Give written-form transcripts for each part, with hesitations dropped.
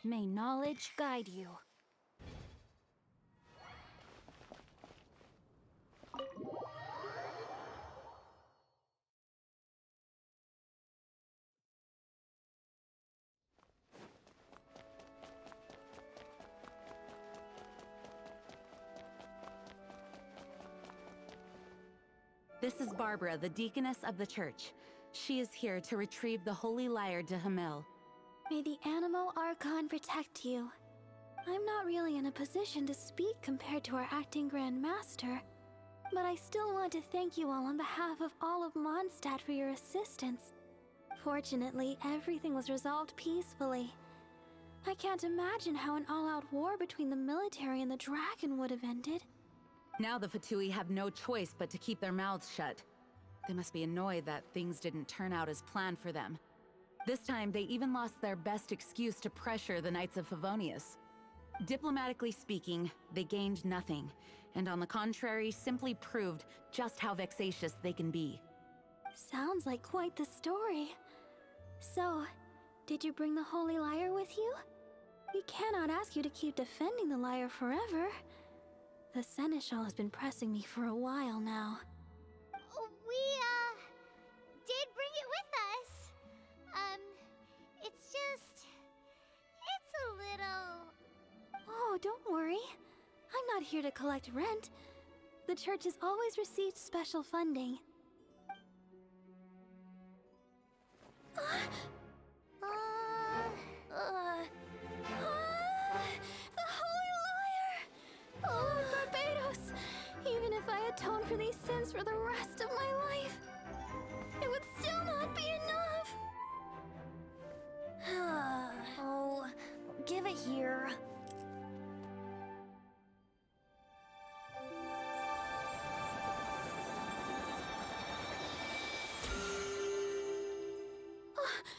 May knowledge guide you. This is Barbara, the deaconess of the church. She is here to retrieve the holy lyre de Hamil. May the Animo Archon protect you. I'm not really in a position to speak compared to our acting Grand Master, but I still want to thank you all on behalf of all of Mondstadt for your assistance. Fortunately, everything was resolved peacefully. I can't imagine how an all-out war between the military and the dragon would have ended. Now the Fatui have no choice but to keep their mouths shut. They must be annoyed that things didn't turn out as planned for them. This time, they even lost their best excuse to pressure the Knights of Favonius. Diplomatically speaking, they gained nothing, and on the contrary, simply proved just how vexatious they can be. Sounds like quite the story. So, did you bring the holy lyre with you? We cannot ask you to keep defending the lyre forever. The Seneschal has been pressing me for a while now. We, did bring it with us. It's a little... Oh, don't worry. I'm not here to collect rent. The church has always received special funding. The Holy Lyre! Oh, Lord Barbados! Even if I atone for these sins for the rest of my life, it would still not be enough! Oh, give it here.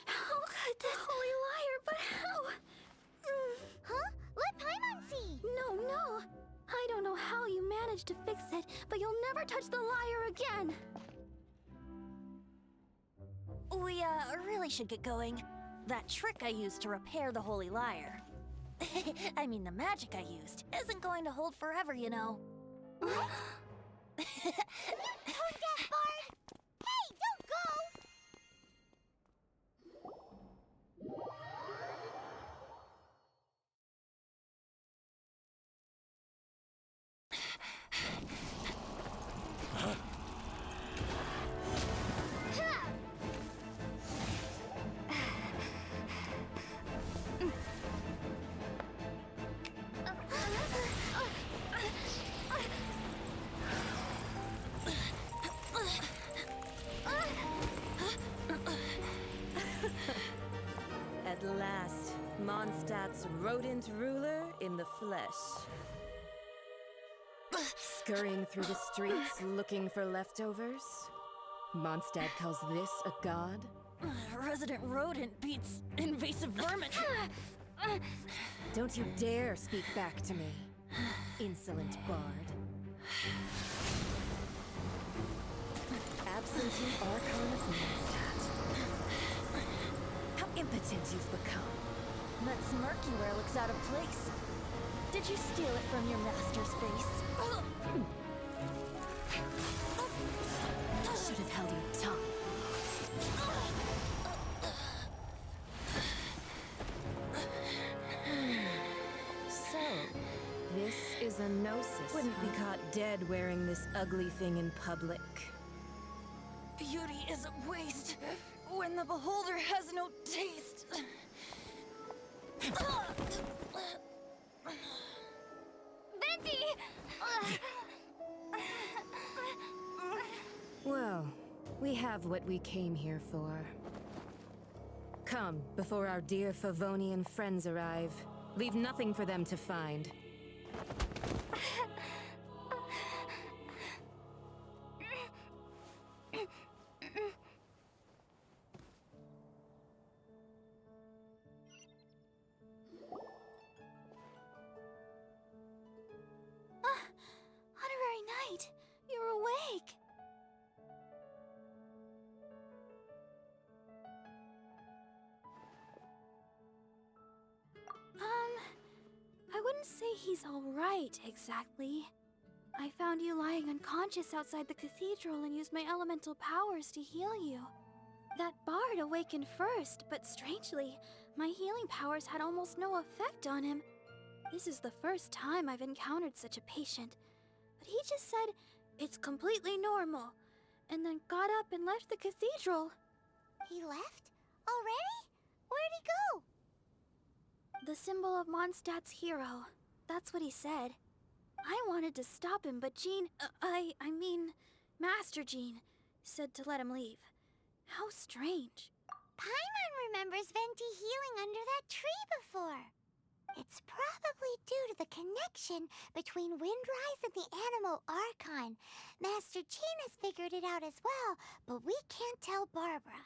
How could this Holy Lyre, but how? Huh? Let Paimon see! No. I don't know how you managed to fix it, but you'll never touch the lyre again! We, really should get going. That trick I used to repair the Holy Lyre. I mean, the magic I used isn't going to hold forever, you know. What? You tone deaf, Bard! Hey, don't go! At last, Mondstadt's rodent ruler in the flesh. Scurrying through the streets looking for leftovers? Mondstadt calls this a god? Resident rodent beats invasive vermin. Don't you dare speak back to me, insolent bard. Absentee Archon of Mondstadt. How impotent you've become. That smirky wear looks out of place. Did you steal it from your master's face? Should have held your tongue. So, this is a gnosis. Wouldn't be caught dead wearing this ugly thing in public. Beauty is a waste when the beholder has no taste. Venti! Well, we have what we came here for. Come, before our dear Favonian friends arrive. Leave nothing for them to find. Honorary Knight, you're awake. I wouldn't say he's alright, exactly. I found you lying unconscious outside the cathedral and used my elemental powers to heal you. That bard awakened first, but strangely, my healing powers had almost no effect on him. This is the first time I've encountered such a patient, but he just said, "It's completely normal," and then got up and left the cathedral. He left? Already? Where'd he go? The symbol of Mondstadt's hero. That's what he said. I wanted to stop him, but Jean, I mean, Master Jean, said to let him leave. How strange. Paimon remembers Venti healing under that tree before. It's probably due to the connection between Windrise and the animal Archon. Master Jean has figured it out as well, but we can't tell Barbara.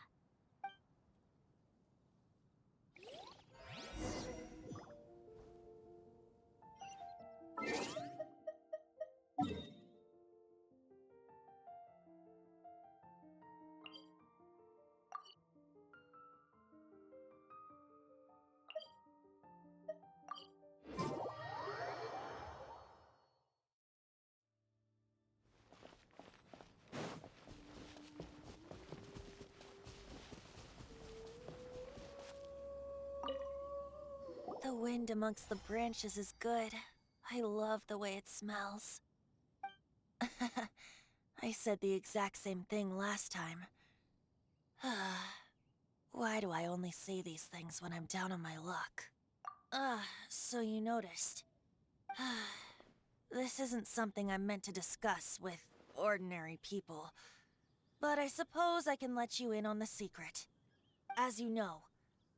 The wind amongst the branches is good. I love the way it smells. I said the exact same thing last time. Why do I only say these things when I'm down on my luck? So you noticed. This isn't something I'm meant to discuss with ordinary people, but I suppose I can let you in on the secret. As you know,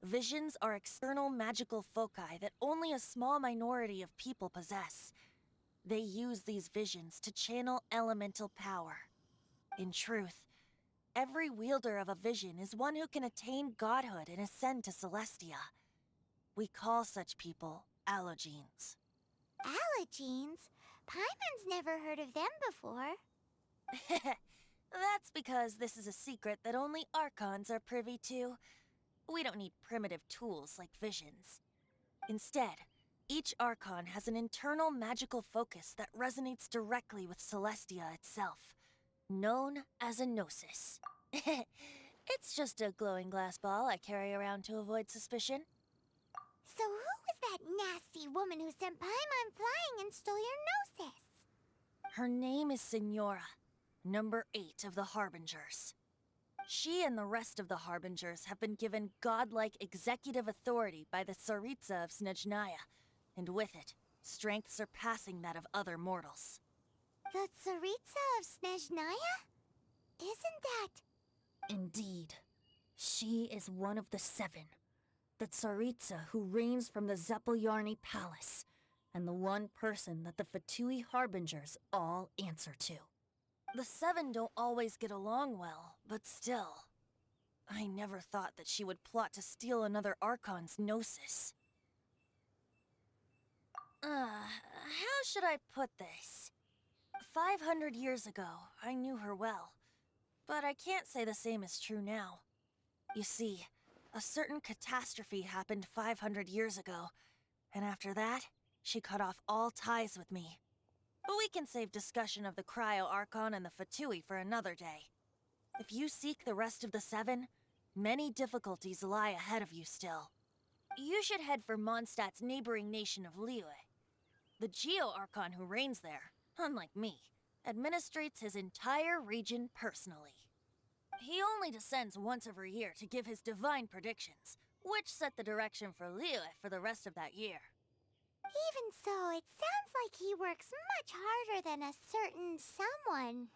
visions are external magical foci that only a small minority of people possess. They use these visions to channel elemental power. In truth, every wielder of a vision is one who can attain godhood and ascend to Celestia. We call such people allogenes. Allogenes? Paimon's never heard of them before. That's because this is a secret that only Archons are privy to. We don't need primitive tools like visions. Instead, each Archon has an internal magical focus that resonates directly with Celestia itself, known as a gnosis. It's just a glowing glass ball I carry around to avoid suspicion. So who was that nasty woman who sent Paimon flying and stole your gnosis? Her name is Signora, number 8 of the Harbingers. She and the rest of the Harbingers have been given godlike executive authority by the Tsaritsa of Snezhnaya, and with it, strength surpassing that of other mortals. The Tsaritsa of Snezhnaya? Isn't that... Indeed. She is one of the 7. The Tsaritsa who reigns from the Zeppeljärni Palace, and the one person that the Fatui Harbingers all answer to. The 7 don't always get along well, but still. I never thought that she would plot to steal another Archon's gnosis. How should I put this? 500 years ago, I knew her well. But I can't say the same is true now. You see, a certain catastrophe happened 500 years ago, and after that, she cut off all ties with me. But we can save discussion of the Cryo Archon and the Fatui for another day. If you seek the rest of the 7, many difficulties lie ahead of you still. You should head for Mondstadt's neighboring nation of Liyue. The Geo-Archon who reigns there, unlike me, administrates his entire region personally. He only descends once every year to give his divine predictions, which set the direction for Liyue for the rest of that year. Even so, it sounds like he works much harder than a certain someone,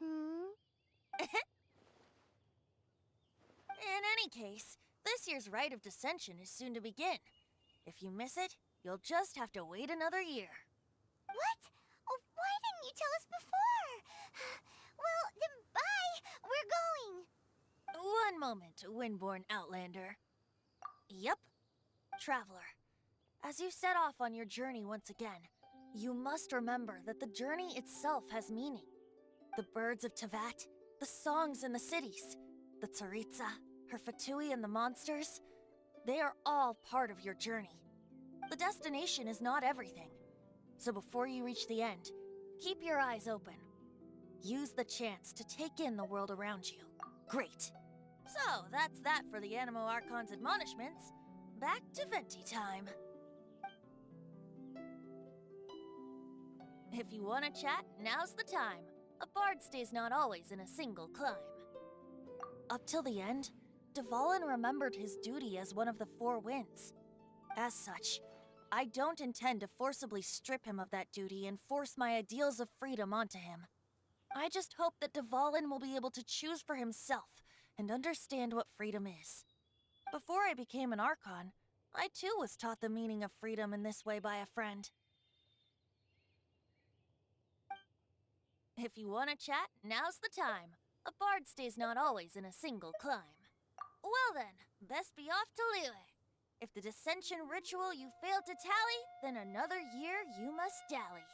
In any case, this year's Rite of Descension is soon to begin. If you miss it, you'll just have to wait another year. What? Oh, why didn't you tell us before? Well, then bye! We're going! One moment, Windborn Outlander. Yup. Traveler, as you set off on your journey once again, you must remember that the journey itself has meaning. The birds of Teyvat, the songs in the cities, the Tsaritsa, her Fatui and the monsters, they are all part of your journey. The destination is not everything, So before you reach the end, keep your eyes open. Use the chance to take in the world around you. Great. So, that's that for the Animo Archon's admonishments. Back to Venti time. If you want to chat, now's the time. A bard stays not always in a single climb. Up till the end, Dvalin remembered his duty as one of the Four Winds. As such, I don't intend to forcibly strip him of that duty and force my ideals of freedom onto him. I just hope that Dvalin will be able to choose for himself and understand what freedom is. Before I became an Archon, I too was taught the meaning of freedom in this way by a friend. If you want to chat, now's the time. A bard stays not always in a single climb. Well then, best be off to Liyue. If the dissension ritual you failed to tally, then another year you must dally.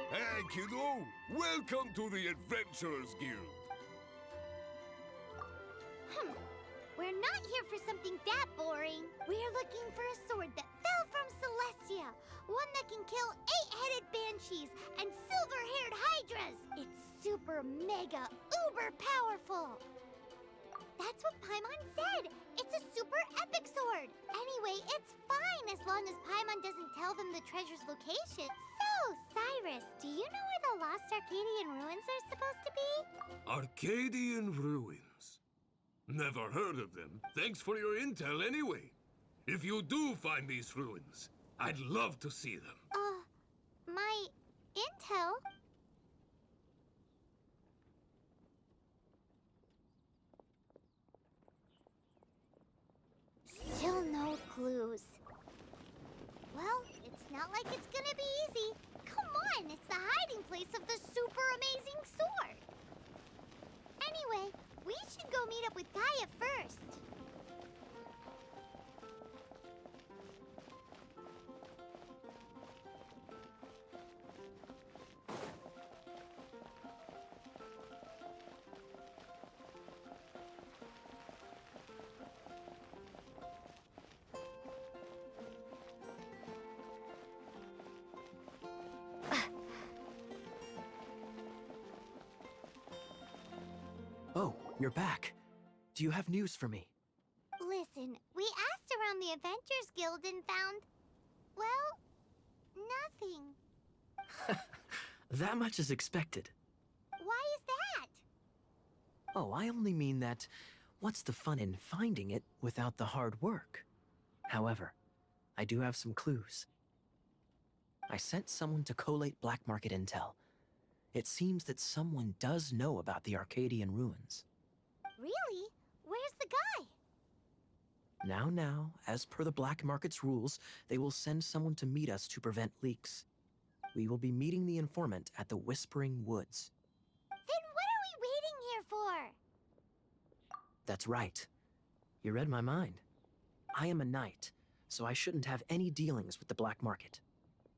Hey, kiddo! Welcome to the Adventurers Guild! We're not here for something that boring. We're looking for a sword that fell from Celestia. One that can kill 8-headed banshees and silver-haired hydras. It's super mega uber powerful. That's what Paimon said. It's a super epic sword. Anyway, it's fine as long as Paimon doesn't tell them the treasure's location. So, Cyrus, do you know where the lost Arcadian ruins are supposed to be? Arcadian ruins. Never heard of them. Thanks for your intel anyway. If you do find these ruins, I'd love to see them. My intel? Still no clues. Well, it's not like it's gonna be easy. Come on, it's the hiding place of the super amazing sword. Anyway, we should go meet up with Gaia first. Oh, you're back. Do you have news for me? Listen, we asked around the Adventurers Guild and found, well, nothing. That much is expected. Why is that? Oh, I only mean that what's the fun in finding it without the hard work? However, I do have some clues. I sent someone to collate black market intel. It seems that someone does know about the Arcadian ruins. Really? Where's the guy? Now, as per the black market's rules, they will send someone to meet us to prevent leaks. We will be meeting the informant at the Whispering Woods. Then what are we waiting here for? That's right. You read my mind. I am a knight, so I shouldn't have any dealings with the black market.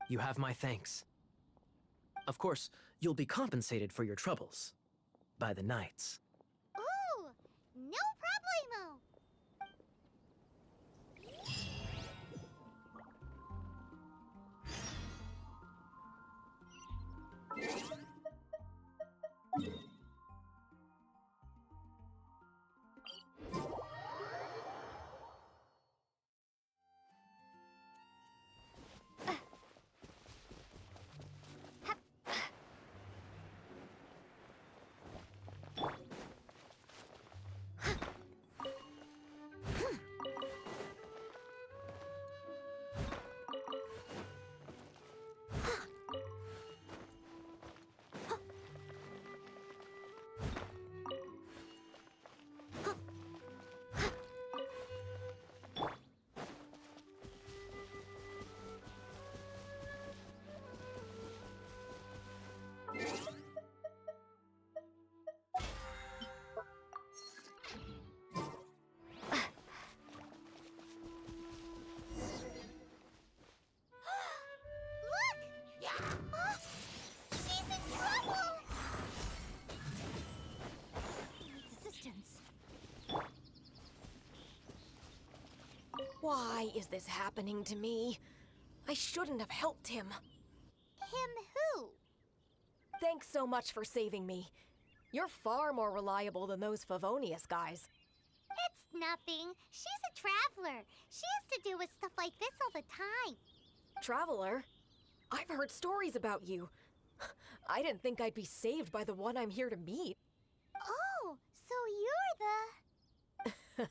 You have my thanks. Of course, you'll be compensated for your troubles by the knights. Ooh, no problemo. Why is this happening to me? I shouldn't have helped him. Him who? Thanks so much for saving me. You're far more reliable than those Favonius guys. It's nothing. She's a traveler. She has to deal with stuff like this all the time. Traveler? I've heard stories about you. I didn't think I'd be saved by the one I'm here to meet. Oh, so you're the...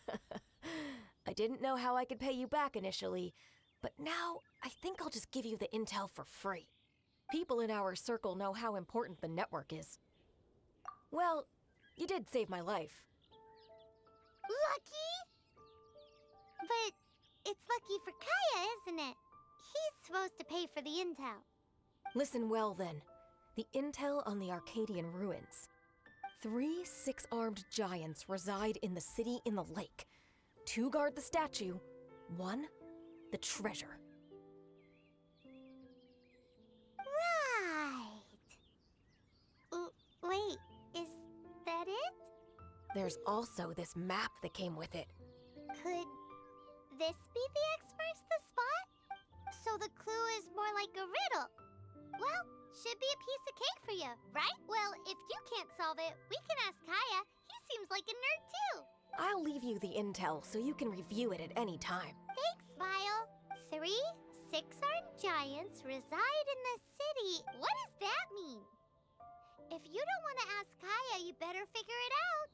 I didn't know how I could pay you back initially, but now I think I'll just give you the intel for free. People in our circle know how important the network is. Well, you did save my life. Lucky? But it's lucky for Kaya, isn't it? He's supposed to pay for the intel. Listen well then. The intel on the Arcadian ruins. 3 6-armed giants reside in the city in the lake. 2 guard the statue, 1 the treasure. Right. There's also this map that came with it. Could this be the X marks the spot? So the clue is more like a riddle. Well, should be a piece of cake for you, right? Well, if you can't solve it, we can ask Kaya. He seems like a nerd too. I'll leave you the intel so you can review it at any time. Thanks, Vile. 3 six-armed giants reside in the city. What does that mean? If you don't want to ask Kaya, you better figure it out.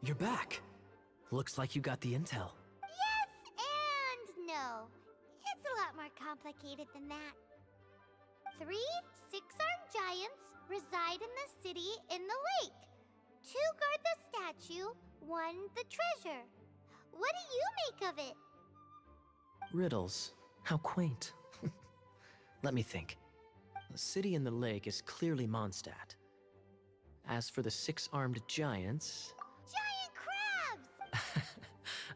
You're back. Looks like you got the intel. Yes and no. It's a lot more complicated than that. 3 six-armed giants reside in the city in the lake. 2 guard the statue, 1 the treasure. What do you make of it? Riddles. How quaint. Let me think. The city in the lake is clearly Mondstadt. As for the 6-armed giants... Giant crabs!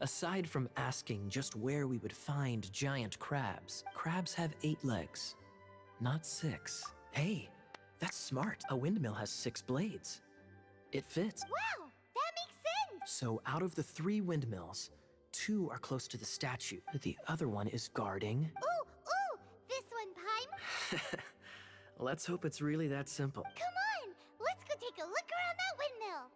Aside from asking just where we would find giant crabs, crabs have 8 legs, not 6. Hey, that's smart. A windmill has 6 blades. It fits. Wow, that makes sense! So out of the 3 windmills, 2 are close to the statue. The other one is guarding... Ooh, this one, Paim? Let's hope it's really that simple. Come on, let's go take a look around that windmill.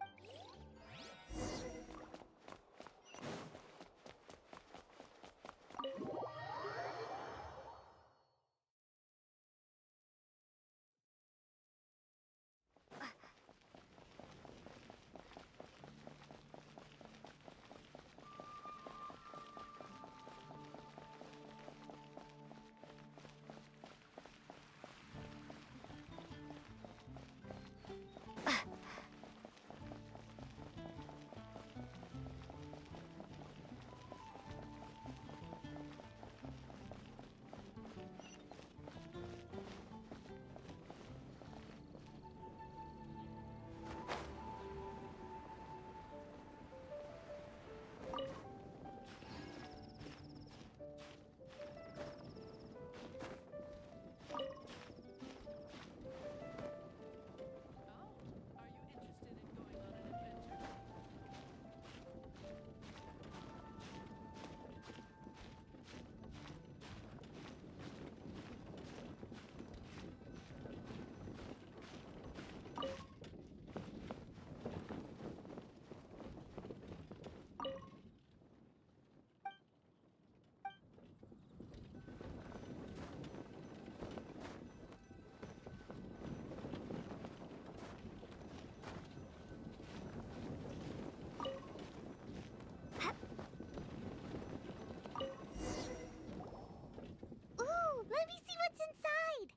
Let me see what's inside.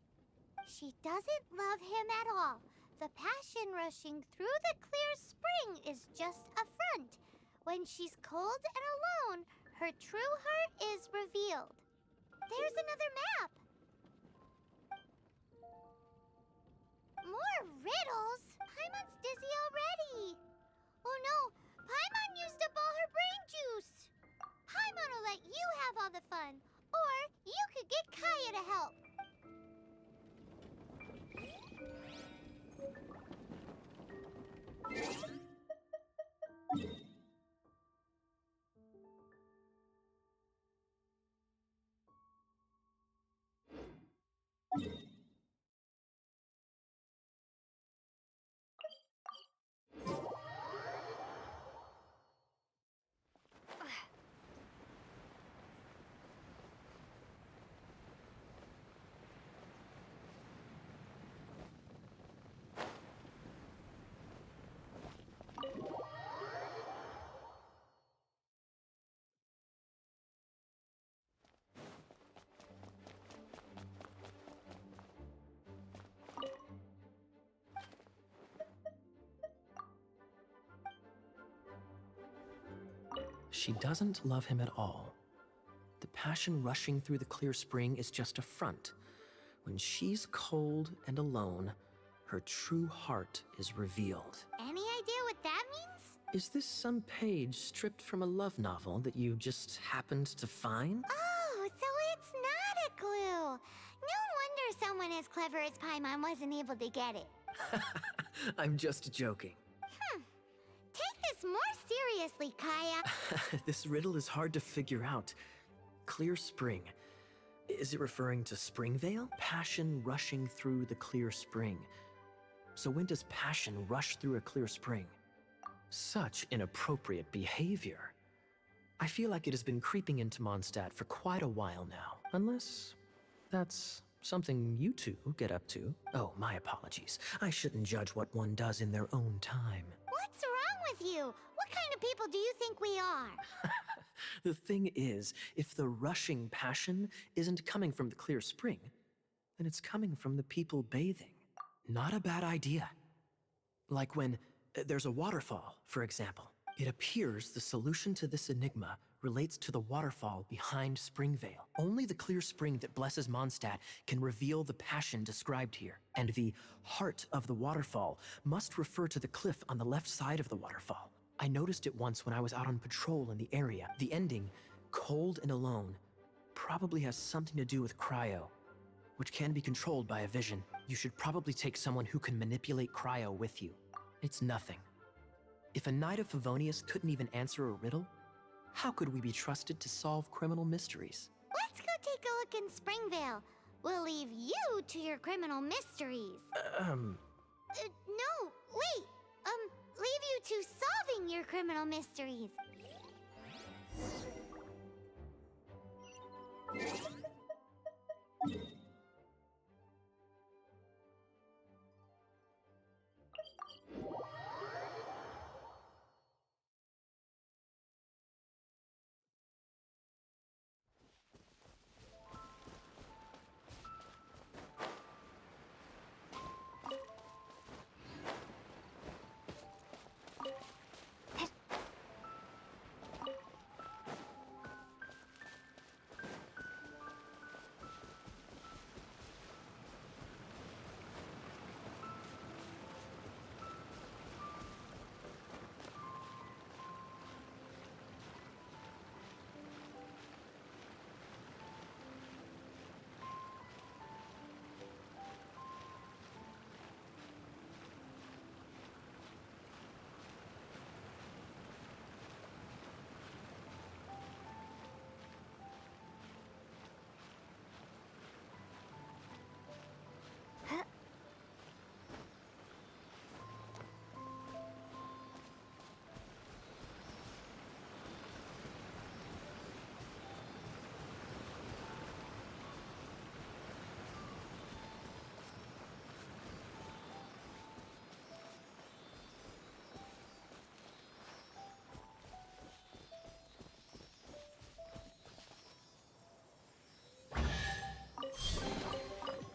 She doesn't love him at all. The passion rushing through the clear spring is just a front. When she's cold and alone, her true heart is revealed. There's another map. More riddles? Paimon's dizzy already. Oh no, Paimon used up all her brain juice. Paimon will let you have all the fun. Or you could get Kaya to help. She doesn't love him at all. The passion rushing through the clear spring is just a front. When she's cold and alone, her true heart is revealed. Any idea what that means? Is this some page stripped from a love novel that you just happened to find? Oh, so it's not a clue. No wonder someone as clever as Paimon wasn't able to get it. I'm just joking. Take this more seriously, Kaya. This riddle is hard to figure out. Clear spring. Is it referring to Springvale? Passion rushing through the clear spring. So when does passion rush through a clear spring? Such inappropriate behavior. I feel like it has been creeping into Mondstadt for quite a while now. Unless that's something you two get up to. Oh, my apologies. I shouldn't judge what one does in their own time. What's wrong with you? What kind of people do you think we are? The thing is, if the rushing passion isn't coming from the clear spring, then it's coming from the people bathing. Not a bad idea. Like when there's a waterfall, for example. It appears the solution to this enigma relates to the waterfall behind Springvale. Only the clear spring that blesses Mondstadt can reveal the passion described here. And the heart of the waterfall must refer to the cliff on the left side of the waterfall. I noticed it once when I was out on patrol in the area. The ending, cold and alone, probably has something to do with cryo, which can be controlled by a vision. You should probably take someone who can manipulate cryo with you. It's nothing. If a Knight of Favonius couldn't even answer a riddle, how could we be trusted to solve criminal mysteries? Let's go take a look in Springvale. We'll leave you to your criminal mysteries. No, wait. Leave you to solving your criminal mysteries.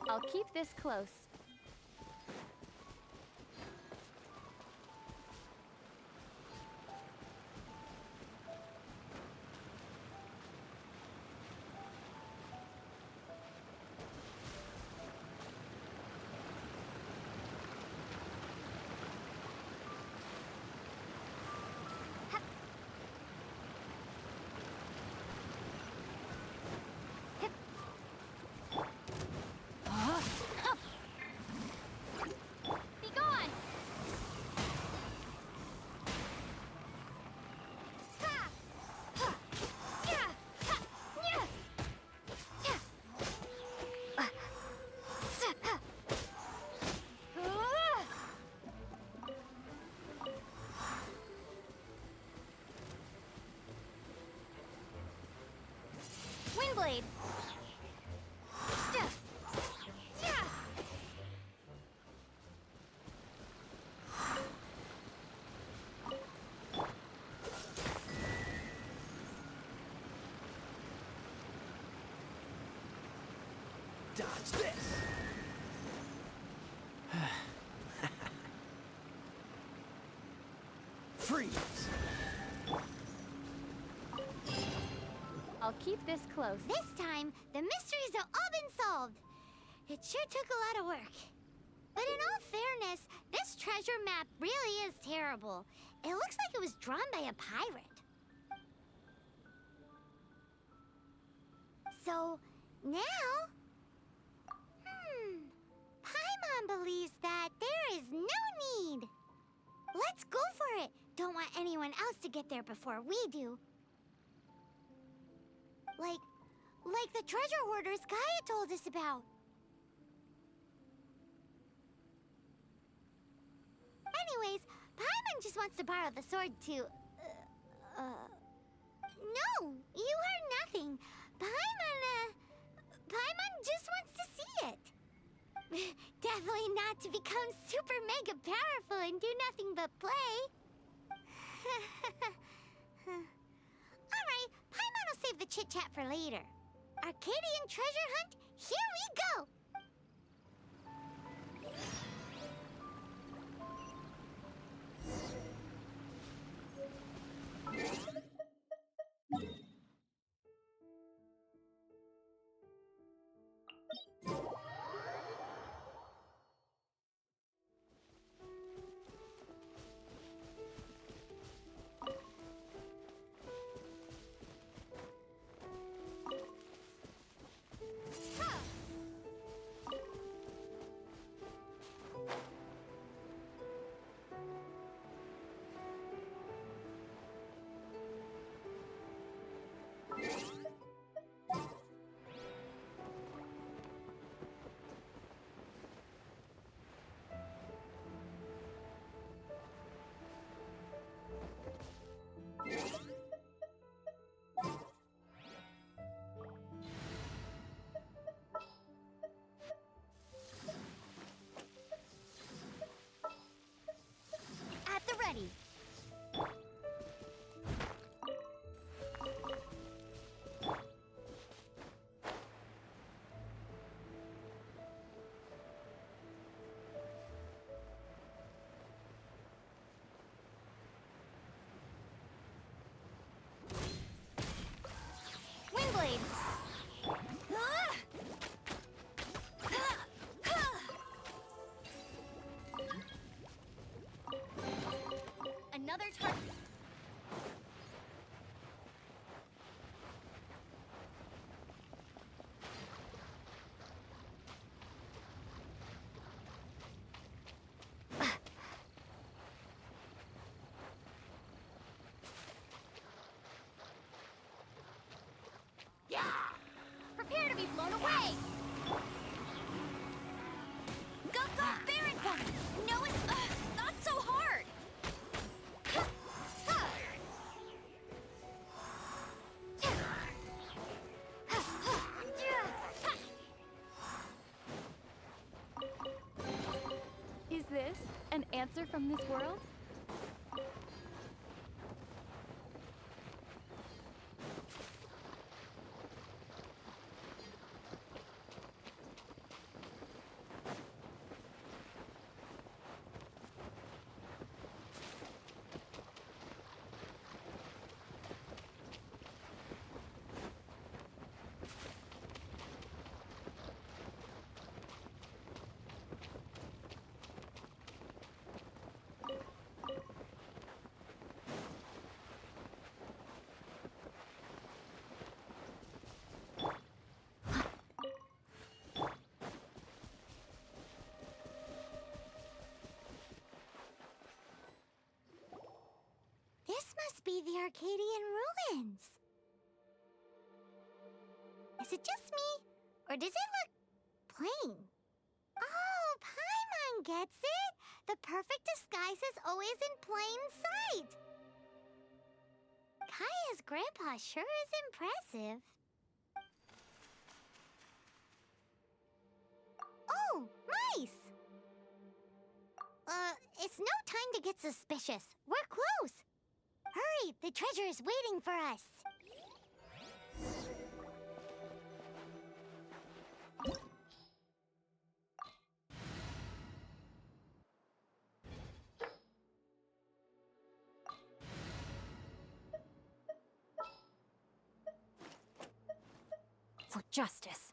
I'll keep this close. Windblade! Dodge this! Freeze! I'll keep this close. This time, the mysteries have all been solved. It sure took a lot of work. But in all fairness, this treasure map really is terrible. It looks like it was drawn by a pirate. So, now... Paimon believes that there is no need. Let's go for it. Don't want anyone else to get there before we do. Like the treasure hoarders Gaia told us about. Anyways, Paimon just wants to borrow the sword to... No, you heard nothing. Paimon just wants to see it. Definitely not to become super mega powerful and do nothing but play. Alright, Paimon will save the chit-chat for later. Arcadian treasure hunt, here we go! At the ready. Windblade! Another target. Prepare to be blown away! Go, Baron One! No, it's not so hard! Is this an answer from this world? This must be the Arcadian ruins. Is it just me, or does it look plain? Oh, Paimon gets it! The perfect disguise is always in plain sight! Kaya's grandpa sure is impressive. Oh, mice! It's no time to get suspicious. We're close! Hurry, the treasure is waiting for us! for justice.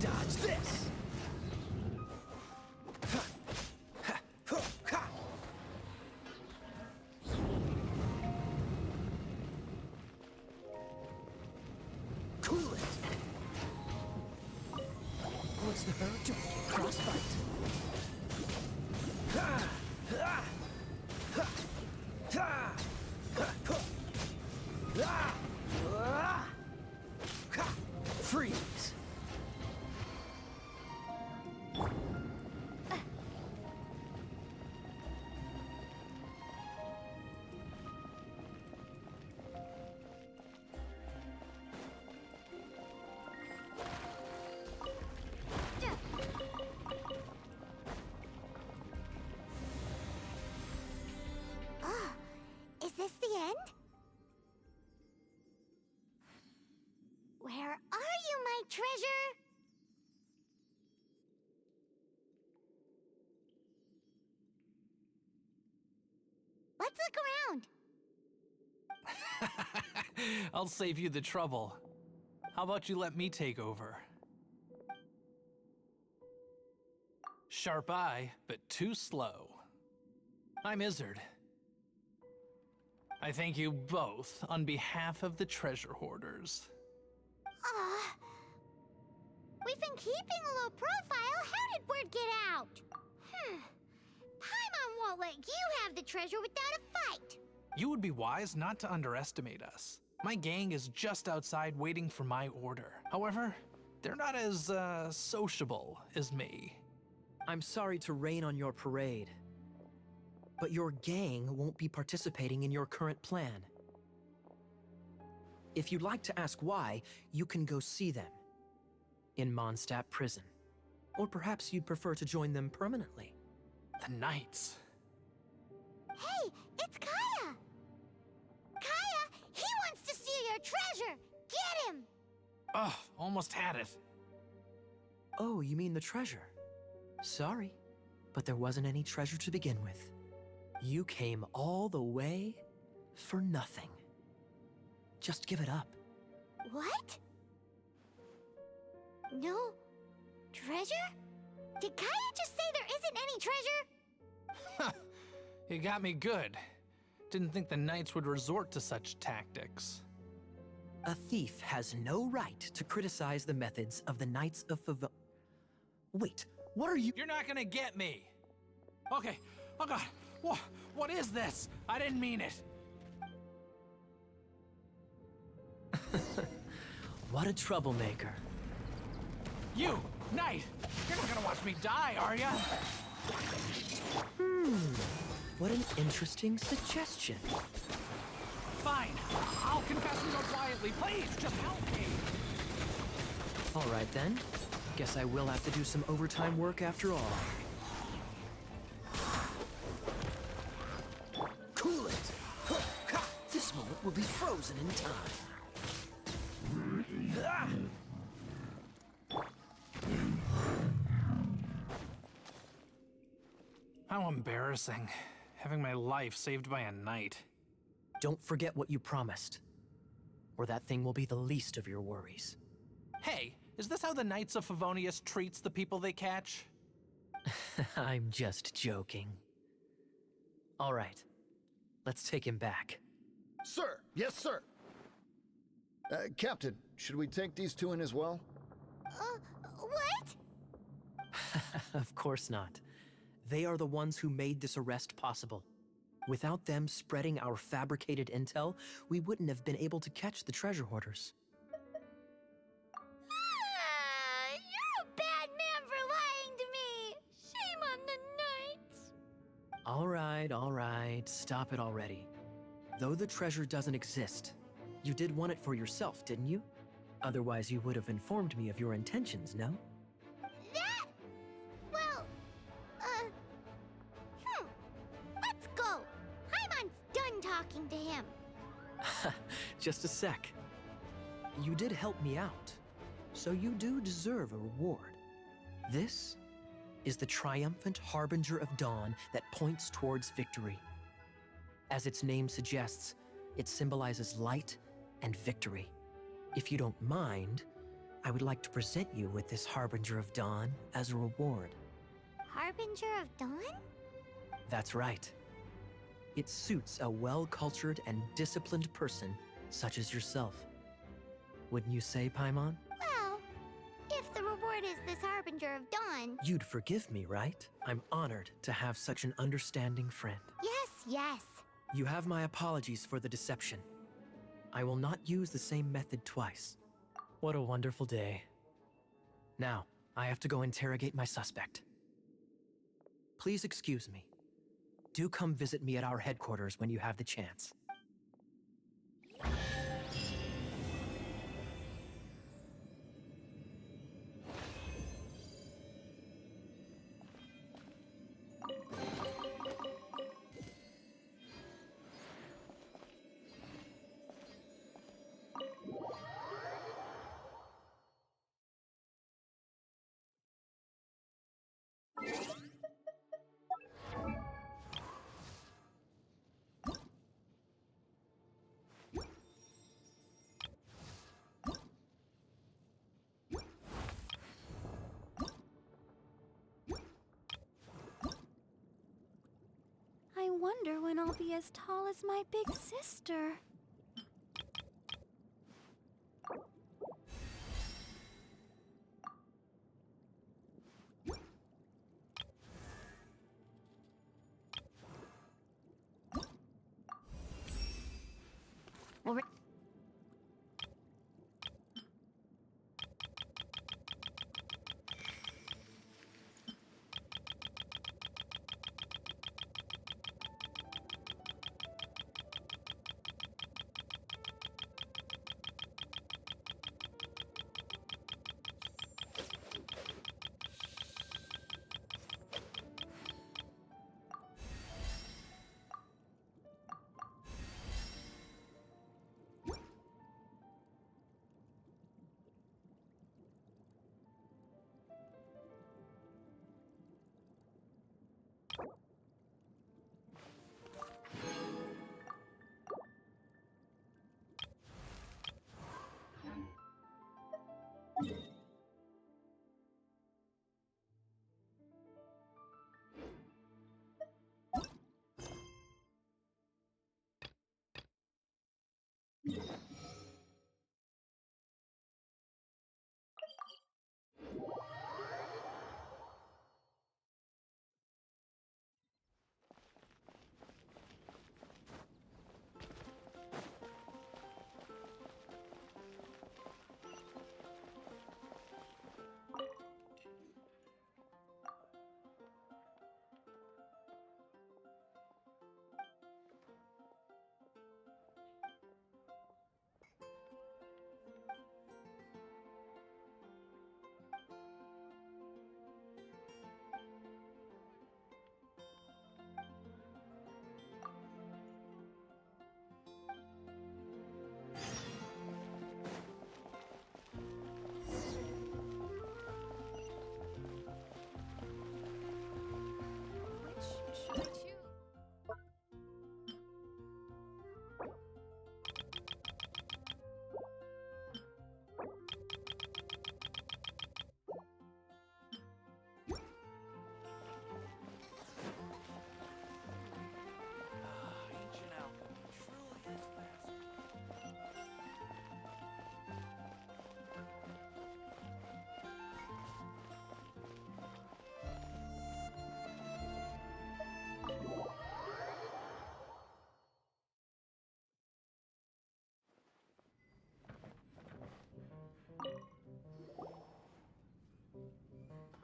Dodge this! Cool it! What's the hurt? Frostbite! Freeze! Is this the end? Where are you, my treasure? Let's look around. I'll save you the trouble. How about you let me take over? Sharp eye, but too slow. I'm Izzard. I thank you both on behalf of the treasure hoarders. We've been keeping a low profile. How did word get out? Paimon won't let you have the treasure without a fight. You would be wise not to underestimate us. My gang is just outside waiting for my order. However, they're not as, sociable as me. I'm sorry to rain on your parade, but your gang won't be participating in your current plan. If you'd like to ask why, you can go see them in Mondstadt Prison. Or perhaps you'd prefer to join them permanently. The Knights. Hey, it's Kaya! Kaya, he wants to steal your treasure! Get him! Ugh, almost had it. Oh, you mean the treasure? Sorry, but there wasn't any treasure to begin with. You came all the way for nothing. Just give it up. What? No treasure? Did Kaya just say there isn't any treasure? You got me good. Didn't think the Knights would resort to such tactics. A thief has no right to criticize the methods of the Knights of Favon. Wait, what are you— You're not gonna get me! Okay, oh god, what is this? I didn't mean it. What a troublemaker. You, Knight! You're not gonna watch me die, are ya? What an interesting suggestion. Fine, I'll confess and go quietly. Please, just help me! All right then. Guess I will have to do some overtime work after all. Cool it! This moment will be frozen in time. How embarrassing. Having my life saved by a knight. Don't forget what you promised, or that thing will be the least of your worries. Hey, is this how the Knights of Favonius treats the people they catch? I'm just joking. All right, let's take him back. Sir! Yes, sir! Captain, should we take these two in as well? What? Of course not. They are the ones who made this arrest possible. Without them spreading our fabricated intel, we wouldn't have been able to catch the treasure hoarders. You're a bad man for lying to me! Shame on the Knights! All right, stop it already. Though the treasure doesn't exist, you did want it for yourself, didn't you? Otherwise, you would have informed me of your intentions, no? That? Well, let's go. Paimon's done talking to him. Just a sec. You did help me out, so you do deserve a reward. This is the triumphant harbinger of dawn that points towards victory. As its name suggests, it symbolizes light and victory. If you don't mind, I would like to present you with this harbinger of dawn as a reward. Harbinger of Dawn? That's right. It suits a well-cultured and disciplined person such as yourself. Wouldn't you say, Paimon? Well, if the reward is this Harbinger of Dawn... You'd forgive me, right? I'm honored to have such an understanding friend. Yes, yes. You have my apologies for the deception. I will not use the same method twice. What a wonderful day. Now, I have to go interrogate my suspect. Please excuse me. Do come visit me at our headquarters when you have the chance. I wonder when I'll be as tall as my big sister.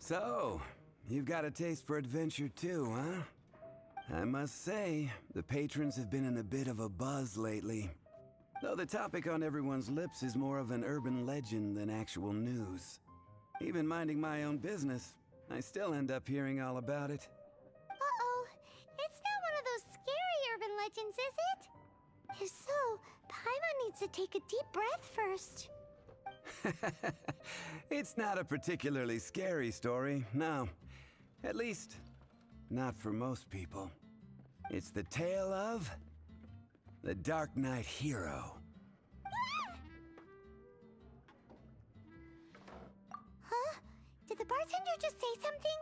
So, you've got a taste for adventure too, huh? I must say, the patrons have been in a bit of a buzz lately. Though the topic on everyone's lips is more of an urban legend than actual news. Even minding my own business, I still end up hearing all about it. Uh-oh. It's not one of those scary urban legends, is it? If so, Paimon needs to take a deep breath first. It's not a particularly scary story, no. At least, not for most people. It's the tale of the Dark Knight Hero. Huh? Did the bartender just say something?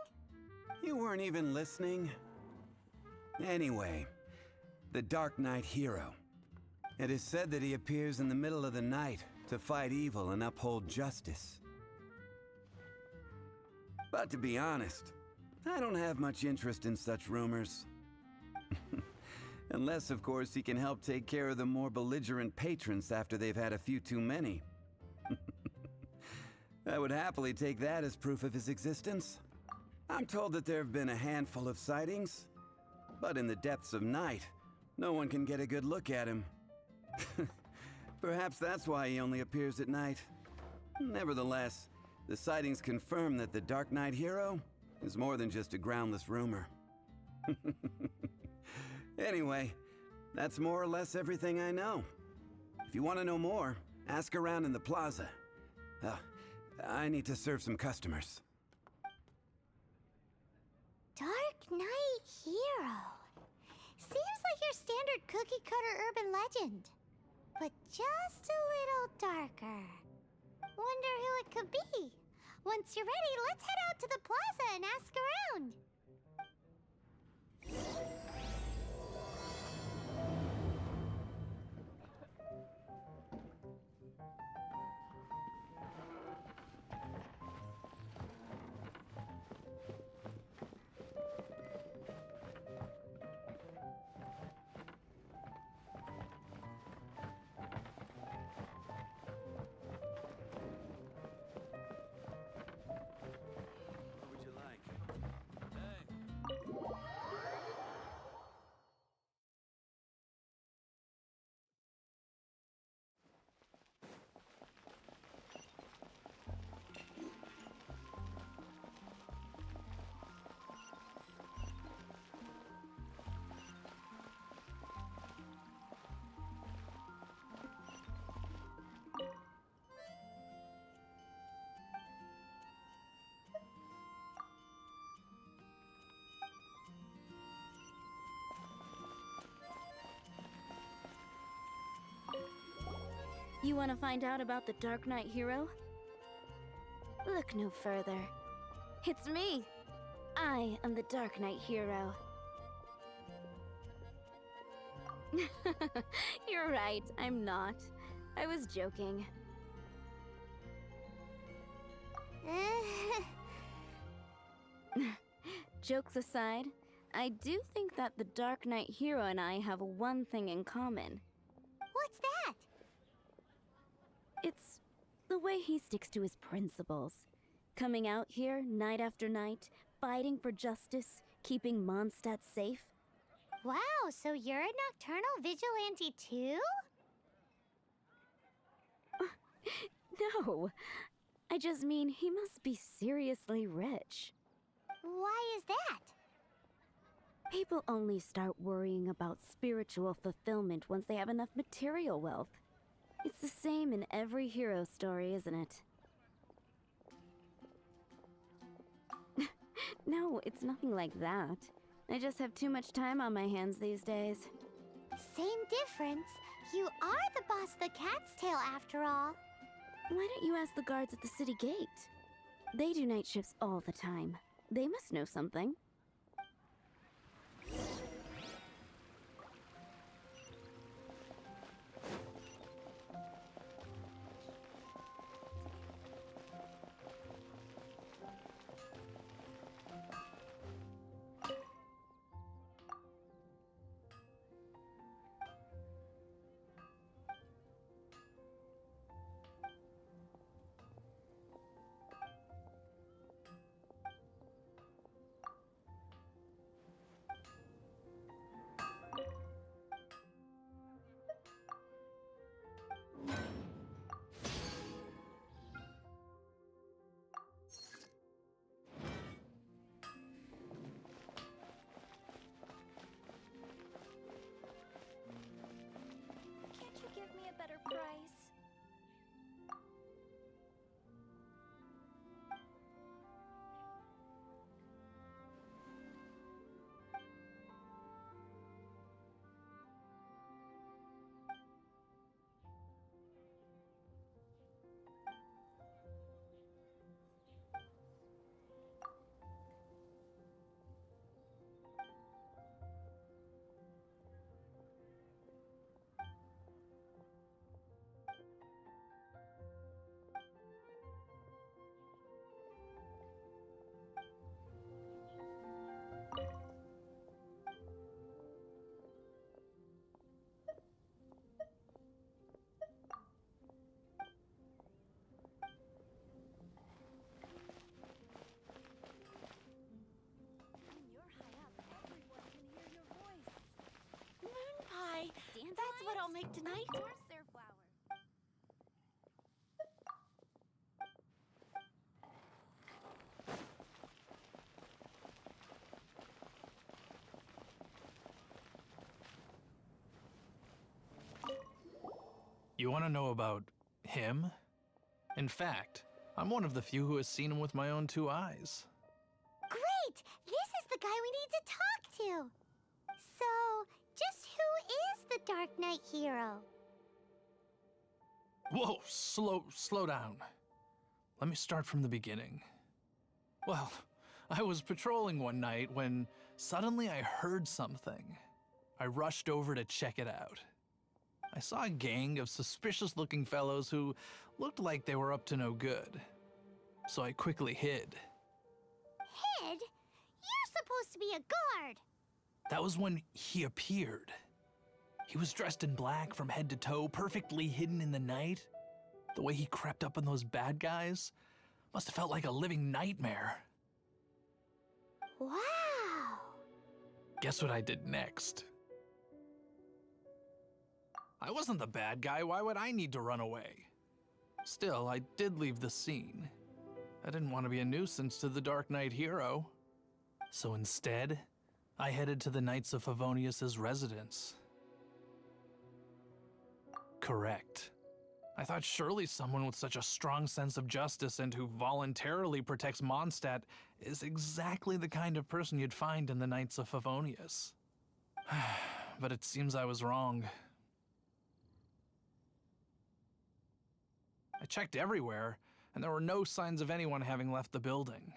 You weren't even listening? Anyway, the Dark Knight Hero. It is said that he appears in the middle of the night to fight evil and uphold justice. But to be honest, I don't have much interest in such rumors. Unless, of course, he can help take care of the more belligerent patrons after they've had a few too many. I would happily take that as proof of his existence. I'm told that there have been a handful of sightings, but in the depths of night, no one can get a good look at him. Perhaps that's why he only appears at night. Nevertheless, the sightings confirm that the Dark Knight Hero is more than just a groundless rumor. Anyway, that's more or less everything I know. If you want to know more, ask around in the plaza. I need to serve some customers. Dark Knight Hero. Seems like your standard cookie-cutter urban legend. But just a little darker. Wonder who it could be. Once you're ready, let's head out to the plaza and ask around. What would you like? You want to find out about the Dark Knight Hero? Look no further. It's me! I am the Dark Knight Hero. You're right, I'm not. I was joking. Jokes aside, I do think that the Dark Knight Hero and I have one thing in common. What's that? It's the way he sticks to his principles. Coming out here night after night, fighting for justice, keeping Mondstadt safe. Wow, so you're a nocturnal vigilante too? No, I just mean he must be seriously rich. Why is that? People only start worrying about spiritual fulfillment once they have enough material wealth. It's the same in every hero story, isn't it? No, it's nothing like that. I just have too much time on my hands these days. Same difference. You are the boss of the Cat's Tail after all. Why don't you ask the guards at the city gate? They do night shifts all the time. They must know something. I'll make tonight. Of course they're flowers. You want to know about him? In fact, I'm one of the few who has seen him with my own 2 eyes. Great! This is the guy we need to talk to! So, just who is the Dark Knight hero? Whoa, slow down. Let me start from the beginning. Well, I was patrolling one night when suddenly I heard something. I rushed over to check it out. I saw a gang of suspicious-looking fellows who looked like they were up to no good. So I quickly hid. Hid? You're supposed to be a guard! That was when he appeared. He was dressed in black from head to toe, perfectly hidden in the night. The way he crept up on those bad guys must have felt like a living nightmare. Wow! Guess what I did next? I wasn't the bad guy, why would I need to run away? Still, I did leave the scene. I didn't want to be a nuisance to the Dark Knight hero. So instead, I headed to the Knights of Favonius' residence. Correct. I thought surely someone with such a strong sense of justice and who voluntarily protects Mondstadt is exactly the kind of person you'd find in the Knights of Favonius. But it seems I was wrong. I checked everywhere, and there were no signs of anyone having left the building.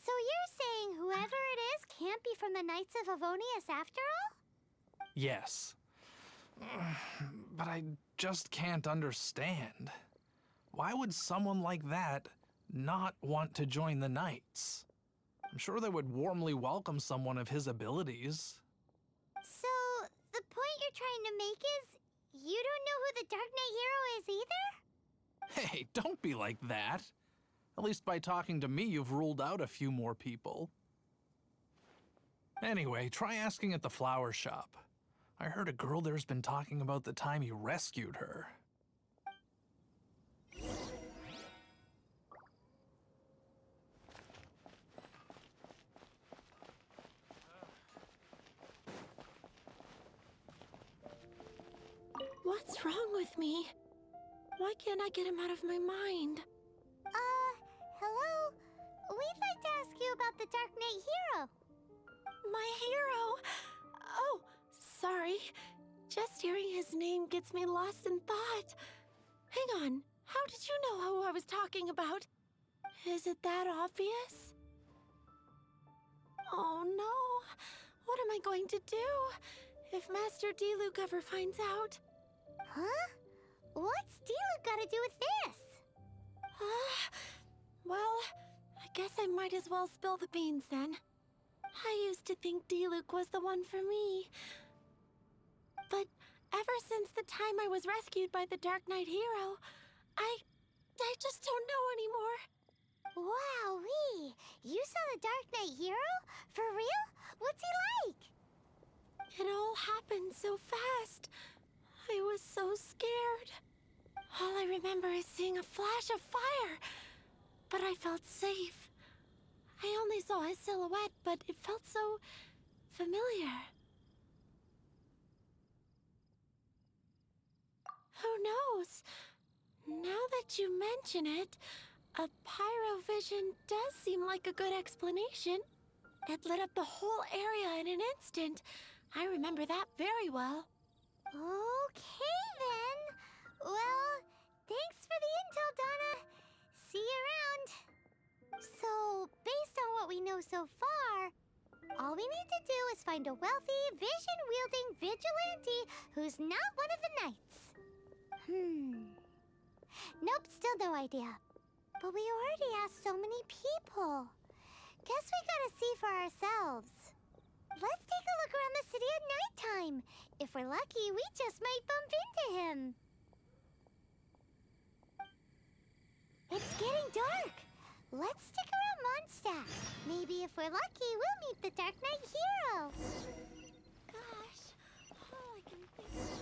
So you're saying whoever it is can't be from the Knights of Favonius after all? Yes. But I just can't understand. Why would someone like that not want to join the Knights? I'm sure they would warmly welcome someone of his abilities. So, the point you're trying to make is you don't know who the Dark Knight hero is either? Hey, don't be like that. At least by talking to me, you've ruled out a few more people. Anyway, try asking at the flower shop. I heard a girl there's been talking about the time you rescued her. What's wrong with me? Why can't I get him out of my mind? Hello? We'd like to ask you about the Dark Knight hero. My hero? Oh, sorry. Just hearing his name gets me lost in thought. Hang on. How did you know who I was talking about? Is it that obvious? Oh no. What am I going to do if Master D-Luke ever finds out? Huh? What's D-Luke got to do with this? Well, I guess I might as well spill the beans then. I used to think D-Luke was the one for me. But ever since the time I was rescued by the Dark Knight hero, I just don't know anymore. Wowee! You saw the Dark Knight hero? For real? What's he like? It all happened so fast. I was so scared. All I remember is seeing a flash of fire. But I felt safe. I only saw his silhouette, but it felt so familiar. Who knows? Now that you mention it, a pyrovision does seem like a good explanation. It lit up the whole area in an instant. I remember that very well. Okay then. Well, thanks for the intel, Donna. See you around. So, based on what we know so far, all we need to do is find a wealthy, vision-wielding vigilante who's not one of the knights. Nope, still no idea. But we already asked so many people. Guess we gotta see for ourselves. Let's take a look around the city at nighttime. If we're lucky, we just might bump into him. It's getting dark. Let's stick around Mondstadt. Maybe if we're lucky, we'll meet the Dark Knight hero. Gosh, all I can think of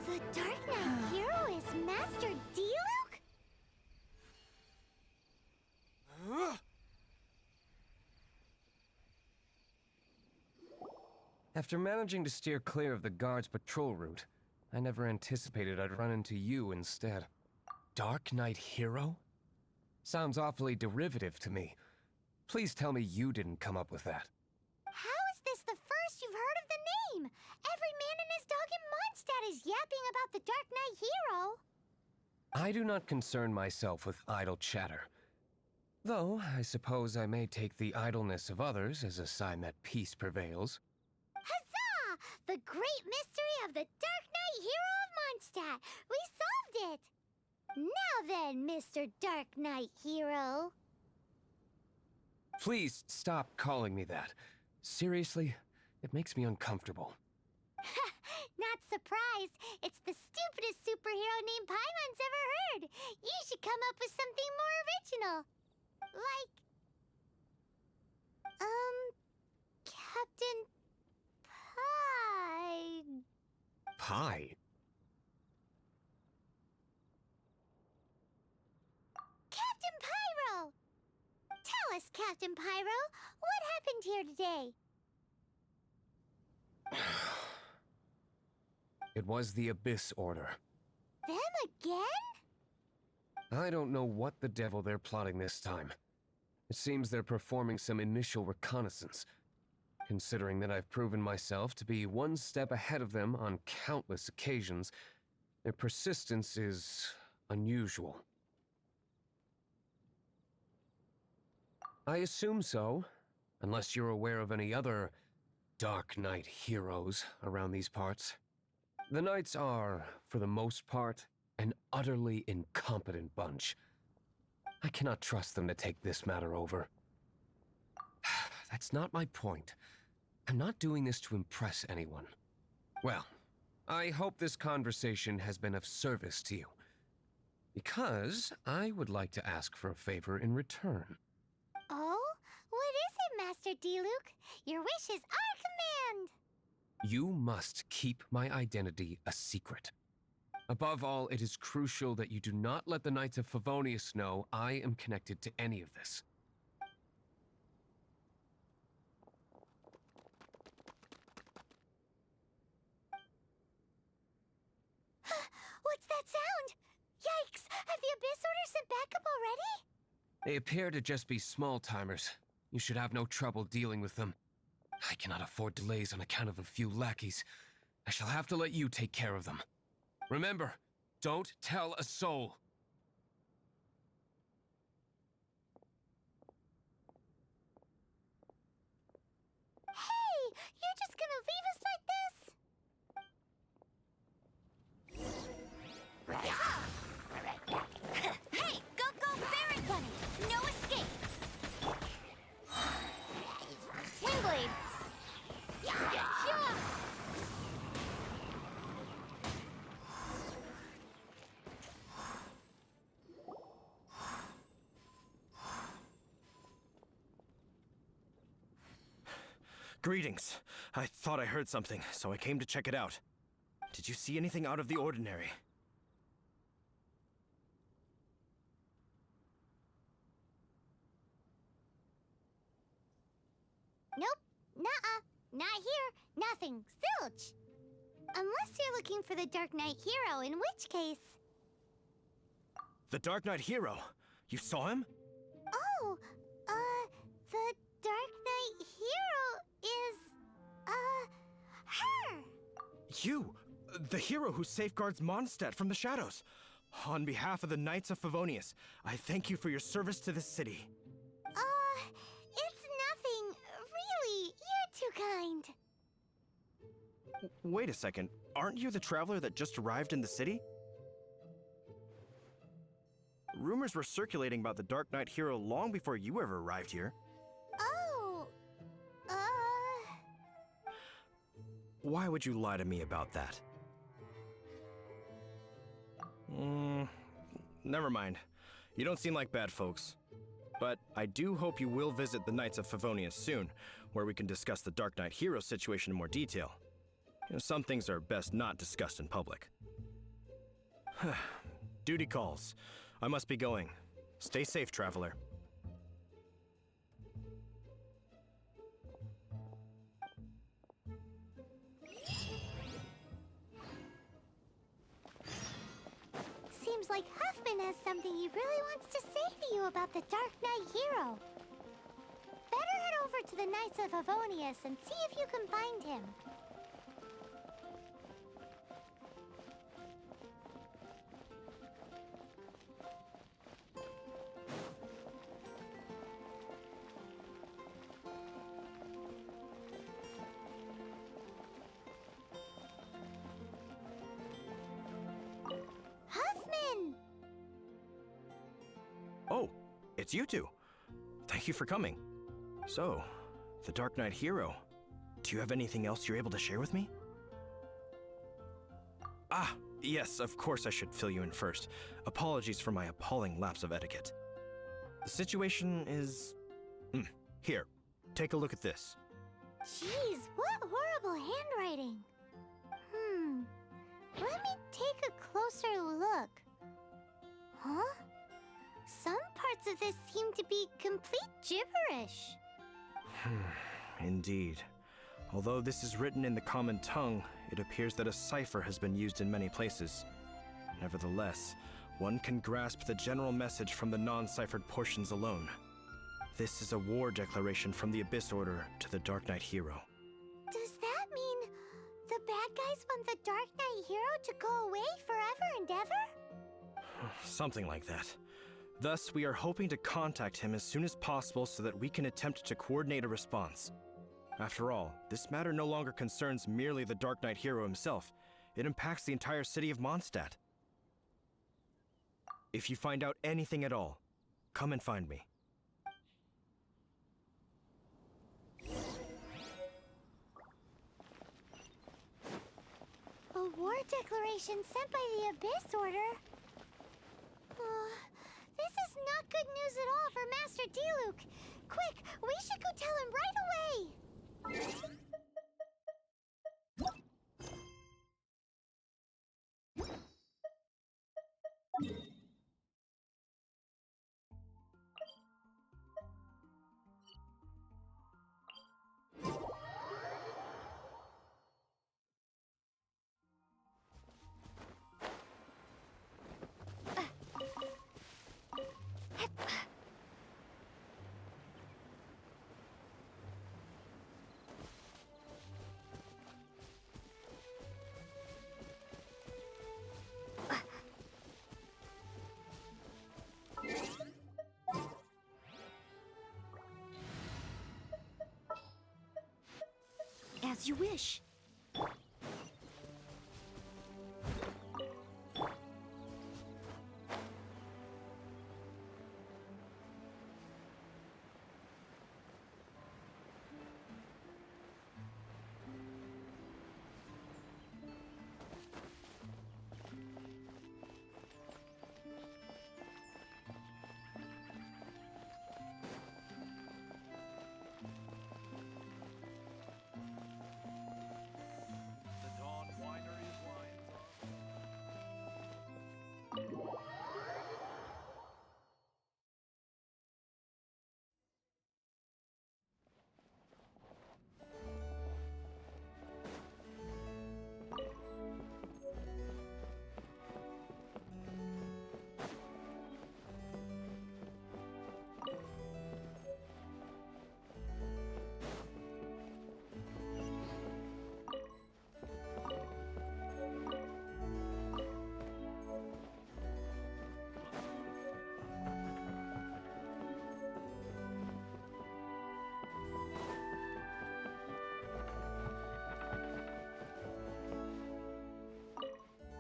The Dark Knight hero is Master Diluc? After managing to steer clear of the guard's patrol route, I never anticipated I'd run into you instead. Dark Knight Hero? Sounds awfully derivative to me. Please tell me you didn't come up with that. How is this the first you've heard of the name? Every man and his dog in Mondstadt is yapping about the Dark Knight hero. I do not concern myself with idle chatter. Though, I suppose I may take the idleness of others as a sign that peace prevails. Huzzah! The great mystery of the Dark Knight hero of Mondstadt. We solved it! Now then, Mr. Dark Knight hero. Please stop calling me that. Seriously, it makes me uncomfortable. Not surprised. It's the stupidest superhero name Paimon's ever heard. You should come up with something more original. Like... Captain... Pie? Captain Pyro! Tell us, Captain Pyro, what happened here today? It was the Abyss Order. Them again? I don't know what the devil they're plotting this time. It seems they're performing some initial reconnaissance. Considering that I've proven myself to be one step ahead of them on countless occasions, their persistence is unusual. I assume so, unless you're aware of any other Dark Knight heroes around these parts. The Knights are, for the most part, an utterly incompetent bunch. I cannot trust them to take this matter over. That's not my point. I'm not doing this to impress anyone. Well, I hope this conversation has been of service to you. Because I would like to ask for a favor in return. Oh? What is it, Master Diluc? Your wish is our command! You must keep my identity a secret. Above all, it is crucial that you do not let the Knights of Favonius know I am connected to any of this. What's that sound? Yikes! Have the Abyss Order sent backup already? They appear to just be small-timers. You should have no trouble dealing with them. I cannot afford delays on account of a few lackeys. I shall have to let you take care of them. Remember, don't tell a soul. Hey! You're just gonna leave us like this? Hey, go, Ferret Bunny! No escape! Pinblade! Yeah! Greetings. I thought I heard something, so I came to check it out. Did you see anything out of the ordinary? Nope. Nuh-uh. Not here. Nothing. Zilch. Unless you're looking for the Dark Knight hero, in which case... The Dark Knight hero? You saw him? Oh, the Dark Knight hero is, her! You! The hero who safeguards Mondstadt from the shadows. On behalf of the Knights of Favonius, I thank you for your service to this city. It's nothing. Really, you're too kind. Wait a second. Aren't you the traveler that just arrived in the city? Rumors were circulating about the Dark Knight hero long before you ever arrived here. Oh, Why would you lie to me about that? Never mind. You don't seem like bad folks. But I do hope you will visit the Knights of Favonius soon, where we can discuss the Dark Knight hero situation in more detail. Some things are best not discussed in public. Duty calls. I must be going. Stay safe, traveler. Seems like Huffman has something he really wants to say to you about the Dark Knight hero. Better head over to the Knights of Favonius and see if you can find him. Huffman! Oh, it's you two. Thank you for coming. So, the Dark Knight hero. Do you have anything else you're able to share with me? Ah, yes, of course I should fill you in first. Apologies for my appalling lapse of etiquette. The situation is... Here, take a look at this. Jeez, what horrible handwriting. Let me take a closer look. Huh? Some parts of this seem to be complete gibberish. Indeed. Although this is written in the common tongue, it appears that a cipher has been used in many places. Nevertheless, one can grasp the general message from the non-ciphered portions alone. This is a war declaration from the Abyss Order to the Dark Knight hero. Does that mean the bad guys want the Dark Knight hero to go away forever and ever? Something like that. Thus, we are hoping to contact him as soon as possible so that we can attempt to coordinate a response. After all, this matter no longer concerns merely the Dark Knight hero himself. It impacts the entire city of Mondstadt. If you find out anything at all, come and find me. A war declaration sent by the Abyss Order? This is not good news at all for Master Diluc. Quick, we should go tell him right away! As you wish.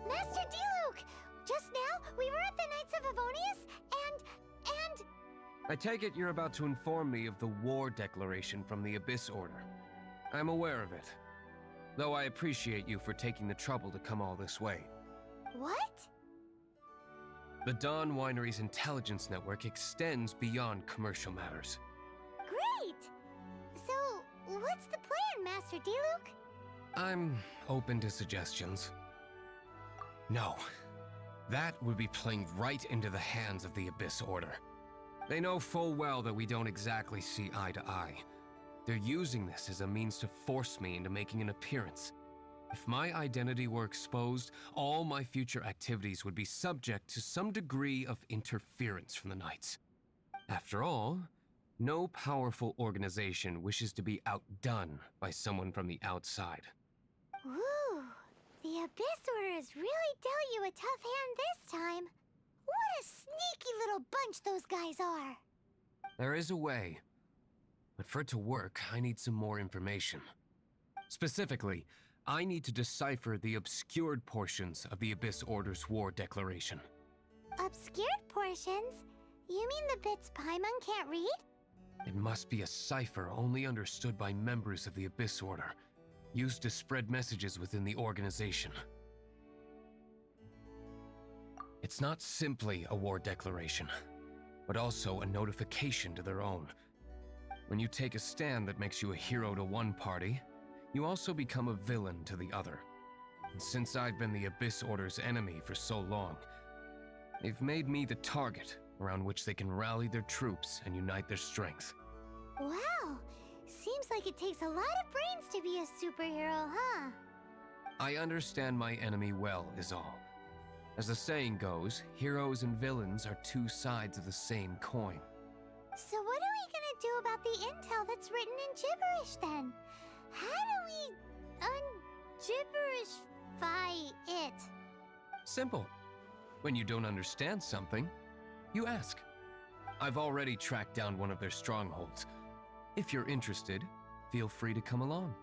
Master Diluc! Just now, we were at the Knights of Favonius, and... I take it you're about to inform me of the war declaration from the Abyss Order. I'm aware of it. though I appreciate you for taking the trouble to come all this way. What? The Dawn Winery's intelligence network extends beyond commercial matters. Great! So, what's the plan, Master Diluc? I'm open to suggestions. No. That would be playing right into the hands of the Abyss Order. They know full well that we don't exactly see eye to eye. They're using this as a means to force me into making an appearance. If my identity were exposed, all my future activities would be subject to some degree of interference from the Knights. After all, no powerful organization wishes to be outdone by someone from the outside. Ooh, the Abyss Order has really dealt you a tough hand this time. What a sneaky little bunch those guys are. There is a way, but for it to work, I need some more information. Specifically, I need to decipher the obscured portions of the Abyss Order's war declaration. Obscured portions? You mean the bits Paimon can't read? It must be a cipher only understood by members of the Abyss Order, used to spread messages within the organization. It's not simply a war declaration, but also a notification to their own. When you take a stand that makes you a hero to one party, you also become a villain to the other. And since I've been the Abyss Order's enemy for so long, they've made me the target around which they can rally their troops and unite their strength. Wow, seems like it takes a lot of brains to be a superhero, huh? I understand my enemy well, is all. As the saying goes, heroes and villains are two sides of the same coin. So what are we gonna do about the intel that's written in gibberish then? How do we un-gibberishify it? Simple. When you don't understand something, you ask. I've already tracked down one of their strongholds. If you're interested, feel free to come along.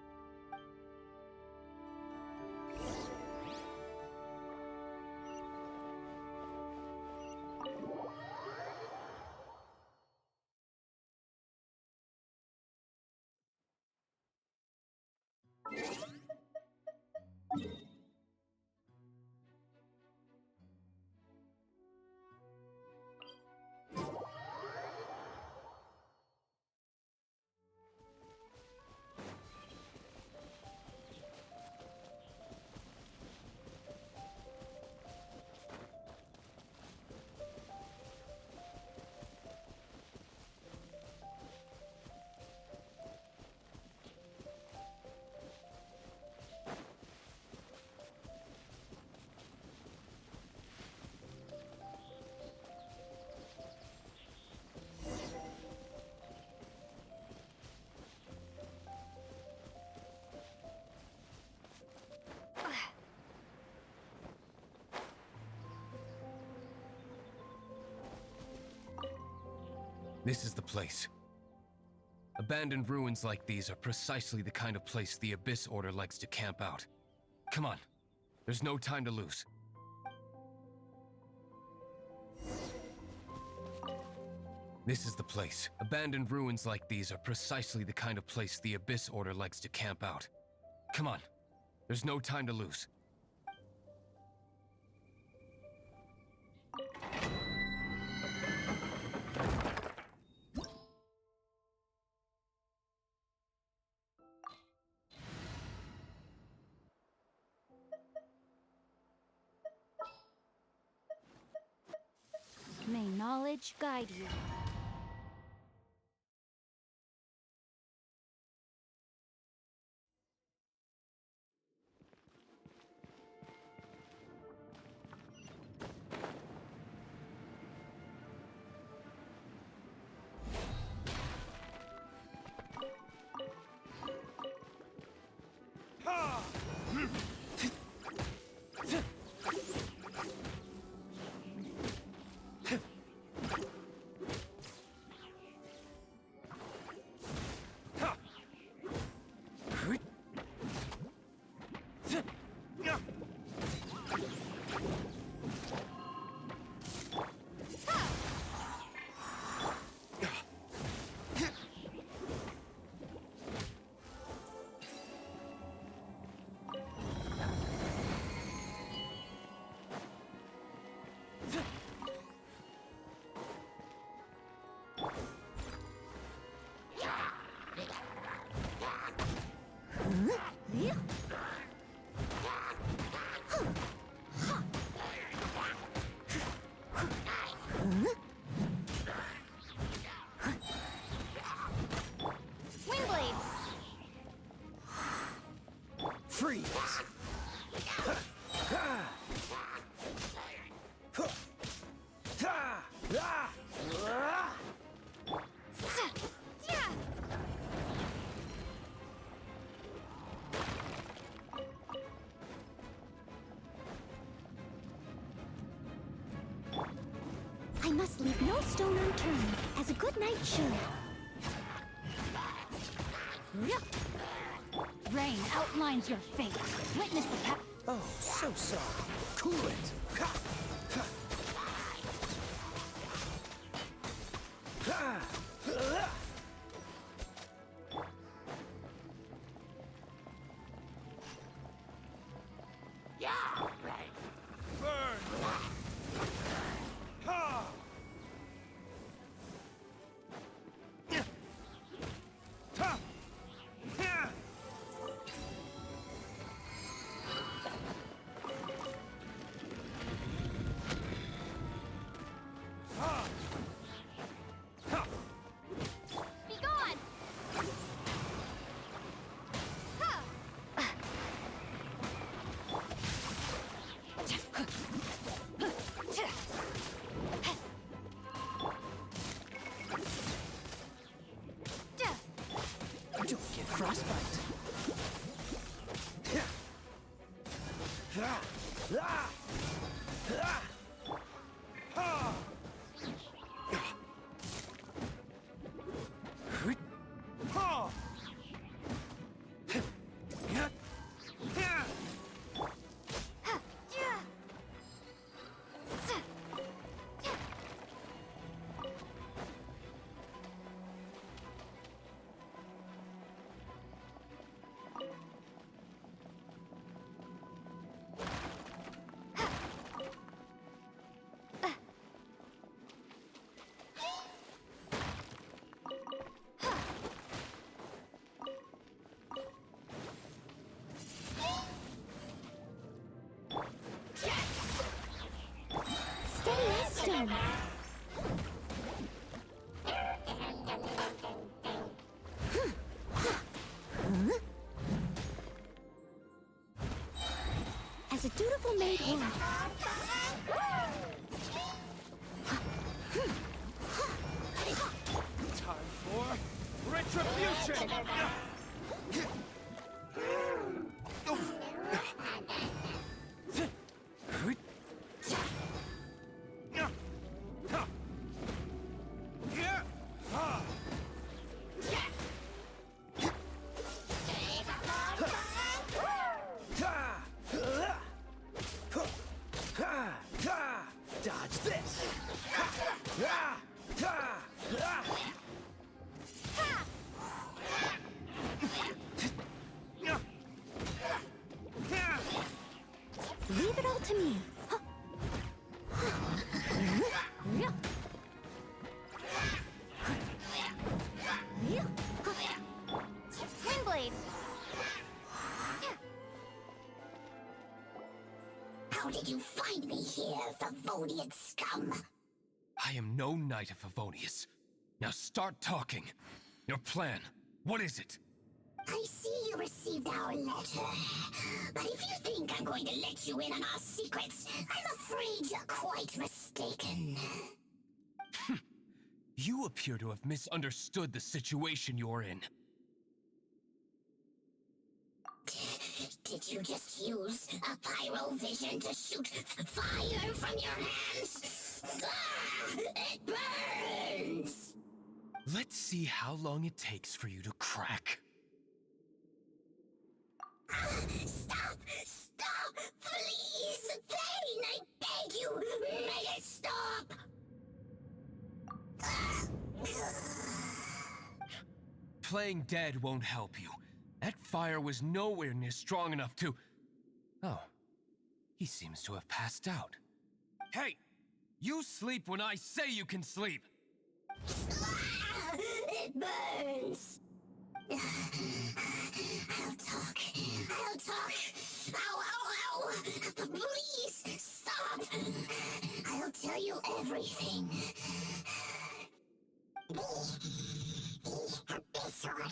This is the place. Abandoned ruins like these are precisely the kind of place the Abyss Order likes to camp out. Come on, there's no time to lose. This is the place. Abandoned ruins like these are precisely the kind of place the Abyss Order likes to camp out. Come on, there's no time to lose. May knowledge guide you. ideas. I must leave no stone unturned, as a good knight should. Rain outlines your fate. Witness the path. Oh, so sorry. Cool it. Be gone! Don't get frostbite. Steady as stone. As a dutiful maid would. Time for retribution! Dodge this! Leave it all to me. Windblade. How did you find me here, Favonian scum? I am no knight of Favonius. Now start talking. Your plan, what is it? I see you received our letter. But if you think I'm going to let you in on our secrets, I'm afraid you're quite mistaken. You appear to have misunderstood the situation you're in. Did you just use a pyro vision to shoot fire from your hands? Ah, it burns! Let's see how long it takes for you to crack. Stop! Stop! Please! Pain! I beg you! Make it stop! Playing dead won't help you. That fire was nowhere near strong enough to... Oh. He seems to have passed out. Hey! You sleep when I say you can sleep! It burns! I'll talk. I'll talk. Ow, ow, ow! Please, stop! I'll tell you everything. This disorder.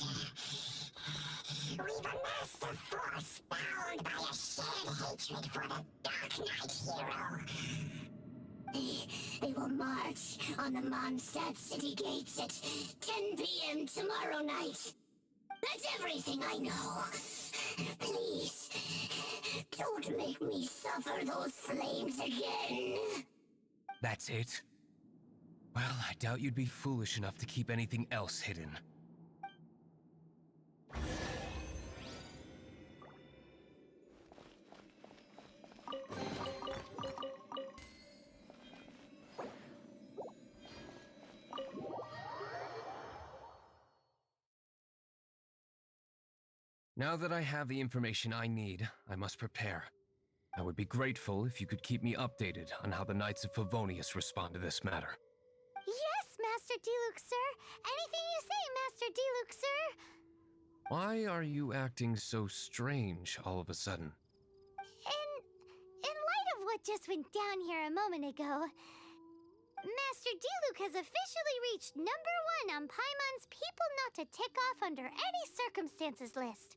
We've amassed a force bound by a shared hatred for the Dark Knight hero. They will march on the Mondstadt city gates at 10 p.m. tomorrow night. That's everything I know. Please, don't make me suffer those flames again. That's it? Well, I doubt you'd be foolish enough to keep anything else hidden. Now that I have the information I need, I must prepare. I would be grateful if you could keep me updated on how the Knights of Favonius respond to this matter. Yes, Master Diluc, sir. Anything you say, Master Diluc, sir. Why are you acting so strange all of a sudden? In light of what just went down here a moment ago, Master Diluc has officially reached #1 on Paimon's people not to tick off under any circumstances list.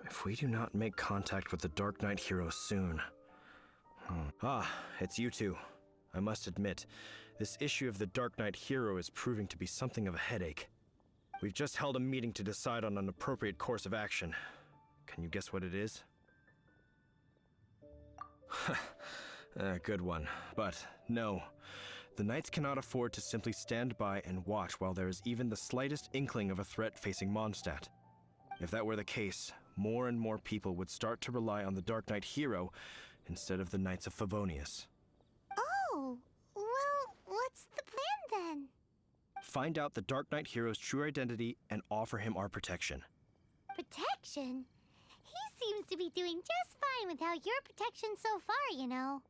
If we do not make contact with the Dark Knight hero soon... Ah, it's you two. I must admit, this issue of the Dark Knight hero is proving to be something of a headache. We've just held a meeting to decide on an appropriate course of action. Can you guess what it is? Good one. But no, the Knights cannot afford to simply stand by and watch while there is even the slightest inkling of a threat facing Mondstadt. If that were the case, more and more people would start to rely on the Dark Knight hero instead of the Knights of Favonius. Oh, well, what's the plan then? Find out the Dark Knight hero's true identity and offer him our protection. Protection? He seems to be doing just fine without your protection so far, you know.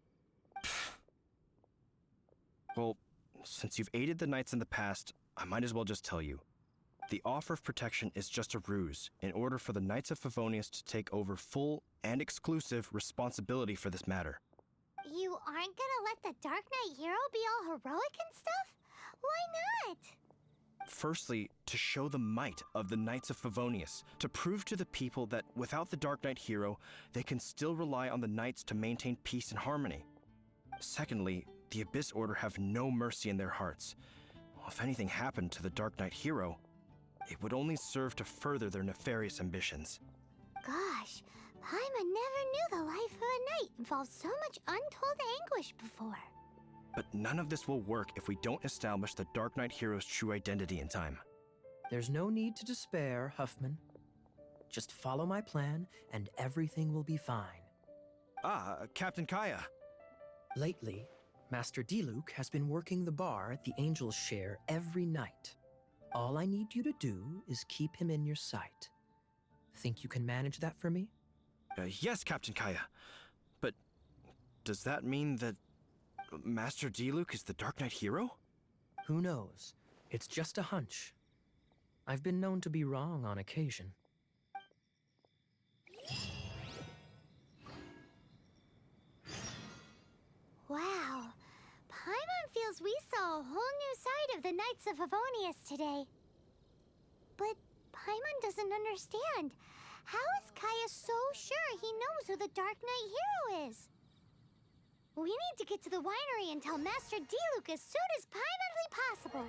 Well, since you've aided the Knights in the past, I might as well just tell you. The offer of protection is just a ruse in order for the Knights of Favonius to take over full and exclusive responsibility for this matter. You aren't gonna let the Dark Knight hero be all heroic and stuff? Why not? Firstly, to show the might of the Knights of Favonius, to prove to the people that without the Dark Knight hero, they can still rely on the Knights to maintain peace and harmony. Secondly, the Abyss Order have no mercy in their hearts. If anything happened to the Dark Knight hero, it would only serve to further their nefarious ambitions. Gosh, Paimon never knew the life of a knight involved so much untold anguish before. But none of this will work if we don't establish the Dark Knight hero's true identity in time. There's no need to despair, Huffman. Just follow my plan, and everything will be fine. Captain Kaya. Lately, Master Diluc has been working the bar at the Angel's Share every night. All I need you to do is keep him in your sight. Think you can manage that for me? Yes, Captain Kaya. But does that mean that Master Diluc is the Dark Knight hero? Who knows? It's just a hunch. I've been known to be wrong on occasion. Wow. Paimon feels we saw a whole new side of the Knights of Favonius today. But Paimon doesn't understand. How is Kaya so sure he knows who the Dark Knight hero is? We need to get to the winery and tell Master Diluc as soon as Paimonly possible.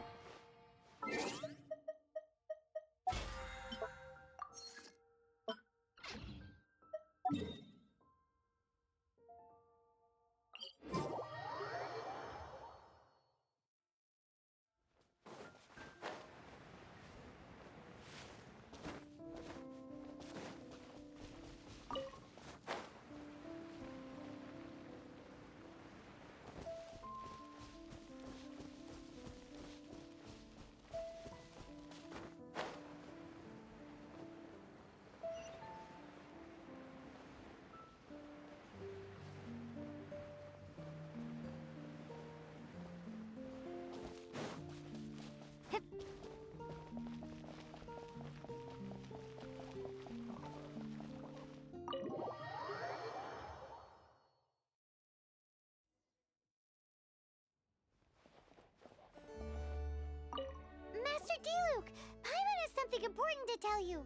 Master Diluc, Paimon has something important to tell you.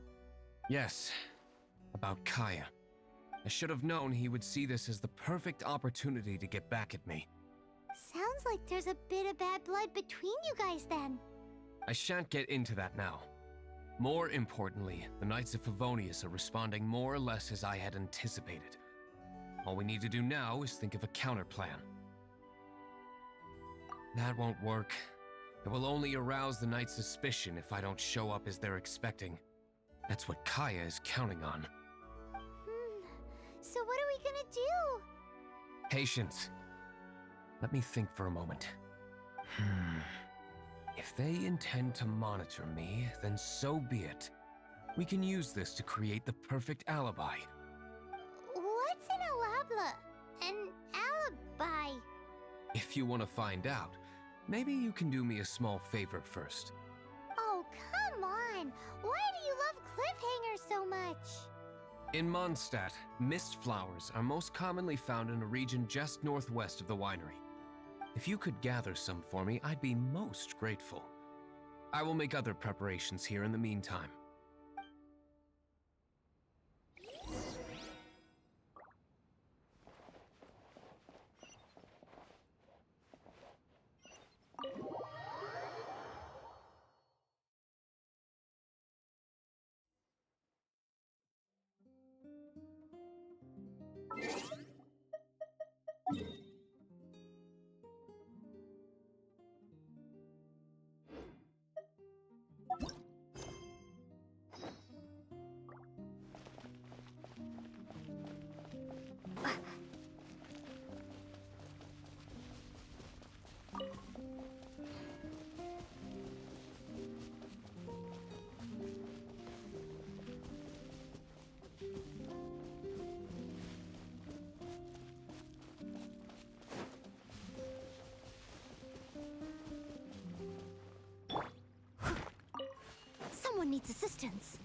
Yes, about Kaya. I should have known he would see this as the perfect opportunity to get back at me. Sounds like there's a bit of bad blood between you guys then. I shan't get into that now. More importantly, the Knights of Favonius are responding more or less as I had anticipated. All we need to do now is think of a counterplan. That won't work. It will only arouse the Knights' suspicion if I don't show up as they're expecting. That's what Kaya is counting on. So what are we gonna do? Patience. Let me think for a moment. If they intend to monitor me, then so be it. We can use this to create the perfect alibi. What's an alabla? An alibi? If you want to find out, maybe you can do me a small favor first. Oh, come on! Why do you love cliffhangers so much? In Mondstadt, mist flowers are most commonly found in a region just northwest of the winery. If you could gather some for me, I'd be most grateful. I will make other preparations here in the meantime. Someone needs assistance.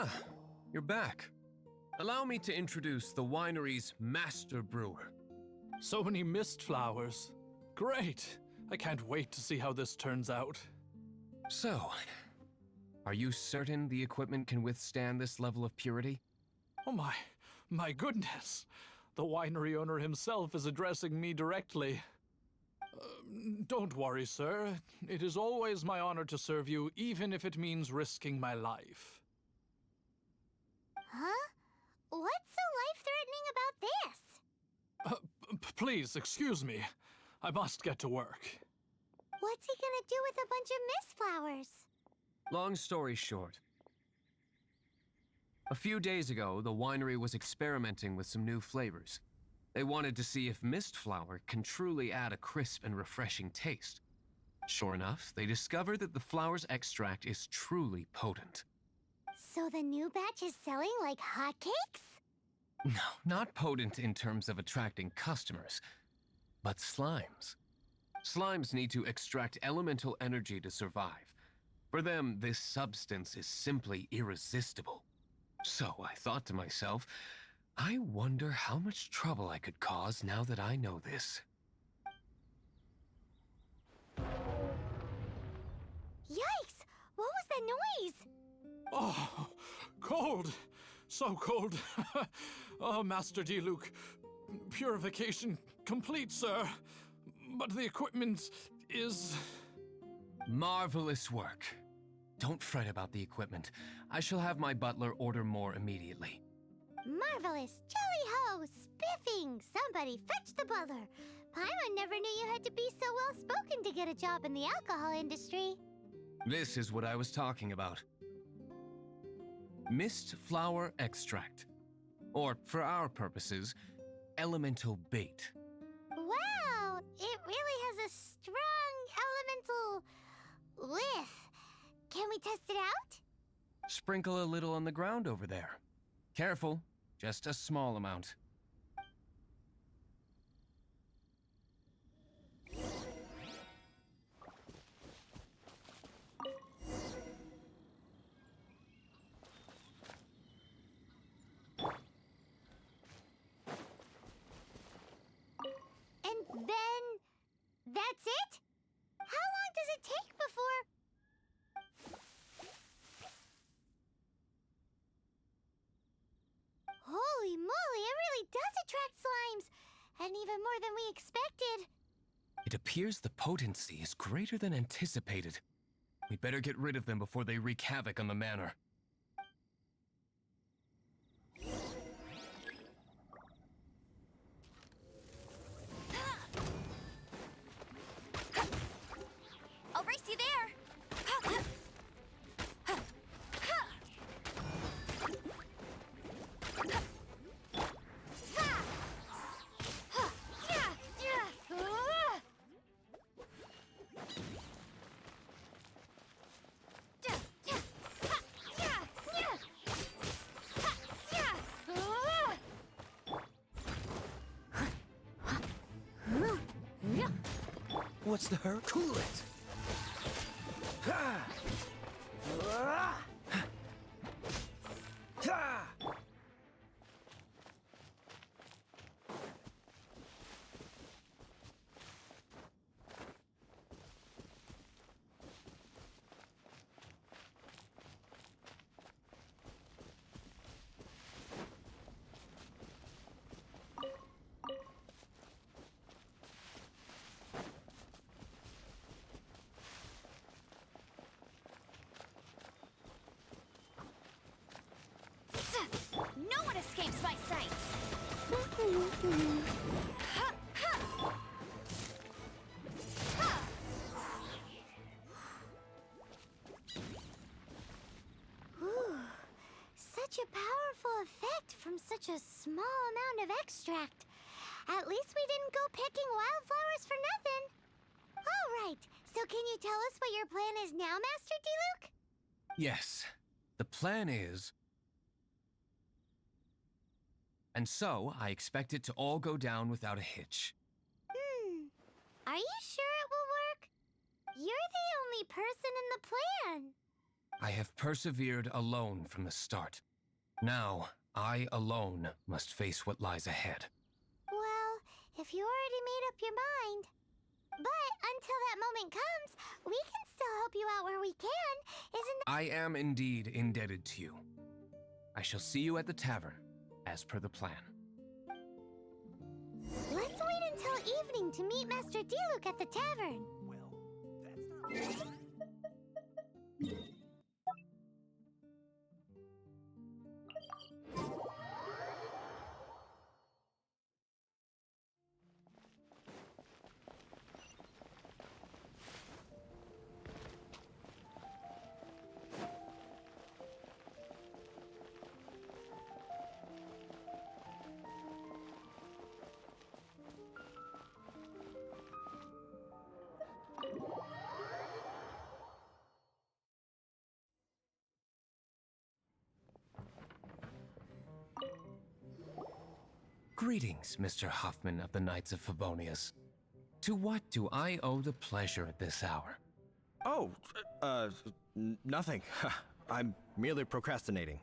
Ah, you're back. Allow me to introduce the winery's master brewer. So many mist flowers. Great! I can't wait to see how this turns out. So, are you certain the equipment can withstand this level of purity? Oh my goodness! The winery owner himself is addressing me directly. Don't worry, sir. It is always my honor to serve you, even if it means risking my life. Huh? What's so life-threatening about this? Please, excuse me. I must get to work. What's he gonna do with a bunch of mist flowers? Long story short. A few days ago, the winery was experimenting with some new flavors. They wanted to see if mist flower can truly add a crisp and refreshing taste. Sure enough, they discovered that the flower's extract is truly potent. So the new batch is selling like hotcakes? No, not potent in terms of attracting customers, but slimes. Slimes need to extract elemental energy to survive. For them, this substance is simply irresistible. So I thought to myself, I wonder how much trouble I could cause now that I know this. Yikes! What was that noise? Oh, cold! So cold! Oh, Master D-Luke, purification complete, sir. But the equipment is... Marvelous work. Don't fret about the equipment. I shall have my butler order more immediately. Marvelous! Jolly-ho! Spiffing! Somebody fetch the butler! Paimon never knew you had to be so well-spoken to get a job in the alcohol industry. This is what I was talking about. Mist flower extract. Or, for our purposes, elemental bait. Wow! It really has a strong elemental... whiff. Can we test it out? Sprinkle a little on the ground over there. Careful, just a small amount. And then... that's it? How long does it take before... Holy moly, it really does attract slimes! And even more than we expected. It appears the potency is greater than anticipated. We better get rid of them before they wreak havoc on the manor. I'll race you there! What's the hurry? Cool it! No one escapes my sights! Ooh, such a powerful effect from such a small amount of extract. At least we didn't go picking wildflowers for nothing. All right, so can you tell us what your plan is now, Master D-Luke? Yes, the plan is... And so, I expect it to all go down without a hitch. Are you sure it will work? You're the only person in the plan. I have persevered alone from the start. Now, I alone must face what lies ahead. Well, if you already made up your mind. But until that moment comes, we can still help you out where we can, isn't that— I am indeed indebted to you. I shall see you at the tavern, as per the plan. Let's wait until evening to meet Master Diluc at the tavern. Greetings, Mr. Huffman of the Knights of Favonius. To what do I owe the pleasure at this hour? Oh, nothing. I'm merely procrastinating.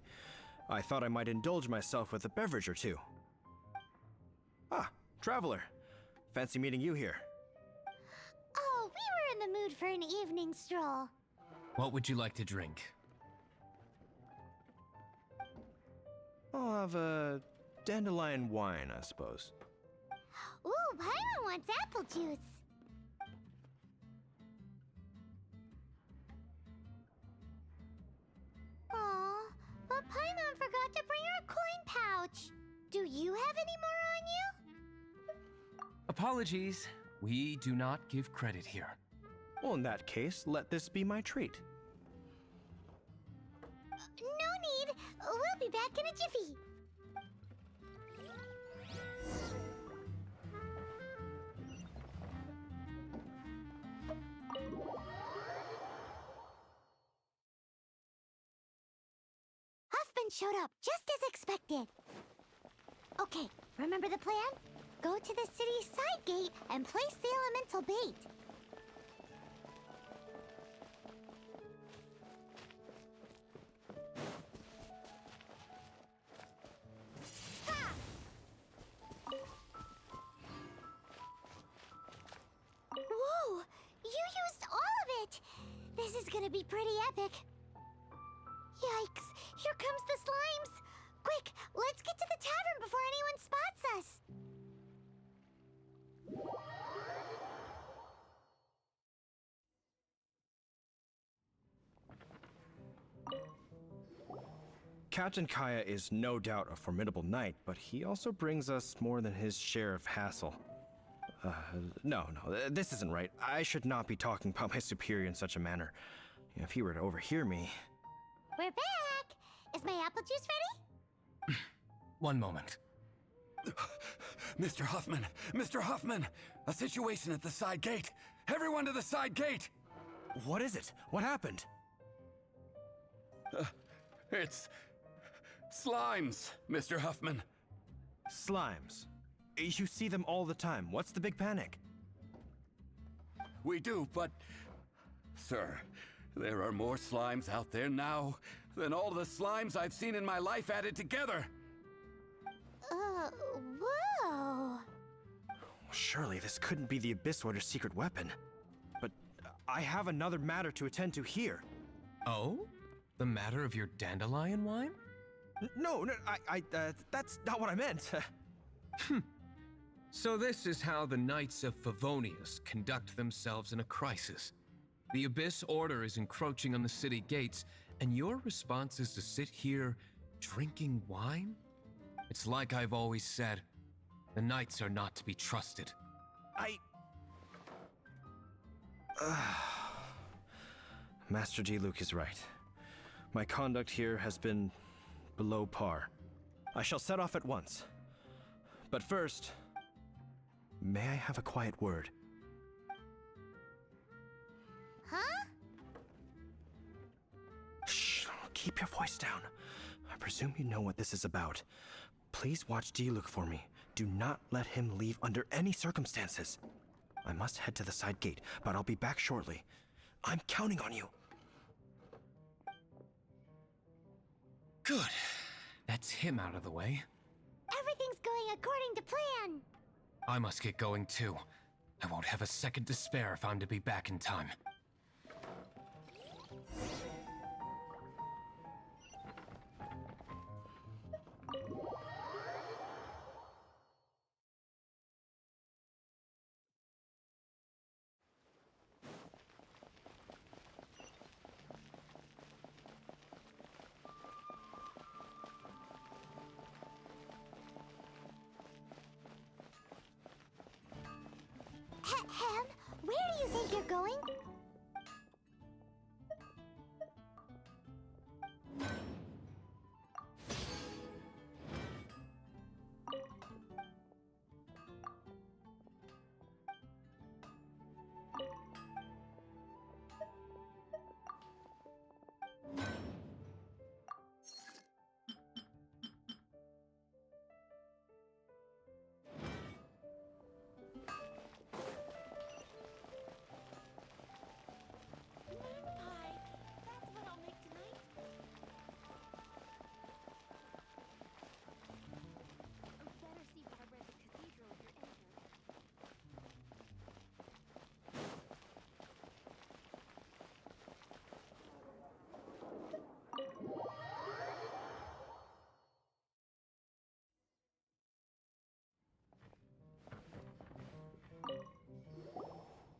I thought I might indulge myself with a beverage or two. Ah, traveler. Fancy meeting you here. Oh, we were in the mood for an evening stroll. What would you like to drink? I'll have a dandelion wine, I suppose. Ooh, Paimon wants apple juice. Aw, but Paimon forgot to bring her coin pouch. Do you have any more on you? Apologies. We do not give credit here. Well, in that case, let this be my treat. No need. We'll be back in a jiffy. Huffman showed up just as expected. Okay, remember the plan? Go to the city's side gate and place the elemental bait. Ha! Whoa! You used all of it! This is gonna be pretty epic. Yikes! Here comes the slimes! Quick, let's get to the tavern before anyone spots us! Captain Kaya is no doubt a formidable knight, but he also brings us more than his share of hassle. No, this isn't right. I should not be talking about my superior in such a manner. If he were to overhear me... We're back! Is my apple juice ready? One moment. Mr. Huffman! Mr. Huffman! A situation at the side gate! Everyone to the side gate! What is it? What happened? It's... slimes, Mr. Huffman. Slimes? You see them all the time. What's the big panic? We do, but... Sir, there are more slimes out there now than all the slimes I've seen in my life added together. Whoa. Surely this couldn't be the Abyss Order's secret weapon. But I have another matter to attend to here. Oh? The matter of your dandelion wine? No, that's not what I meant. So this is how the Knights of Favonius conduct themselves in a crisis. The Abyss Order is encroaching on the city gates, and your response is to sit here drinking wine? It's like I've always said, the Knights are not to be trusted. Master Diluc is right. My conduct here has been below par. I shall set off at once. But first, may I have a quiet word? Huh? Shh, keep your voice down. I presume you know what this is about. Please watch Diluc for me. Do not let him leave under any circumstances. I must head to the side gate, but I'll be back shortly. I'm counting on you. Good. That's him out of the way. Everything's going according to plan. I must get going too. I won't have a second to spare if I'm to be back in time. Hem, where do you think you're going?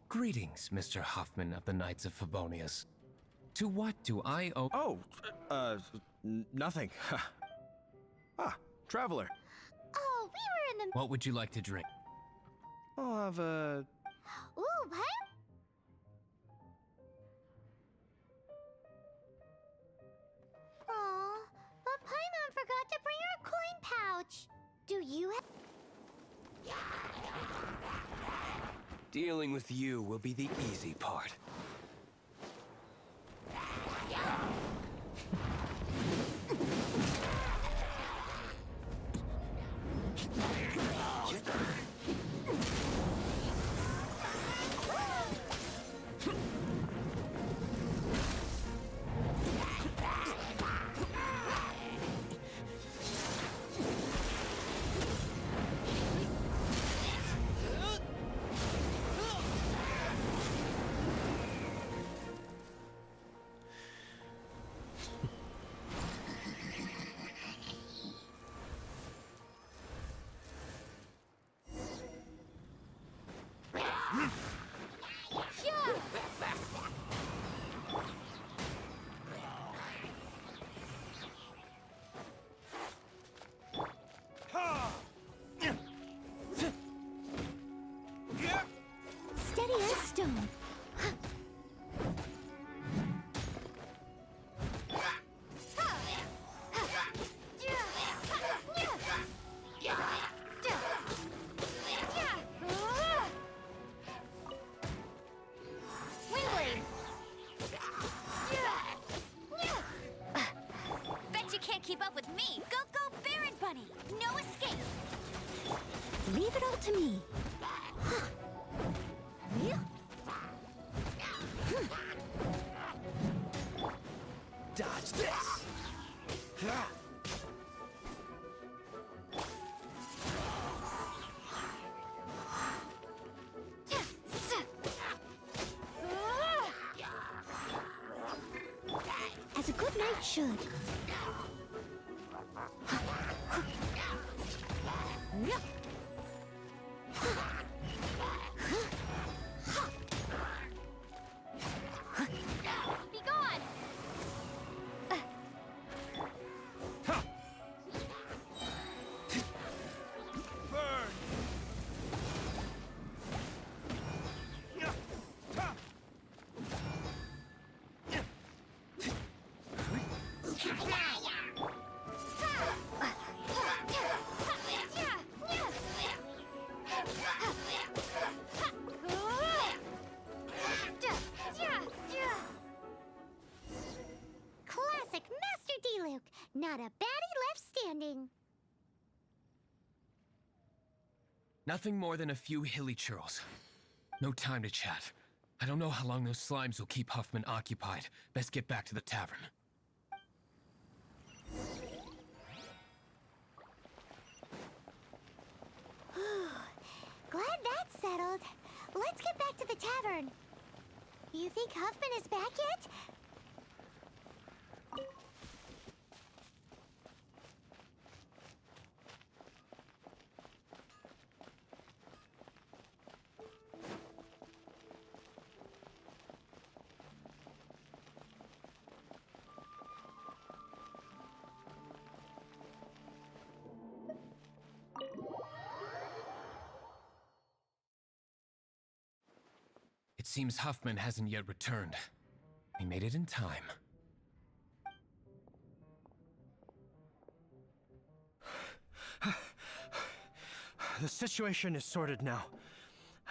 Greetings, Mr. Hoffman of the Knights of Favonius. To what do I owe— Oh, nothing. Traveler. Oh, we were in the... What would you like to drink? I'll have a... Ooh, what? Aw, but Paimon forgot to bring her coin pouch. Do you have... Dealing with you will be the easy part. Steady as stone. Windblade! Bet you can't keep up with me! Go, go, Baron Bunny! No escape! Leave it all to me. Dodge this! As a good knight should. Be gone! Classic Master D-Luke. Not a baddie left standing. Nothing more than a few hilly churls. No time to chat. I don't know how long those slimes will keep Huffman occupied. Best get back to the tavern. let's get back to the tavern. You think Huffman is back yet? It seems Huffman hasn't yet returned. We made it in time. The situation is sorted now.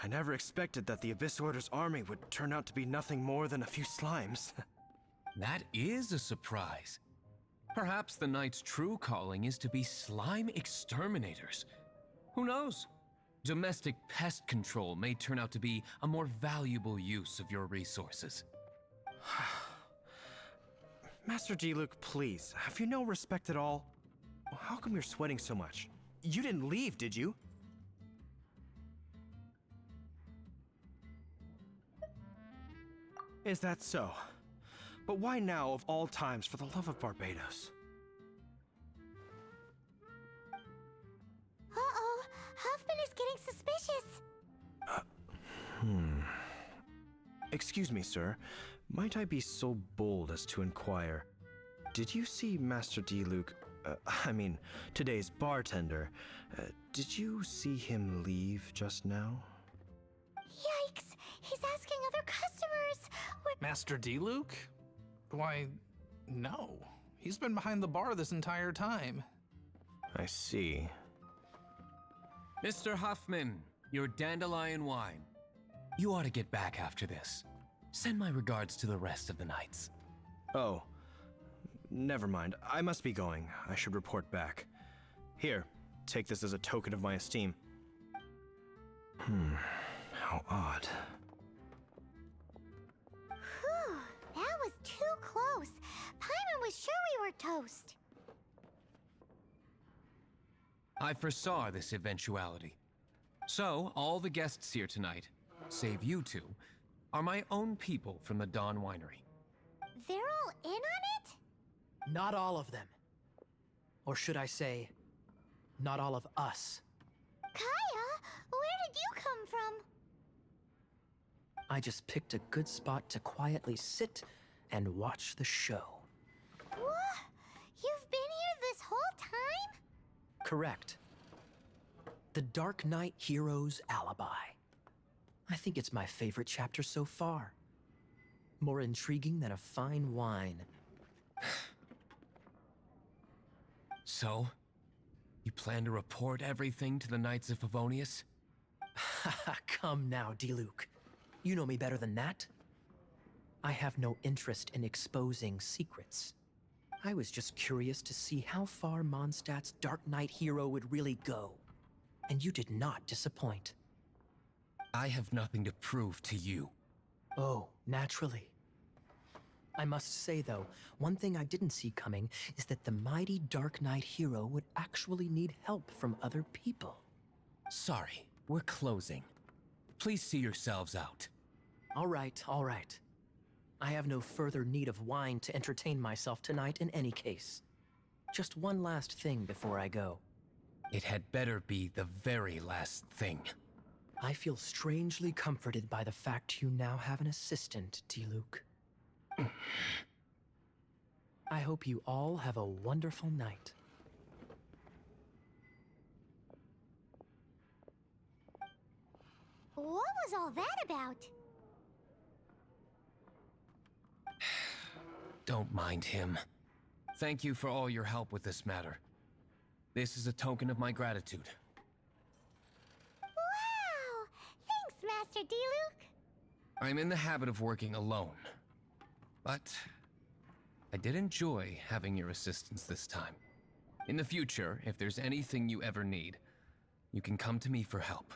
I never expected that the Abyss Order's army would turn out to be nothing more than a few slimes. That is a surprise. Perhaps the Knight's true calling is to be slime exterminators. Who knows? Domestic pest control may turn out to be a more valuable use of your resources. Master Diluc, please, have you no respect at all? How come you're sweating so much? You didn't leave, did you? Is that so? But why now, of all times, for the love of Barbados? Uh-oh, Huffman is getting suspicious. Excuse me, sir. Might I be so bold as to inquire, did you see Master Diluc, today's bartender, did you see him leave just now? Yikes, he's asking other customers. Master Diluc? Why, no. He's been behind the bar this entire time. I see. Mr. Huffman, your dandelion wine. You ought to get back after this. Send my regards to the rest of the knights. Oh, never mind. I must be going. I should report back. Here, take this as a token of my esteem. How odd. Whew, that was too close. Paimon was sure we were toast. I foresaw this eventuality. So, all the guests here tonight, save you two, are my own people from the Dawn Winery. They're all in on it? Not all of them. Or should I say, not all of us. Kaya, where did you come from? I just picked a good spot to quietly sit and watch the show. What? You've been here this whole time? Correct. The Dark Knight Hero's Alibi. I think it's my favorite chapter so far. More intriguing than a fine wine. So, you plan to report everything to the Knights of Favonius? Come now, Diluc. You know me better than that. I have no interest in exposing secrets. I was just curious to see how far Mondstadt's Dark Knight hero would really go. And you did not disappoint. I have nothing to prove to you. Oh, naturally. I must say, though, one thing I didn't see coming is that the mighty Dark Knight hero would actually need help from other people. Sorry, we're closing. Please see yourselves out. All right, all right. I have no further need of wine to entertain myself tonight in any case. Just one last thing before I go. It had better be the very last thing. I feel strangely comforted by the fact you now have an assistant, Diluc. I hope you all have a wonderful night. What was all that about? Don't mind him. Thank you for all your help with this matter. This is a token of my gratitude. Wow! Thanks, Master Diluc. I'm in the habit of working alone. But I did enjoy having your assistance this time. In the future, if there's anything you ever need, you can come to me for help.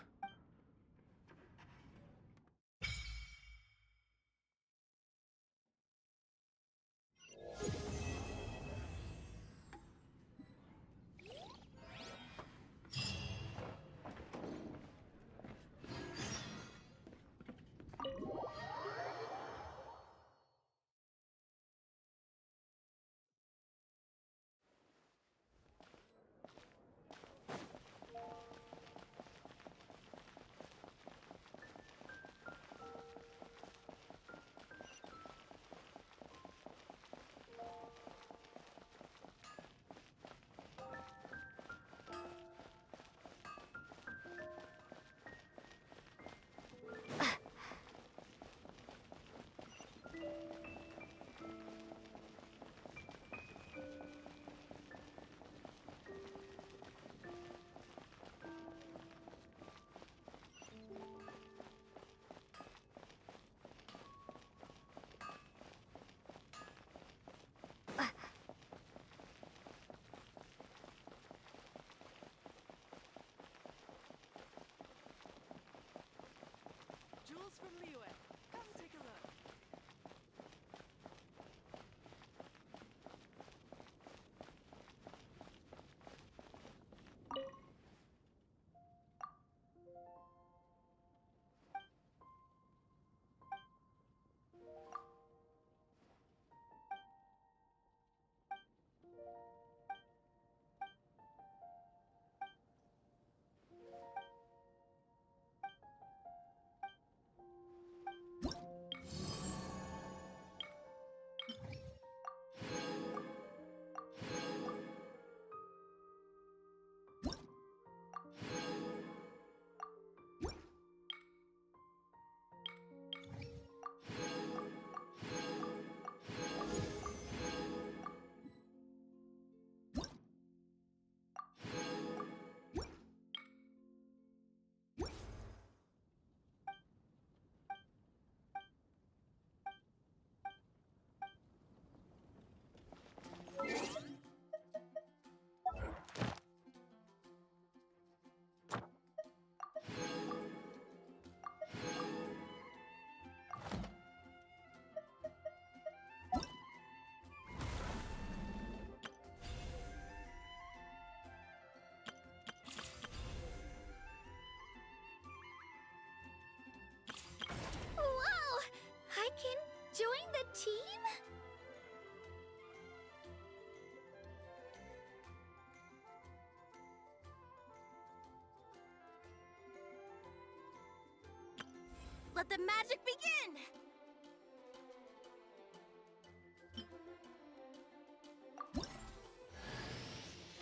Let the magic begin!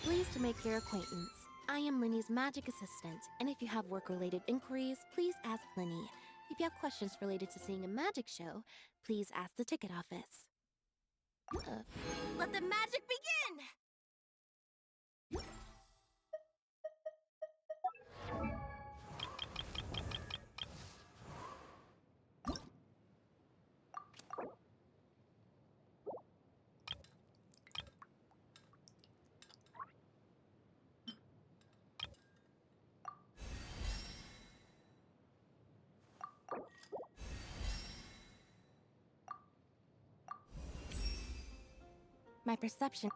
Pleased to make your acquaintance. I am Linny's magic assistant, and if you have work-related inquiries, please ask Linny. If you have questions related to seeing a magic show, please ask the ticket office. Let the magic begin! My perception...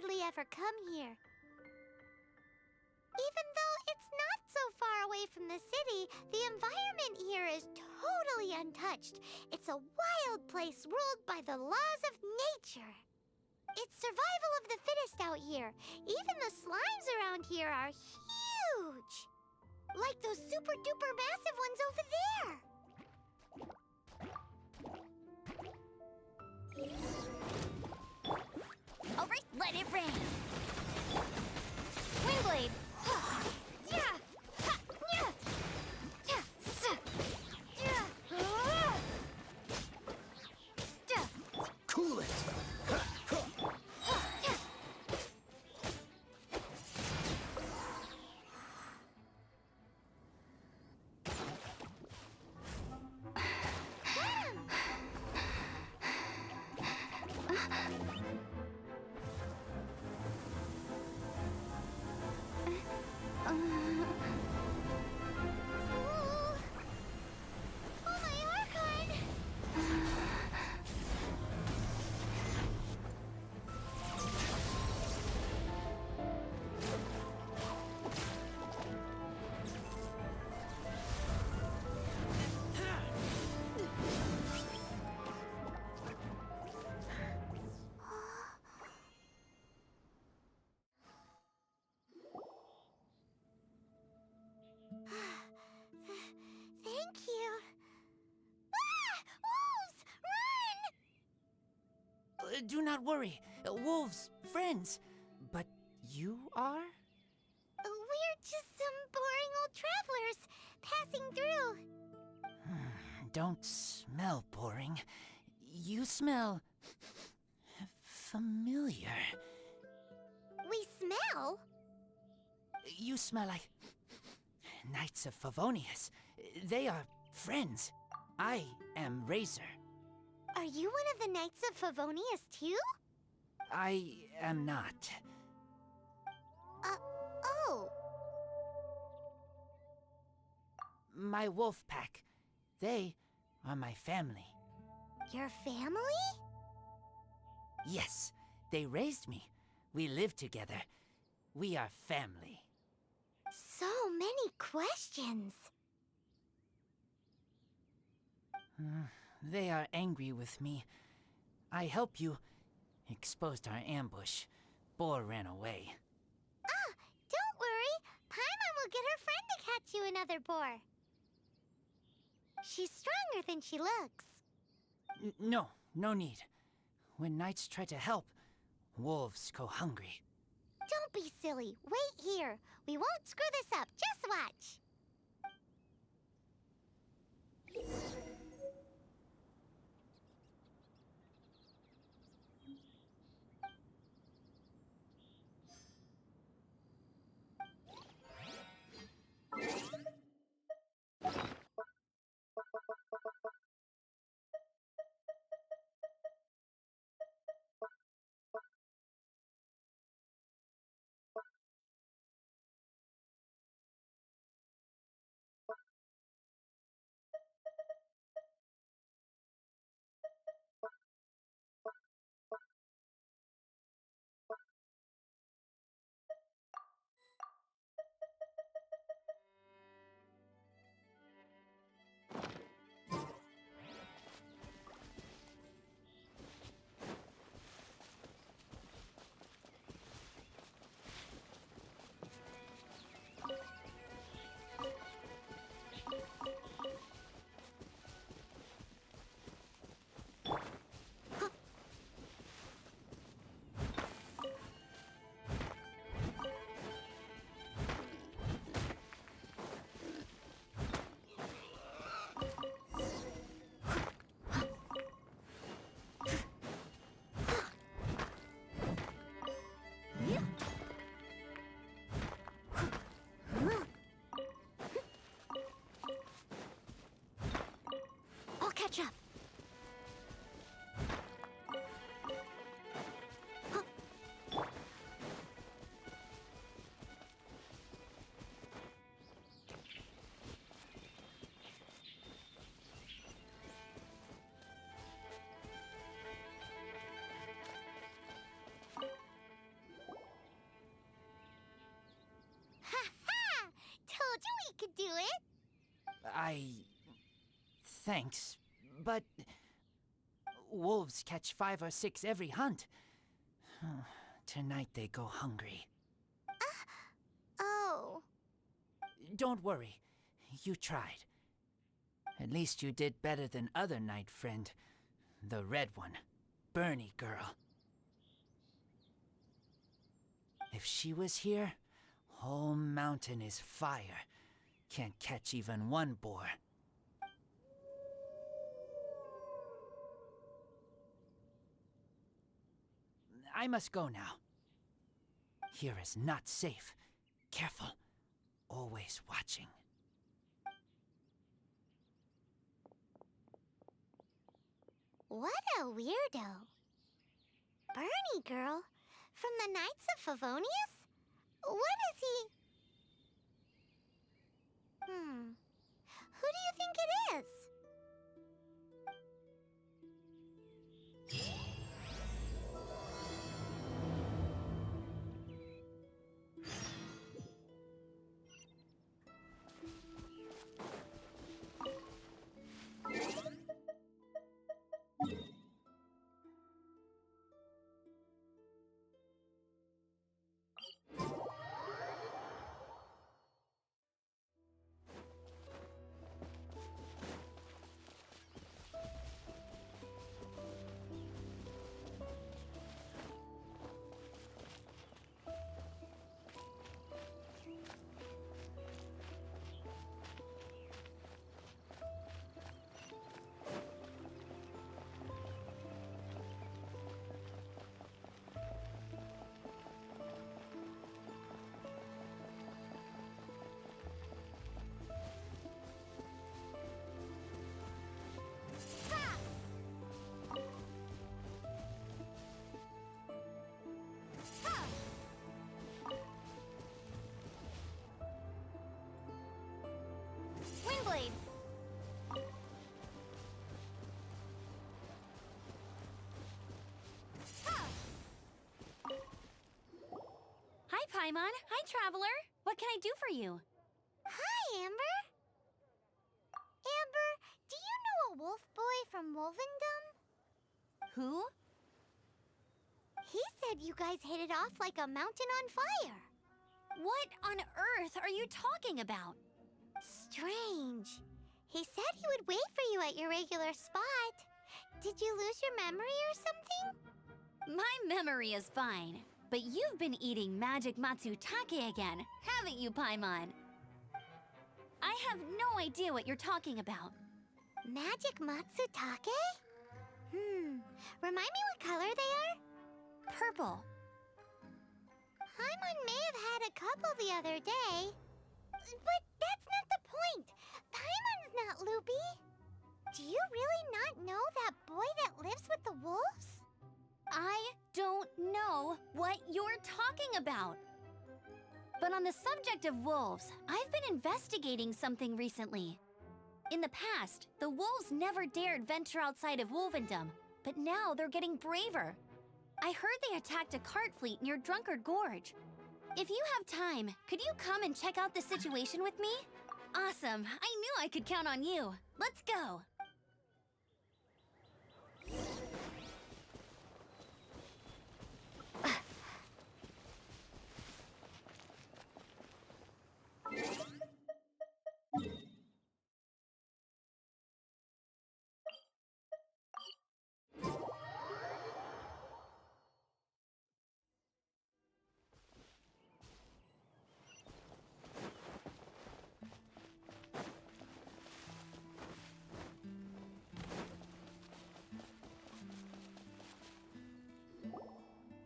hardly ever come here. Even though it's not so far away from the city, the environment here is totally untouched. It's a wild place ruled by the laws of nature. It's survival of the fittest out here. Even the slimes around here are huge. Like those super duper massive ones over there. Alright, let it rain. Windblade. Cool it! Oh, my Archon! Thank you. Ah! Wolves! Run! Do not worry. Wolves, friends. But you are? We're just some boring old travelers passing through. Don't smell boring. You smell familiar. We smell? You smell like Knights of Favonius. They are friends. I am Razor. Are you one of the Knights of Favonius too? I am not. Oh. My wolf pack. They are my family. Your family? Yes, they raised me. We live together. We are family. So many questions. They are angry with me. I helped you. Exposed our ambush. Boar ran away. Ah, don't worry. Paimon will get her friend to catch you another boar. She's stronger than she looks. No, no need. When knights try to help, wolves go hungry. Don't be silly. Wait here. We won't screw this up. Just watch. I'll catch up. Bernie could do it. Thanks, but wolves catch 5 or 6 every hunt. Tonight they go hungry. Oh. Don't worry, you tried. At least you did better than other night friend, the red one, Bernie girl. If she was here, whole mountain is fire. Can't catch even one boar. I must go now. Here is not safe. Careful. Always watching. What a weirdo. Bernie girl? From the Knights of Favonius? What is he? Who do you think it is? Windblade! Hi, Paimon. Hi, Traveler. What can I do for you? Hi, Amber. Amber, do you know a wolf boy from Wolvendom? Who? He said you guys hit it off like a mountain on fire. What on earth are you talking about? Strange. He said he would wait for you at your regular spot. Did you lose your memory or something? My memory is fine, but you've been eating magic matsutake again, haven't you, Paimon? I have no idea what you're talking about. Magic matsutake? Remind me what color they are? Purple. Paimon may have had a couple the other day. But that's not the point. Paimon's not loopy. Do you really not know that boy that lives with the wolves? I don't know what you're talking about. But on the subject of wolves, I've been investigating something recently. In the past, the wolves never dared venture outside of Wolvendom, but now they're getting braver. I heard they attacked a cart fleet near Drunkard Gorge. If you have time, could you come and check out the situation with me? Awesome, I knew I could count on you. Let's go.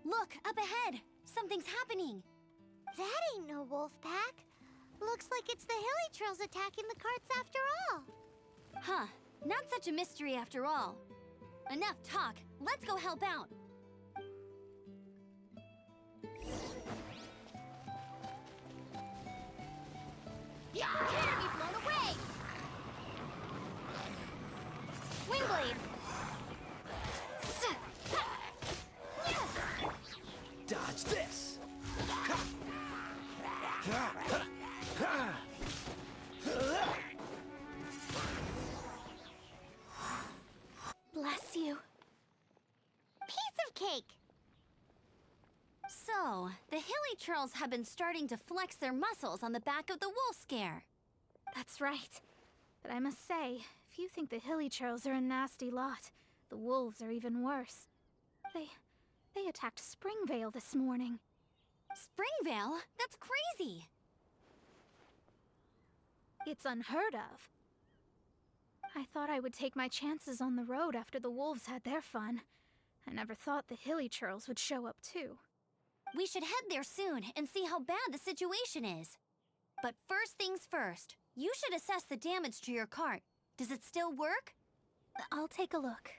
Look, up ahead! Something's happening! That ain't no wolf pack. Looks like it's the Hilly Trills attacking the carts after all. Huh, not such a mystery after all. Enough talk, let's go help out! Prepare to be blown away! Windblade! Dodge this! Hilichurls have been starting to flex their muscles on the back of the wolf scare. That's right. But I must say, if you think the Hilichurls are a nasty lot, the wolves are even worse. They attacked Springvale this morning. Springvale? That's crazy! It's unheard of. I thought I would take my chances on the road after the wolves had their fun. I never thought the Hilichurls would show up too. We should head there soon and see how bad the situation is. But first things first, you should assess the damage to your cart. Does it still work? I'll take a look.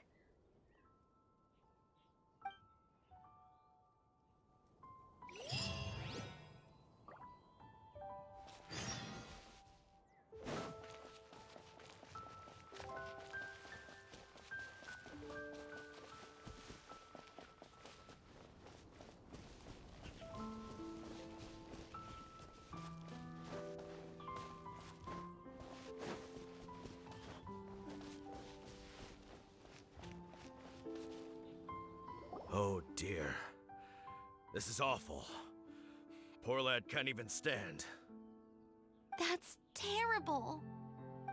Oh dear. This is awful. Poor lad can't even stand. That's terrible.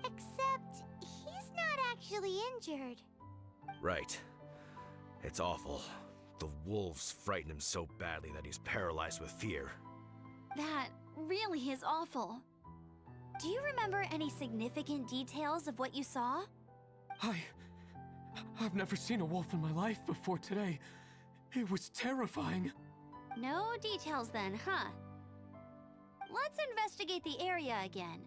Except, he's not actually injured. Right. It's awful. The wolves frighten him so badly that he's paralyzed with fear. That really is awful. Do you remember any significant details of what you saw? I've never seen a wolf in my life before today. It was terrifying. No details then, huh? Let's investigate the area again.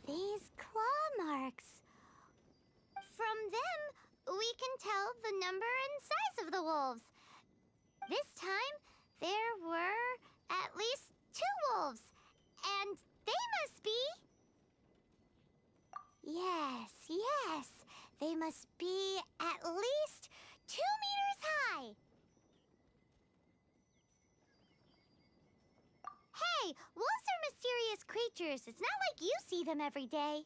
These claw marks. From them, we can tell the number and size of the wolves. This time, there were at least 2 wolves, and they must be... Yes, they must be at least 2 meters high. Hey, wolves are mysterious creatures. It's not like you see them every day.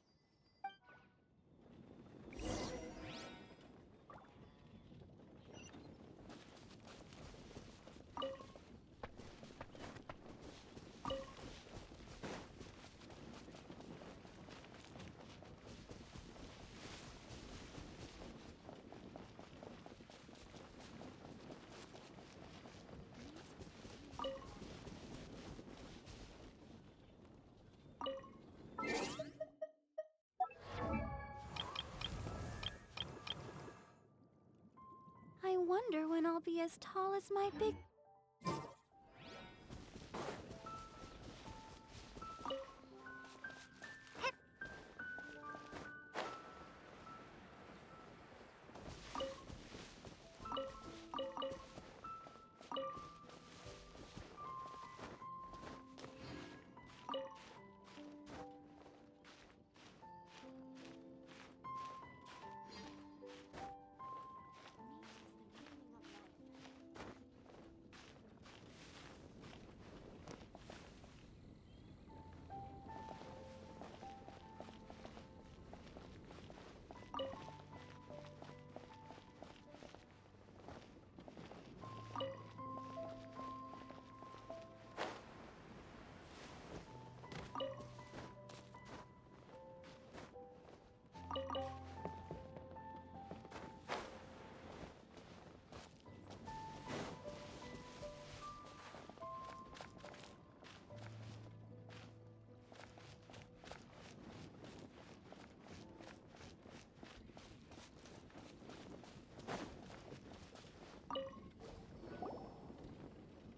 I wonder when I'll be as tall as my big...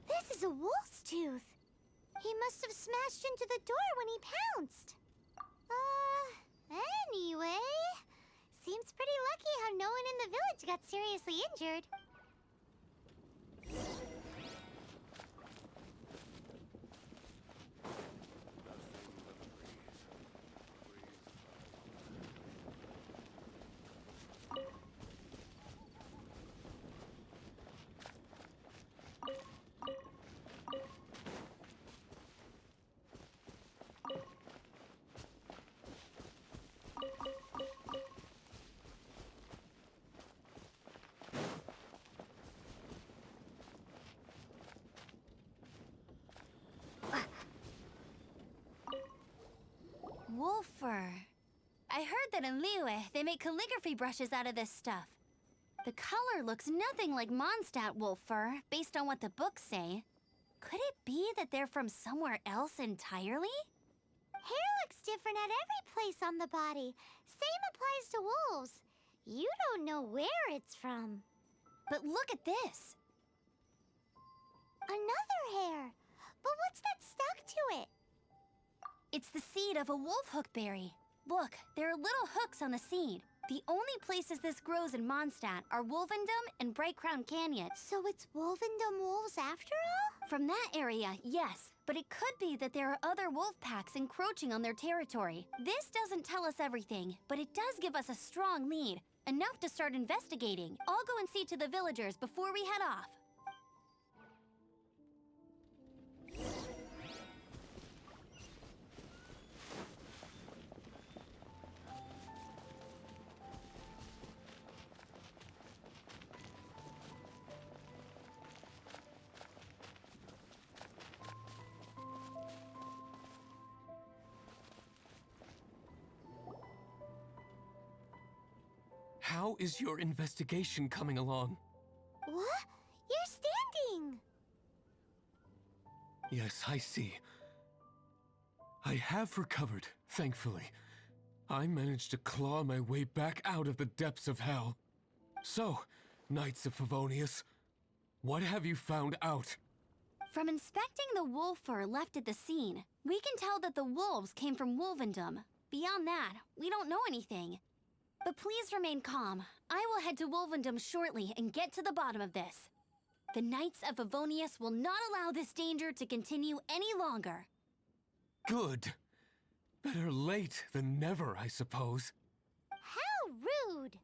This is a wolf's tooth. He must have smashed into the door when he pounced. Anyway, seems pretty lucky how no one in the village got seriously injured. wolf fur. I heard that in Liyue, they make calligraphy brushes out of this stuff. The color looks nothing like Mondstadt wolf fur, based on what the books say. Could it be that they're from somewhere else entirely? Hair looks different at every place on the body. Same applies to wolves. You don't know where it's from. But look at this. Another hair. But what's that stuck to it? It's the seed of a wolf hook berry. Look, there are little hooks on the seed. The only places this grows in Mondstadt are Wolvendom and Bright Crown Canyon. So it's Wolvendom wolves after all? From that area, yes. But it could be that there are other wolf packs encroaching on their territory. This doesn't tell us everything, but it does give us a strong lead. Enough to start investigating. I'll go and see to the villagers before we head off. How is your investigation coming along? What? You're standing! Yes, I see. I have recovered, thankfully. I managed to claw my way back out of the depths of hell. So, Knights of Favonius, what have you found out? From inspecting the wolf fur left at the scene, we can tell that the wolves came from Wolvendom. Beyond that, we don't know anything. But please remain calm. I will head to Wolvendom shortly and get to the bottom of this. The Knights of Favonius will not allow this danger to continue any longer. Good. Better late than never, I suppose. How rude!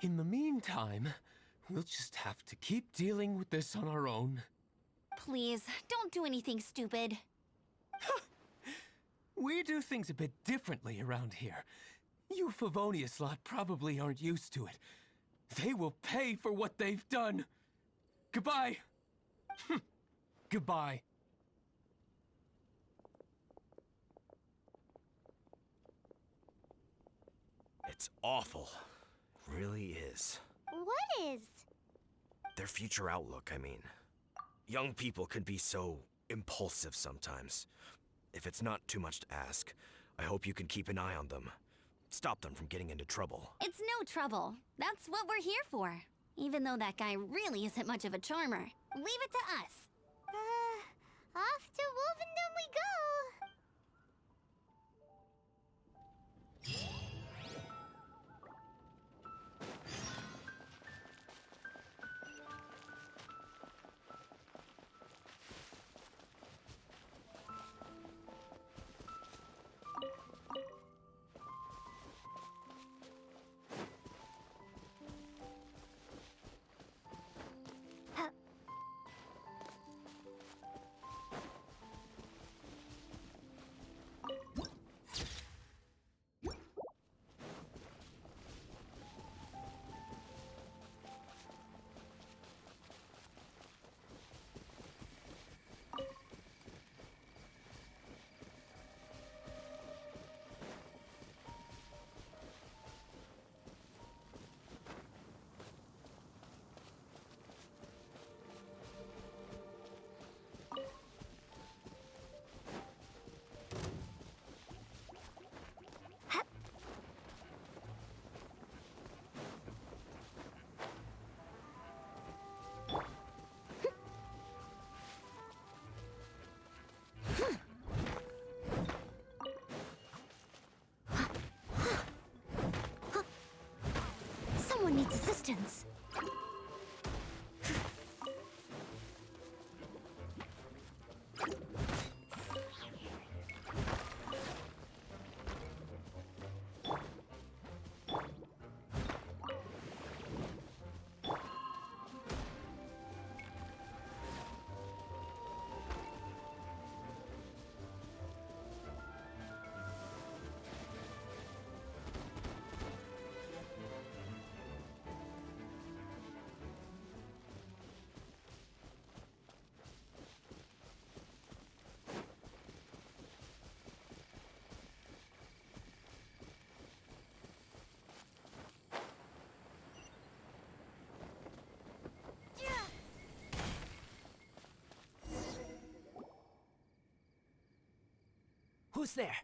In the meantime, we'll just have to keep dealing with this on our own. Please, don't do anything stupid. We do things a bit differently around here. You Favonius lot probably aren't used to it. They will pay for what they've done. Goodbye. Goodbye. It's awful. Really is. What is? Their future outlook, I mean. Young people can be so impulsive sometimes. If it's not too much to ask, I hope you can keep an eye on them. Stop them from getting into trouble. It's no trouble. That's what we're here for. Even though that guy really isn't much of a charmer. Leave it to us. Off to Wolvendom we go! Someone needs assistance. Who's there?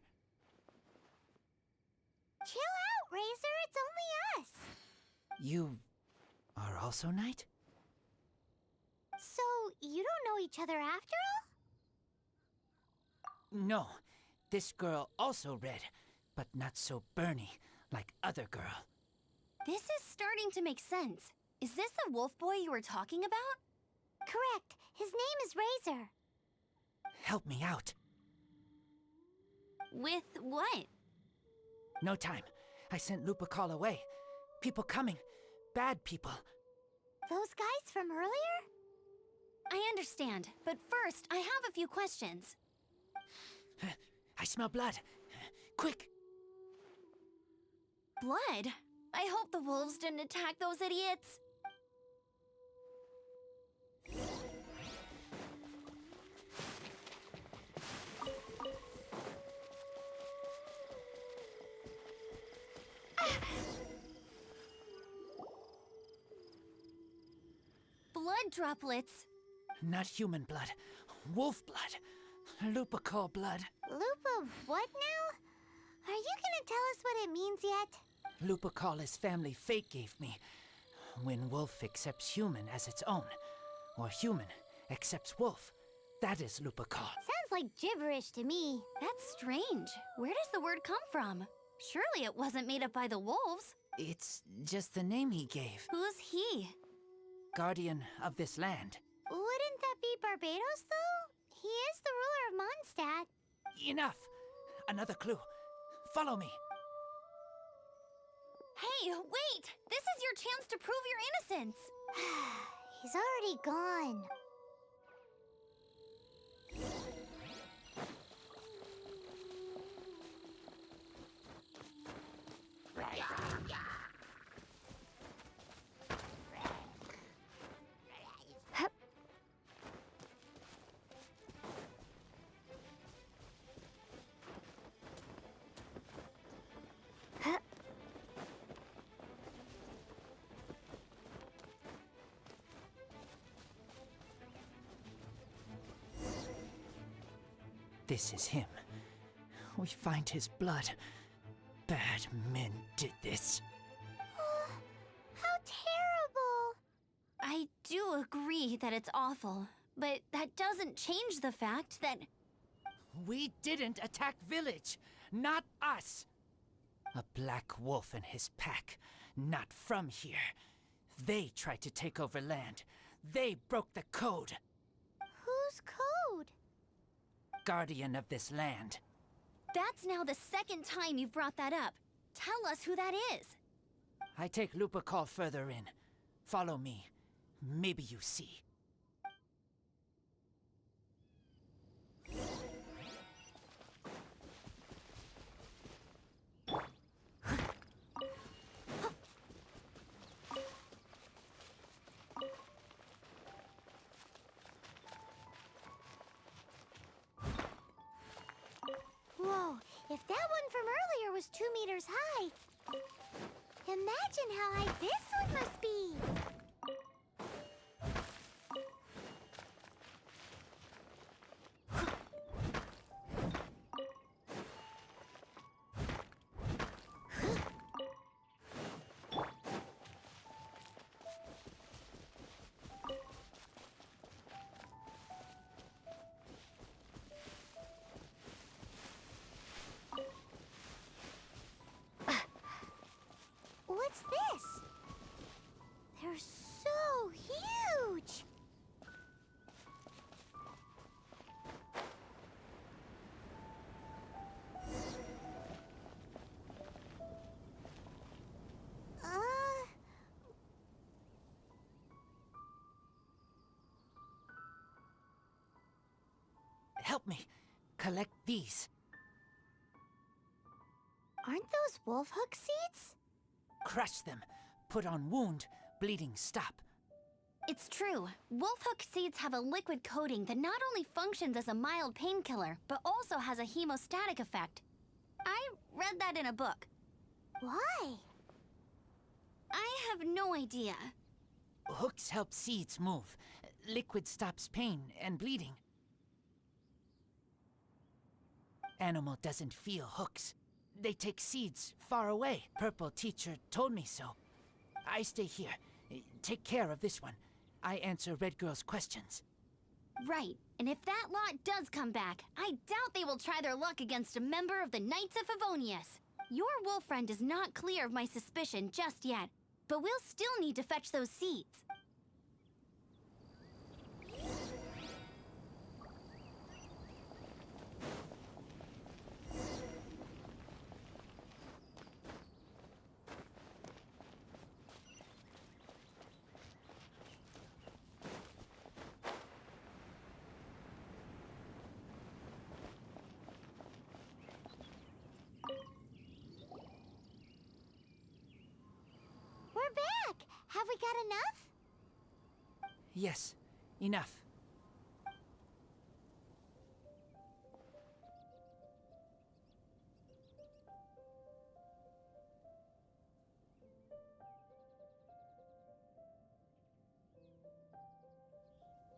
Chill out, Razor. It's only us. You are also Knight? So, you don't know each other after all? No. This girl also red, but not so burny like other girl. This is starting to make sense. Is this the wolf boy you were talking about? Correct. His name is Razor. Help me out. With what? No time. I sent Lupacall away. People coming. Bad people. Those guys from earlier? I understand, but first, I have a few questions. I smell blood. Quick! Blood? I hope the wolves didn't attack those idiots. Blood droplets. Not human blood. Wolf blood. Lupacall blood. Lupa what now? Are you gonna tell us what it means yet? Lupacall is family fate gave me. When wolf accepts human as its own, or human accepts wolf, that is Lupacall. Sounds like gibberish to me. That's strange. Where does the word come from? Surely it wasn't made up by the wolves. It's just the name he gave. Who's he? Guardian of this land. Wouldn't that be Barbados, though? He is the ruler of Mondstadt. Enough! Another clue. Follow me. Hey, wait! This is your chance to prove your innocence! He's already gone. This is him. We find his blood. Bad men did this. How terrible! I do agree that it's awful, but that doesn't change the fact that... We didn't attack village. Not us. A black wolf and his pack. Not from here. They tried to take over land. They broke the code. Whose code? Guardian of this land. That's now the second time you've brought that up. Tell us who that is. I take Lupacall further in. Follow me. Maybe you see. Whoa, if that one from earlier was 2 meters high, imagine how high this one must be. What's this? They're so huge! Help me. Collect these. Aren't those wolf hook seeds? Crush them. Put on wound. Bleeding stop. It's true. Wolf hook seeds have a liquid coating that not only functions as a mild painkiller, but also has a hemostatic effect. I read that in a book. Why? I have no idea. Hooks help seeds move. Liquid stops pain and bleeding. Animal doesn't feel hooks. They take seeds far away. Purple teacher told me so. I stay here. Take care of this one. I answer Red Girl's questions. Right, and if that lot does come back, I doubt they will try their luck against a member of the Knights of Favonius. Your wolf friend is not clear of my suspicion just yet, but we'll still need to fetch those seeds. We're back! Have we got enough? Yes, enough.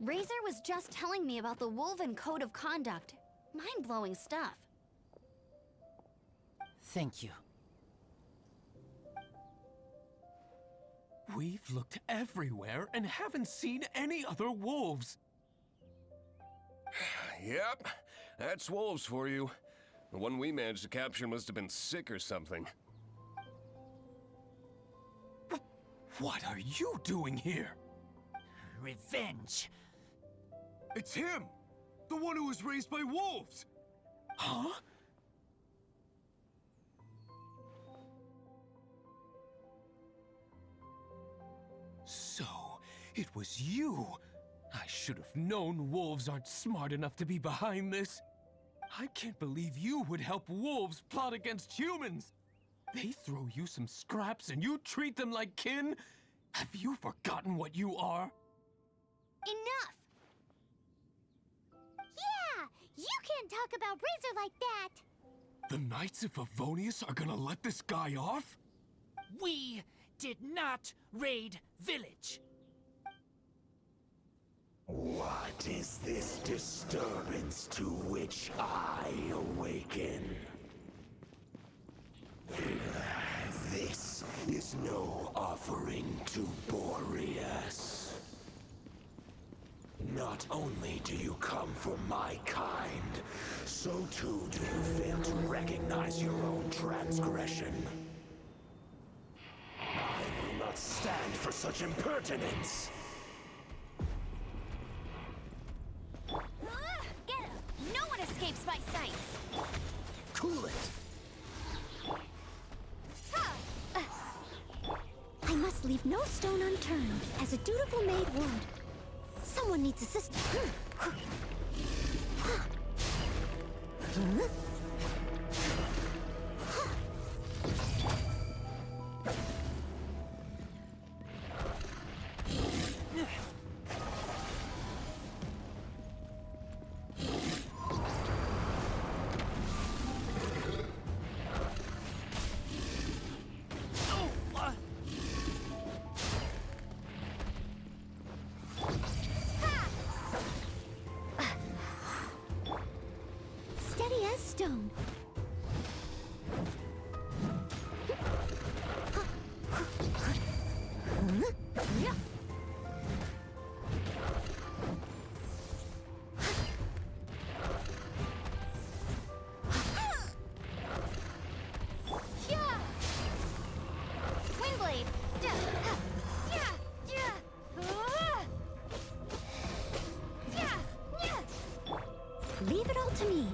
Razor was just telling me about the Wolven Code of Conduct. Mind-blowing stuff. Thank you. We've looked everywhere and haven't seen any other wolves. Yep, that's wolves for you. The one we managed to capture must have been sick or something. What are you doing here? Revenge. It's him! The one who was raised by wolves! Huh? So, it was you. I should have known wolves aren't smart enough to be behind this. I can't believe you would help wolves plot against humans. They throw you some scraps and you treat them like kin? Have you forgotten what you are? Enough! Yeah! You can't talk about Razor like that! The Knights of Favonius are gonna let this guy off? We did not raid village. What is this disturbance to which I awaken? This is no offering to Boreas. Not only do you come from my kind, so too do you fail to recognize your own transgression. I will not stand for such impertinence! Get him! No one escapes my sights! Cool it! I must leave no stone unturned, as a dutiful maid would. Someone needs assistance. Steady as stone. Windblade! Leave it all to me.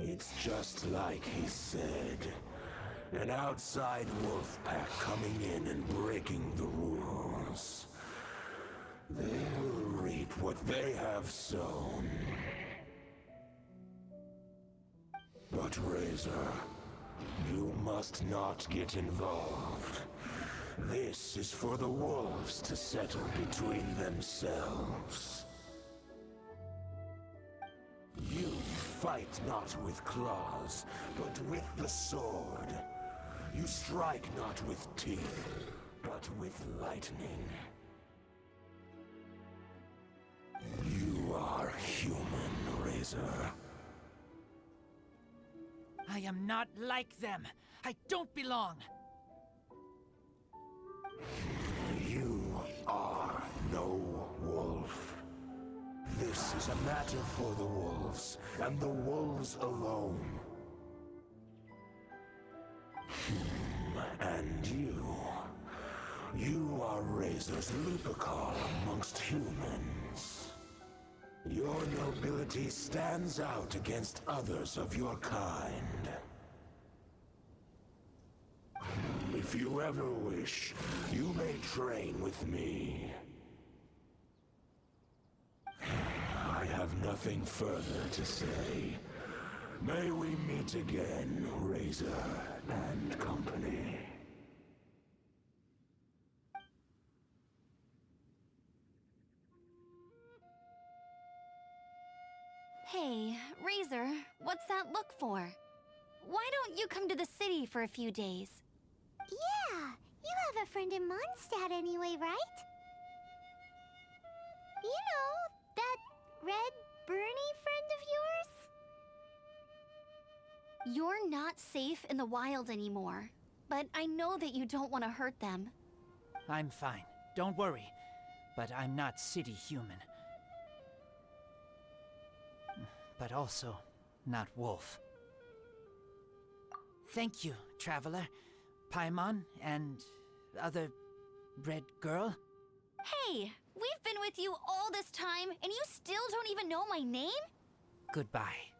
It's just like he said. An outside wolf pack coming in and breaking the rules. They will reap what they have sown. But Razor, you must not get involved. This is for the wolves to settle between themselves. You fight not with claws, but with the sword. You strike not with teeth, but with lightning. You are human, Razor. I am not like them. I don't belong. You are no wolf. This is a matter for the wolves, and the wolves alone. And you are Razor's Lupercal amongst humans. Your nobility stands out against others of your kind. If you ever wish, you may train with me. I have nothing further to say. May we meet again, Razor and company. Hey, Razor, what's that look for? Why don't you come to the city for a few days? Yeah, you have a friend in Mondstadt anyway, right? You know, that red Bernie friend of yours? You're not safe in the wild anymore, but I know that you don't want to hurt them. I'm fine. Don't worry. But I'm not city human. But also not wolf. Thank you, traveler. Paimon and other red girl. Hey, we've been with you all this time, and you still don't even know my name? Goodbye.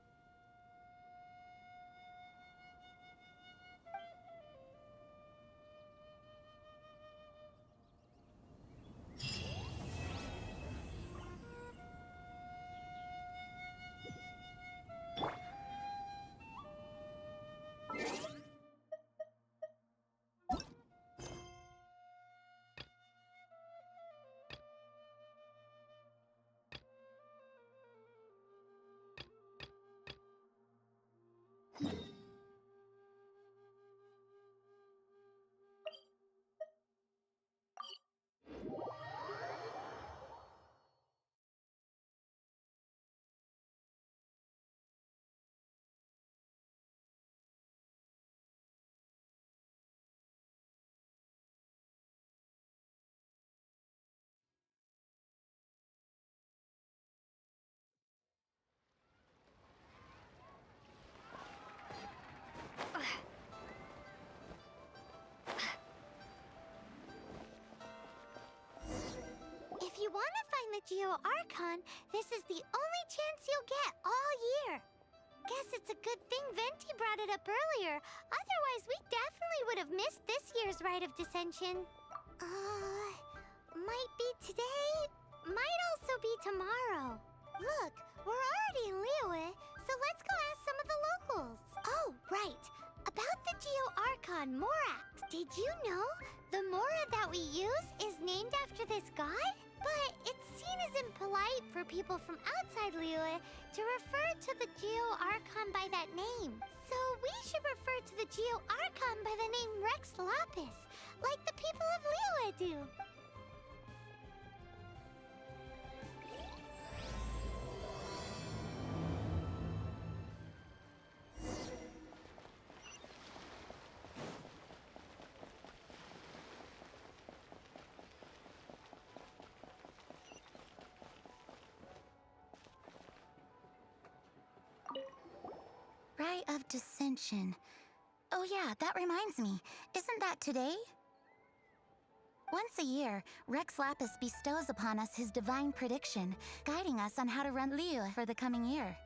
If you want to find the Geo-Archon, this is the only chance you'll get all year. Guess it's a good thing Venti brought it up earlier. Otherwise, we definitely would have missed this year's Rite of Dissension. Might be today, might also be tomorrow. Look, we're already in Liyue, so let's go ask some of the locals. Oh, right. About the Geo-Archon Morax, did you know the Mora that we use is named after this god? But it's seen as impolite for people from outside Liyue to refer to the Geo-Archon by that name. So we should refer to the Geo-Archon by the name Rex Lapis, like the people of Liyue do. Rite of Dissension. Oh yeah, that reminds me. Isn't that today? Once a year, Rex Lapis bestows upon us his divine prediction, guiding us on how to run Liyue for the coming year.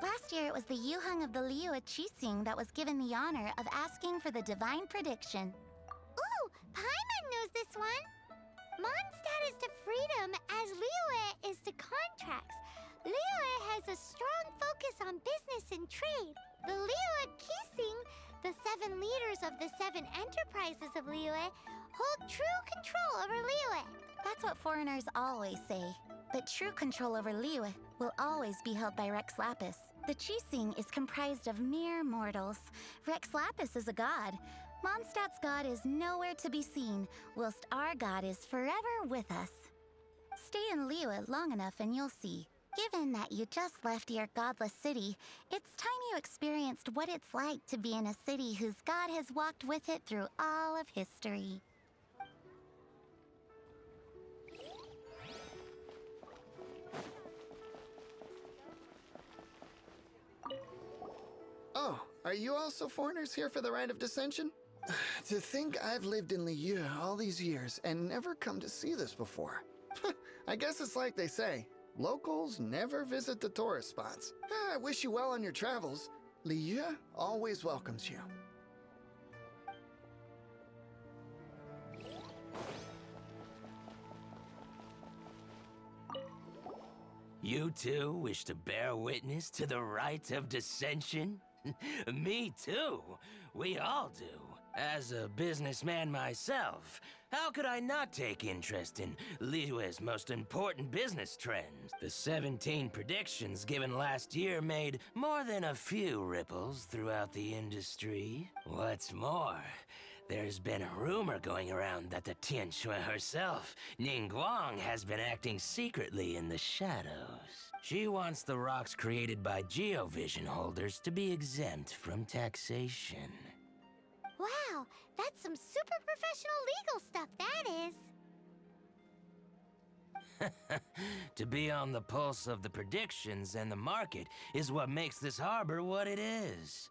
Last year, it was the Yuheng of the Liyue Qixing that was given the honor of asking for the divine prediction. Ooh, Paimon knows this one. Mondstadt is to freedom as Liyue is to contracts. Liyue has a strong focus on business and trade. The Liyue Qixing, the 7 leaders of the 7 enterprises of Liyue, hold true control over Liyue. That's what foreigners always say. But true control over Liyue will always be held by Rex Lapis. The Qixing is comprised of mere mortals. Rex Lapis is a god. Mondstadt's god is nowhere to be seen, whilst our god is forever with us. Stay in Liyue long enough and you'll see. Given that you just left your godless city, it's time you experienced what it's like to be in a city whose god has walked with it through all of history. Oh, are you also foreigners here for the Rite of Dissension? To think I've lived in Liyue all these years and never come to see this before. I guess it's like they say, locals never visit the tourist spots. I wish you well on your travels. Liyue always welcomes you. You too wish to bear witness to the Rite of Dissension? Me too. We all do. As a businessman myself, how could I not take interest in Liyue's most important business trends? The 17 predictions given last year made more than a few ripples throughout the industry. What's more, there's been a rumor going around that the Tianshui herself, Ningguang, has been acting secretly in the shadows. She wants the rocks created by Geovision holders to be exempt from taxation. Wow, that's some super professional legal stuff, that is. To be on the pulse of the predictions and the market is what makes this harbor what it is.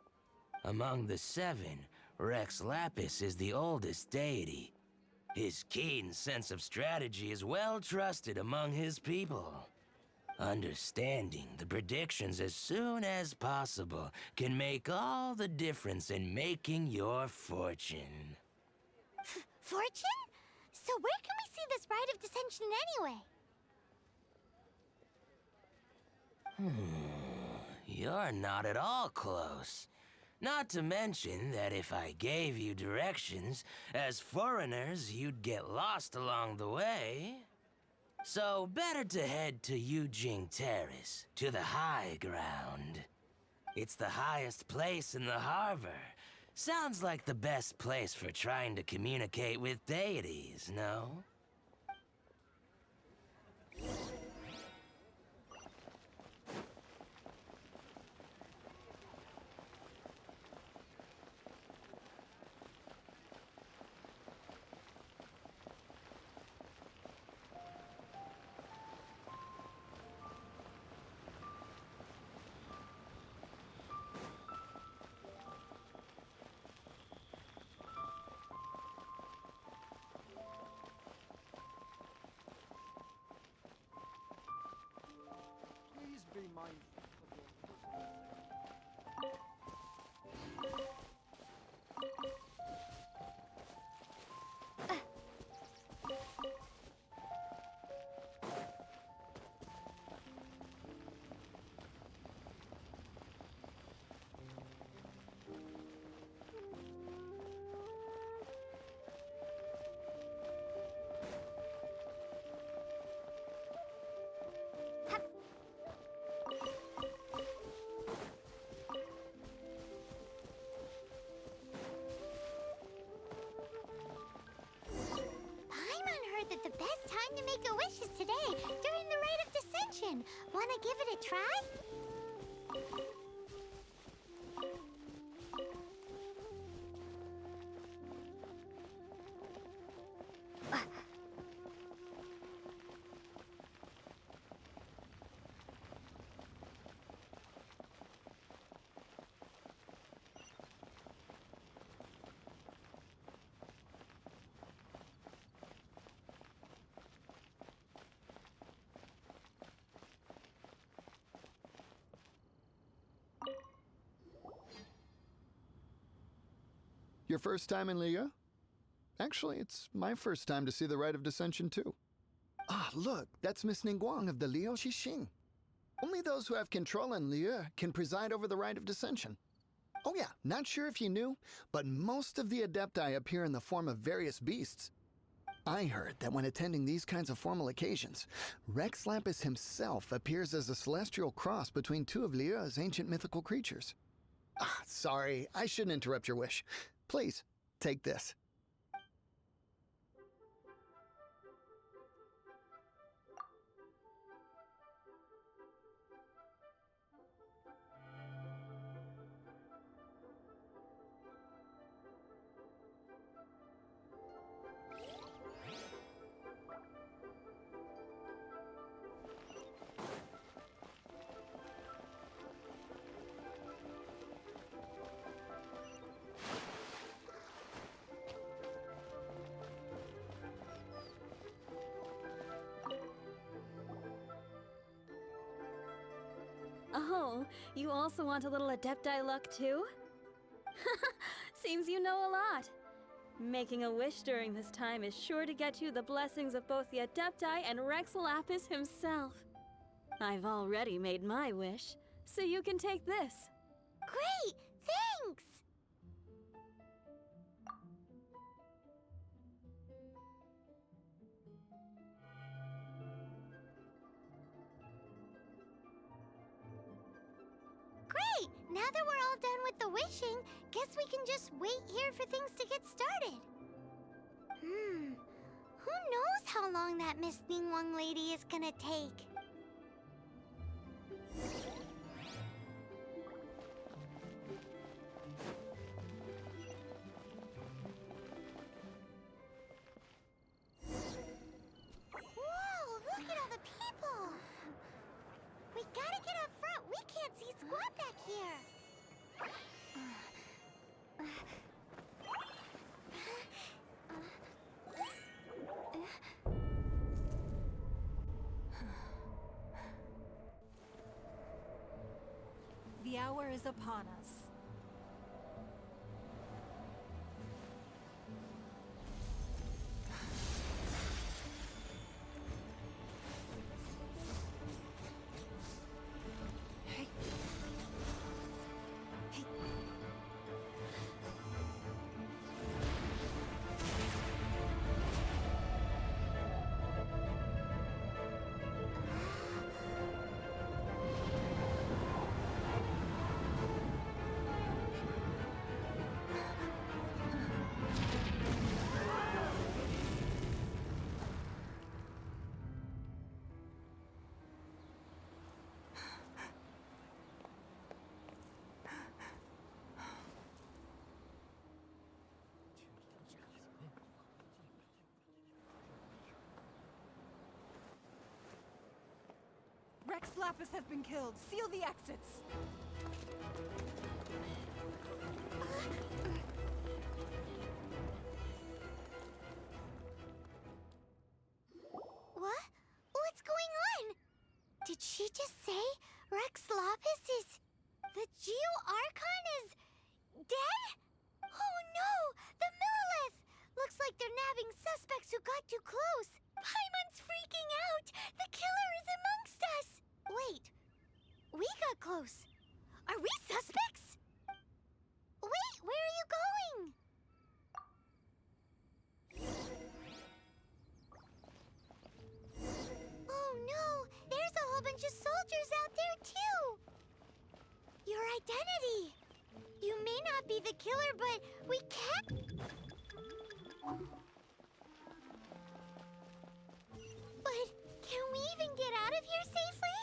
Among the 7, Rex Lapis is the oldest deity. His keen sense of strategy is well trusted among his people. Understanding the predictions as soon as possible can make all the difference in making your fortune. Fortune? So where can we see this Rite of Dissension anyway? You're not at all close. Not to mention that if I gave you directions, as foreigners, you'd get lost along the way. So better to head to Yujing Terrace, to the high ground. It's the highest place in the harbor. Sounds like the best place for trying to communicate with deities, no? Please be mindful of what That the best time to make a wish is today, during the Rite of Dissension. Wanna give it a try? Your first time in Liyue? Actually, it's my first time to see the Rite of Dissension, too. Ah, look, that's Miss Ningguang of the Liu Xixing. Only those who have control in Liyue can preside over the Rite of Dissension. Oh yeah, not sure if you knew, but most of the Adepti appear in the form of various beasts. I heard that when attending these kinds of formal occasions, Rex Lapis himself appears as a celestial cross between two of Liyue's ancient mythical creatures. Ah, sorry, I shouldn't interrupt your wish. Please, take this. Oh, you also want a little Adepti luck too? Seems you know a lot. Making a wish during this time is sure to get you the blessings of both the Adepti and Rex Lapis himself. I've already made my wish, so you can take this. Great! Thanks! Great! Now that we're all done with the wishing, guess we can just wait here for things to get started. Who knows how long that Miss Ningguang lady is gonna take? Whoa, look at all the people! We gotta get up front. We can't see squat back here. The hour is upon us. Rex Lapis has been killed. Seal the exits. What? What's going on? Did she just say Rex Lapis is... the Archon is... dead? Oh no! The Millilith! Looks like they're nabbing suspects who got too close. Paimon's freaking out! The killer is amongst us! Wait. We got close. Are we suspects? Wait, where are you going? Oh no! There's a whole bunch of soldiers out there too! Your identity! You may not be the killer, but we can't... But can we even get out of here safely?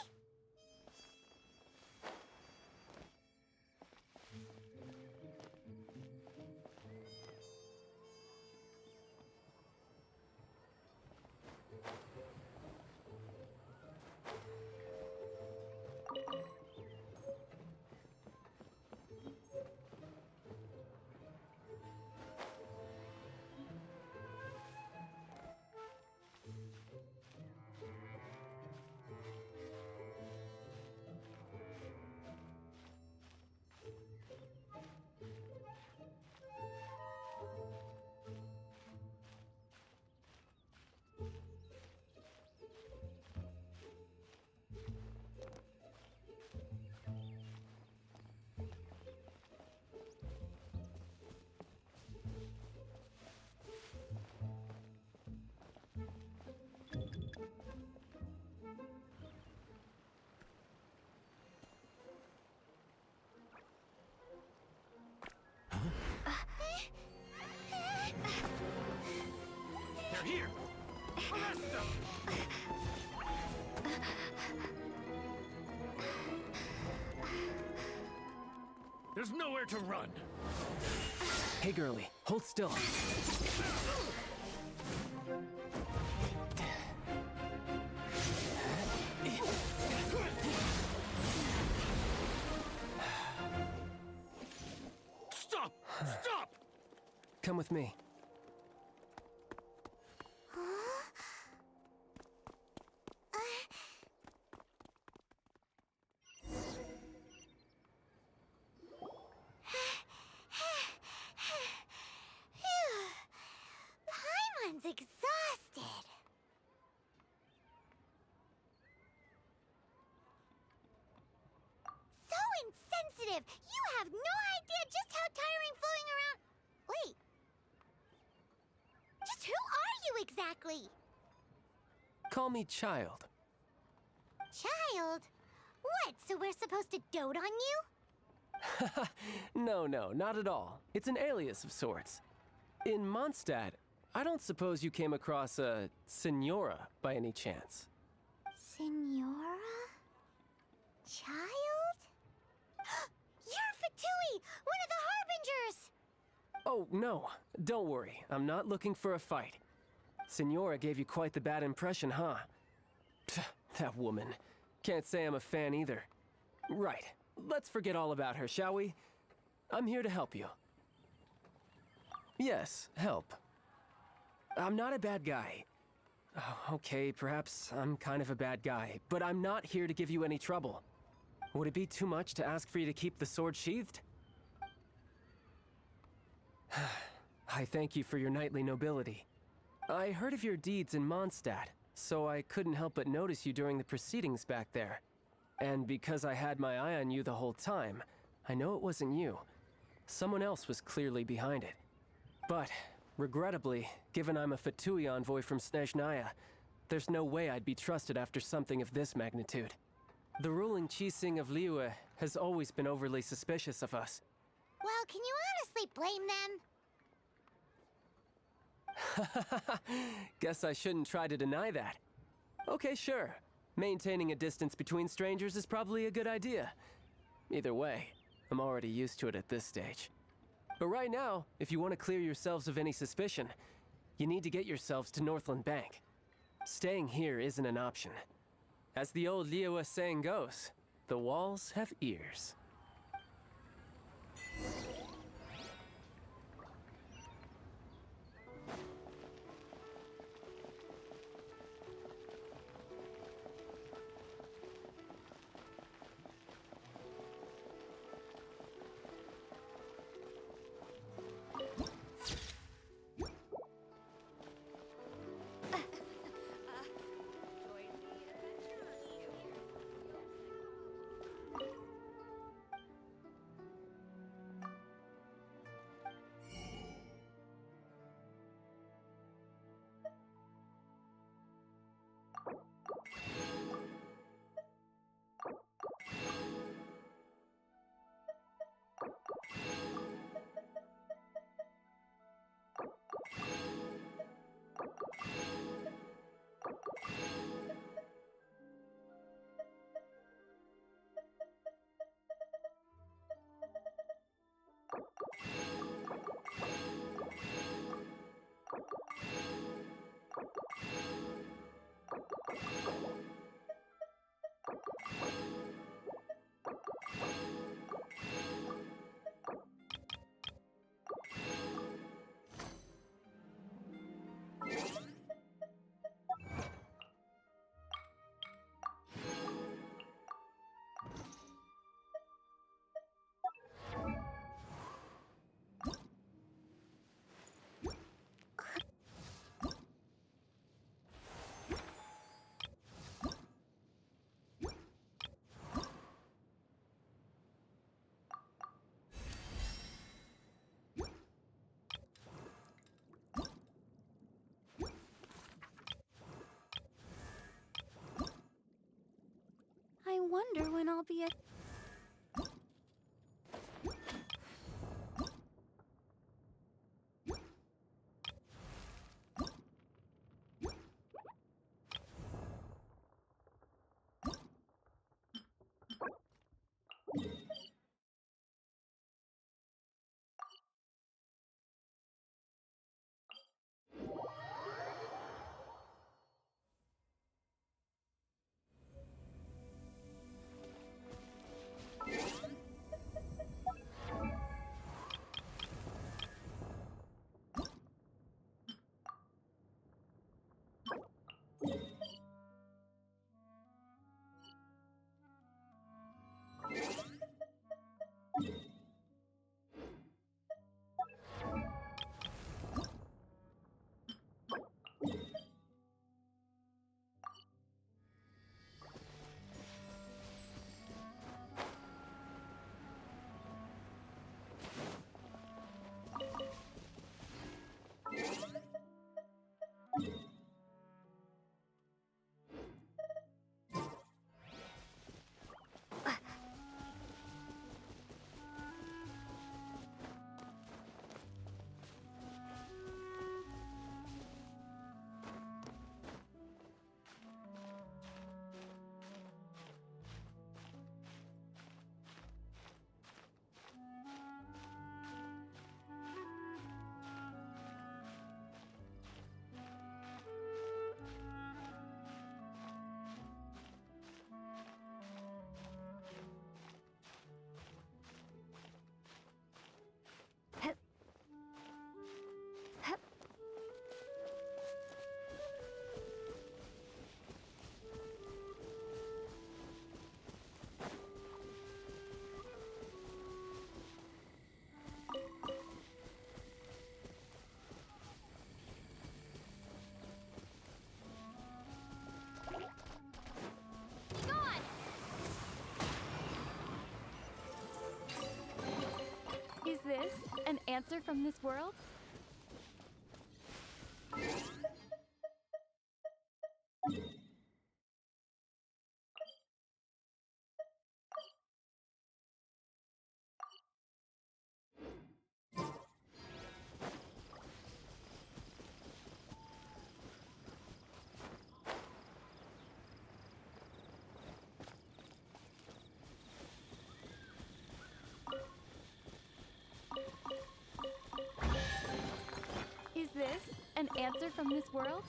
There's nowhere to run. Hey, girlie, hold still. Stop! Stop! Come with me. Paimon's exhausted. So insensitive! You have no idea just how tiring floating around. Wait. Just who are you exactly? Call me Child. Child? What, so we're supposed to dote on you? No, not at all. It's an alias of sorts. In Mondstadt, I don't suppose you came across a Senora by any chance. Senora? Child? You're Fatui, one of the Harbingers! Oh, no. Don't worry. I'm not looking for a fight. Senora gave you quite the bad impression, huh? Pfft, that woman. Can't say I'm a fan either. Right. Let's forget all about her, shall we? I'm here to help you. Yes, help. I'm not a bad guy. Oh, okay, perhaps I'm kind of a bad guy, but I'm not here to give you any trouble. Would it be too much to ask for you to keep the sword sheathed? I thank you for your knightly nobility. I heard of your deeds in Mondstadt, so I couldn't help but notice you during the proceedings back there. And because I had my eye on you the whole time, I know it wasn't you. Someone else was clearly behind it. But, regrettably, given I'm a Fatui envoy from Snezhnaya, there's no way I'd be trusted after something of this magnitude. The ruling Qixing of Liyue has always been overly suspicious of us. Well, can you honestly blame them? Guess I shouldn't try to deny that. Okay, sure. Maintaining a distance between strangers is probably a good idea. Either way, I'm already used to it at this stage. But right now, if you want to clear yourselves of any suspicion, you need to get yourselves to Northland Bank. Staying here isn't an option. As the old Liyue saying goes, the walls have ears. I wonder when I'll be a answer from this world? Is this an answer from this world?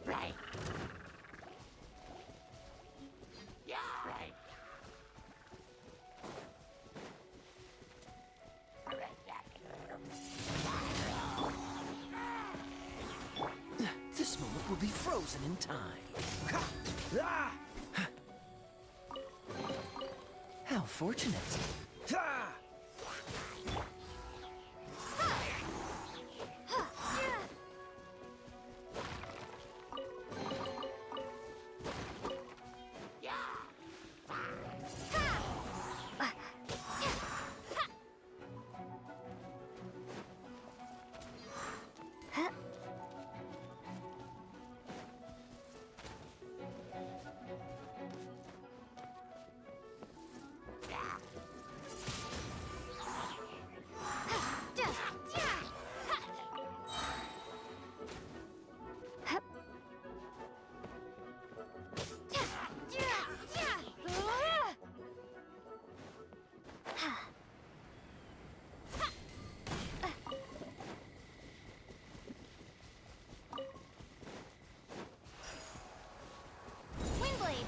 Right. Yeah. Right. This moment will be frozen in time. How fortunate. Windblade!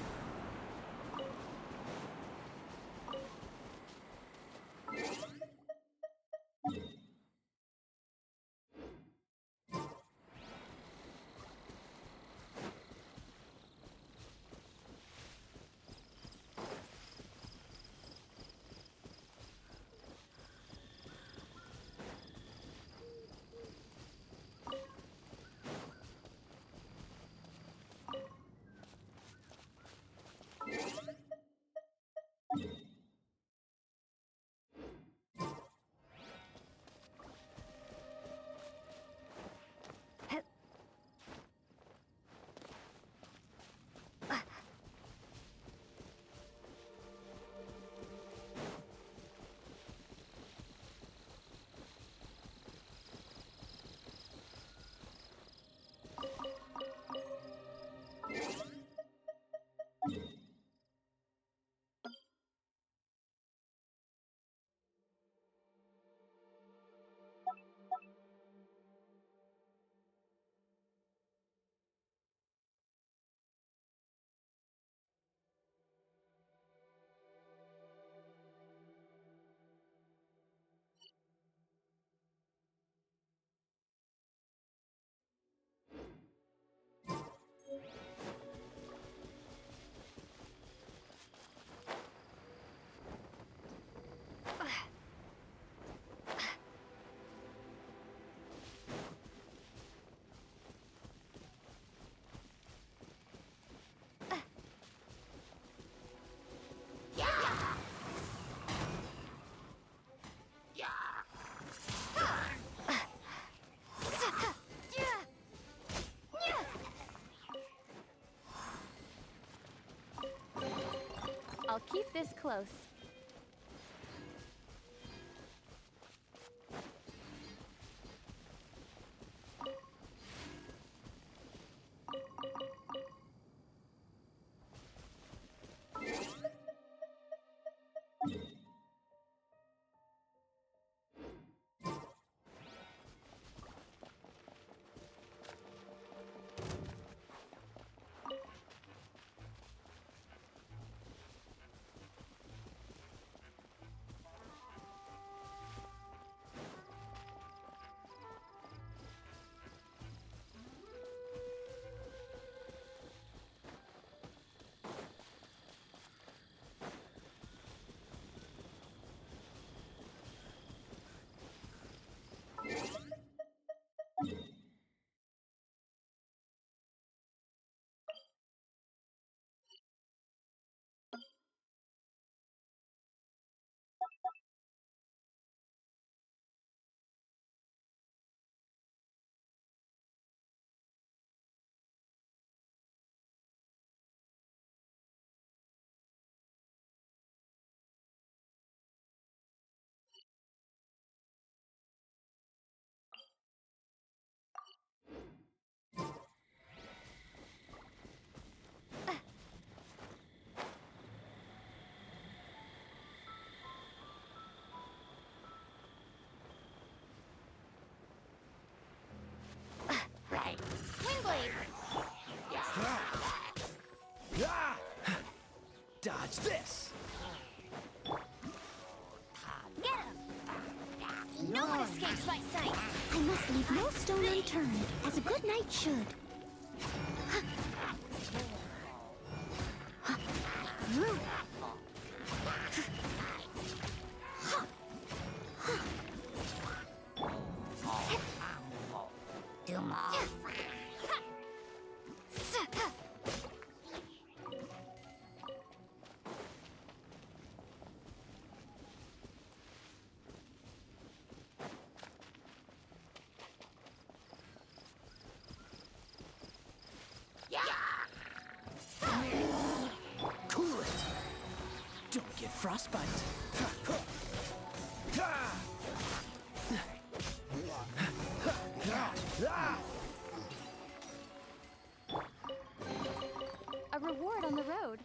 I'll keep this close. good knight should. Do more. Cool it. Don't get frostbite. A reward on the road.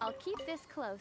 I'll keep this close.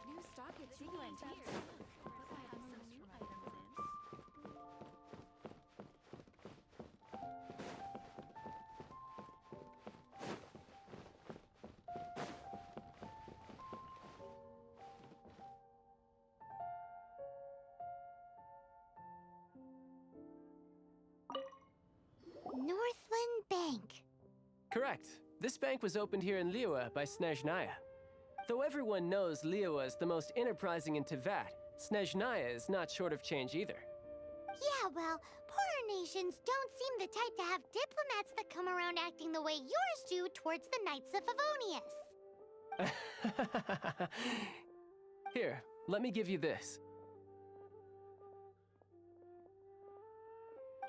New stock at Sealand here. I have some new items in. Northland Bank. Correct. This bank was opened here in Liyue by Snezhnaya. Though everyone knows Liyue is the most enterprising in Teyvat, Snezhnaya is not short of change either. Yeah, well, poorer nations don't seem the type to have diplomats that come around acting the way yours do towards the Knights of Favonius. Here, let me give you this.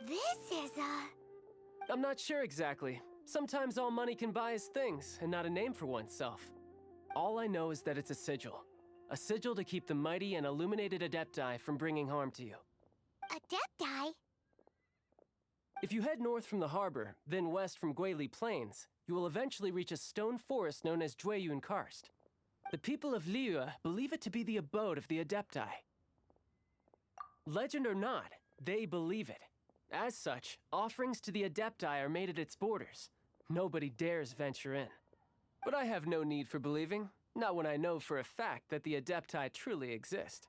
This is a... I'm not sure exactly. Sometimes all money can buy is things, and not a name for oneself. All I know is that it's a sigil. A sigil to keep the mighty and illuminated Adepti from bringing harm to you. Adepti? If you head north from the harbor, then west from Guili Plains, you will eventually reach a stone forest known as Jueyun Karst. The people of Liyue believe it to be the abode of the Adepti. Legend or not, they believe it. As such, offerings to the Adepti are made at its borders. Nobody dares venture in. But I have no need for believing, not when I know for a fact that the Adepti truly exist.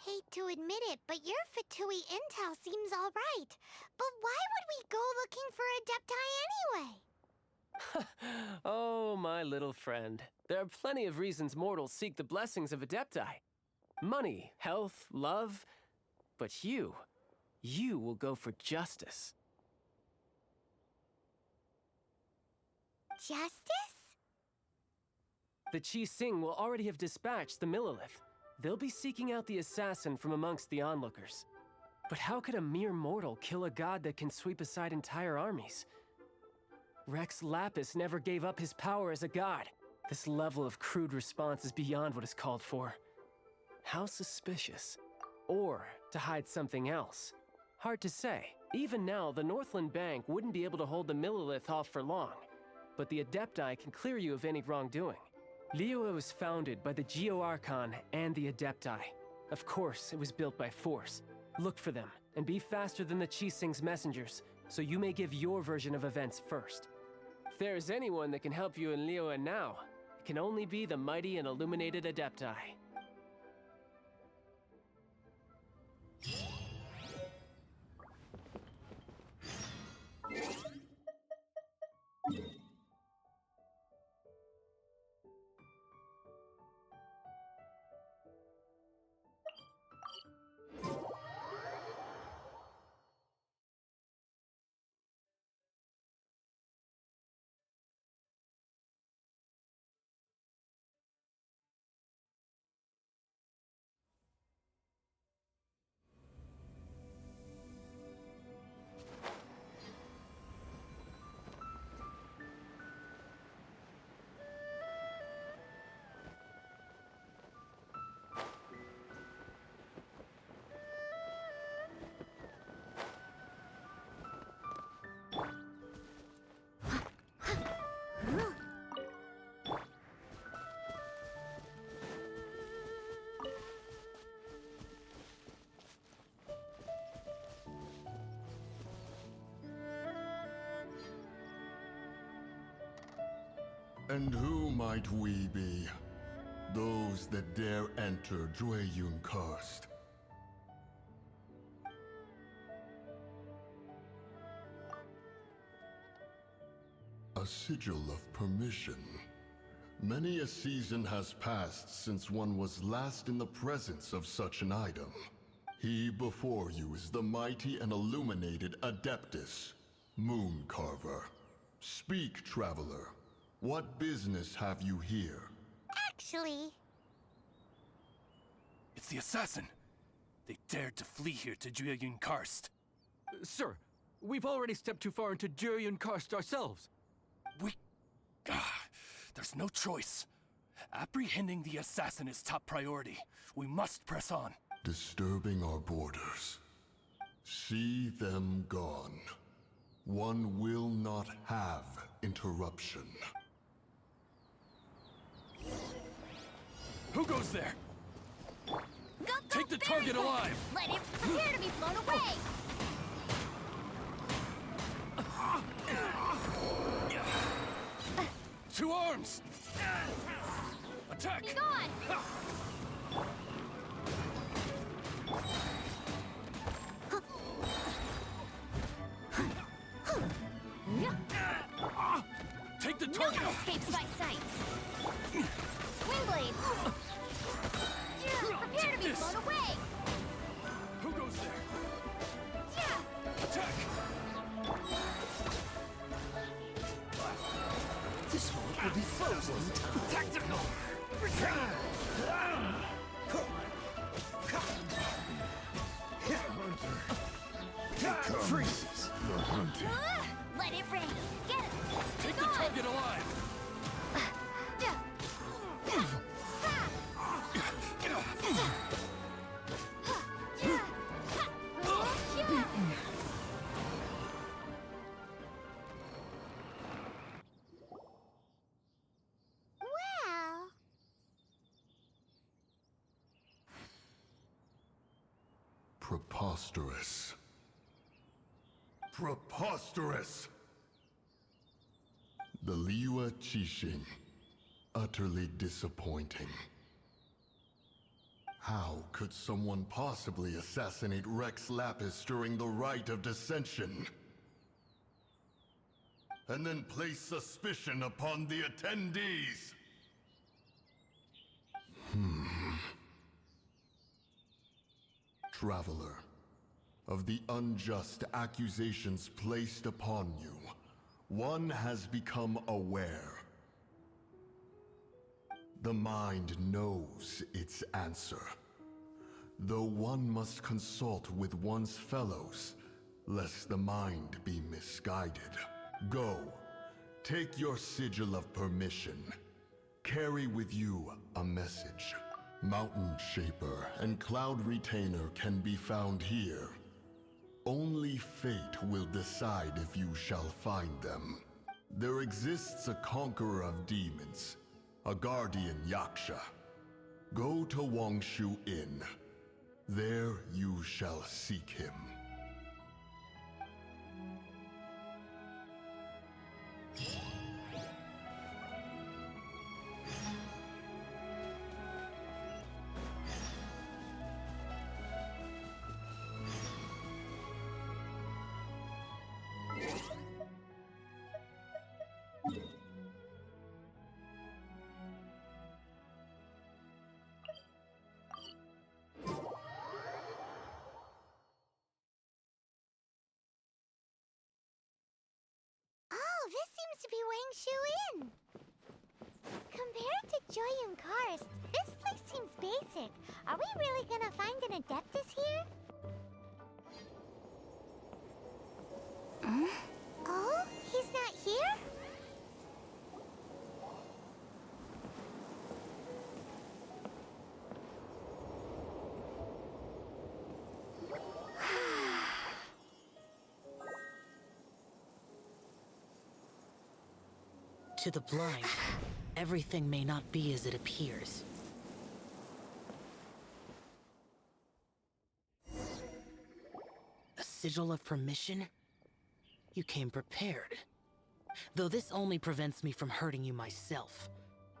Hate to admit it, but your Fatui intel seems alright. But why would we go looking for Adepti anyway? Oh, my little friend. There are plenty of reasons mortals seek the blessings of Adepti. Money, health, love. But you will go for justice. Justice? The Qi Sing will already have dispatched the Millilith. They'll be seeking out the assassin from amongst the onlookers. But how could a mere mortal kill a god that can sweep aside entire armies? Rex Lapis never gave up his power as a god. This level of crude response is beyond what is called for. How suspicious. Or to hide something else. Hard to say. Even now, the Northland Bank wouldn't be able to hold the Millilith off for long. But the Adepti can clear you of any wrongdoing. Liyue was founded by the Geo-Archon and the Adepti. Of course, it was built by force. Look for them, and be faster than the Qi Sing's messengers, so you may give your version of events first. If there is anyone that can help you in Liyue now, it can only be the mighty and illuminated Adepti. And who might we be? Those that dare enter Jueyun Karst. A sigil of permission. Many a season has passed since one was last in the presence of such an item. He before you is the mighty and illuminated Adeptus, Mooncarver. Speak, traveler. What business have you here? Actually... It's the assassin! They dared to flee here to Jueyun Karst. Sir, we've already stepped too far into Jueyun Karst ourselves. There's no choice. Apprehending the assassin is top priority. We must press on. Disturbing our borders. See them gone. One will not have interruption. Who goes there? Go, Take the target alive! Let it prepare to be blown away! To arms! Attack! Be gone! Take the No target! one escapes my sights! Windblade! Prepare to be This. blown away! Who goes there? Attack! This one will be frozen in time. Tactical! Freezes. Let it rain! Get him! Take the target alive! Well... Preposterous. Preposterous! The Liyue Qixing. Utterly disappointing. How could someone possibly assassinate Rex Lapis during the Rite of Dissension? and then place suspicion upon the attendees. Traveler, of the unjust accusations placed upon you, one has become aware. The mind knows its answer, though one must consult with one's fellows, lest the mind be misguided. Go, take your sigil of permission. Carry with you a message. Mountain Shaper and Cloud Retainer can be found here. Only fate will decide if you shall find them. There exists a conqueror of demons, a guardian Yaksha. Go to Wangshu Inn. There you shall seek him. Oh, this seems to be Wangshu Inn. Compared to Joyun Karst, this place seems basic. Are we really gonna find an Adeptus here? Oh, he's not here? To the blind, everything may not be as it appears. A sigil of permission? You came prepared. Though this only prevents me from hurting you myself,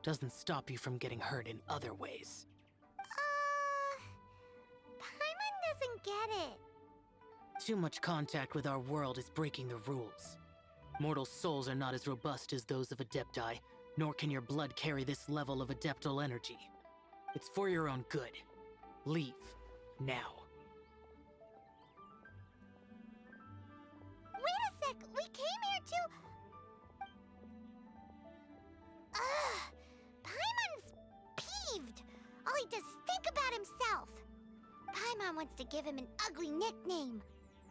doesn't stop you from getting hurt in other ways. Paimon doesn't get it. Too much contact with our world is breaking the rules. Mortal souls are not as robust as those of Adepti, nor can your blood carry this level of adeptal energy. It's for your own good. Leave. Now. Wait a sec, we came here to... Paimon's peeved. All he does is think about himself. Paimon wants to give him an ugly nickname.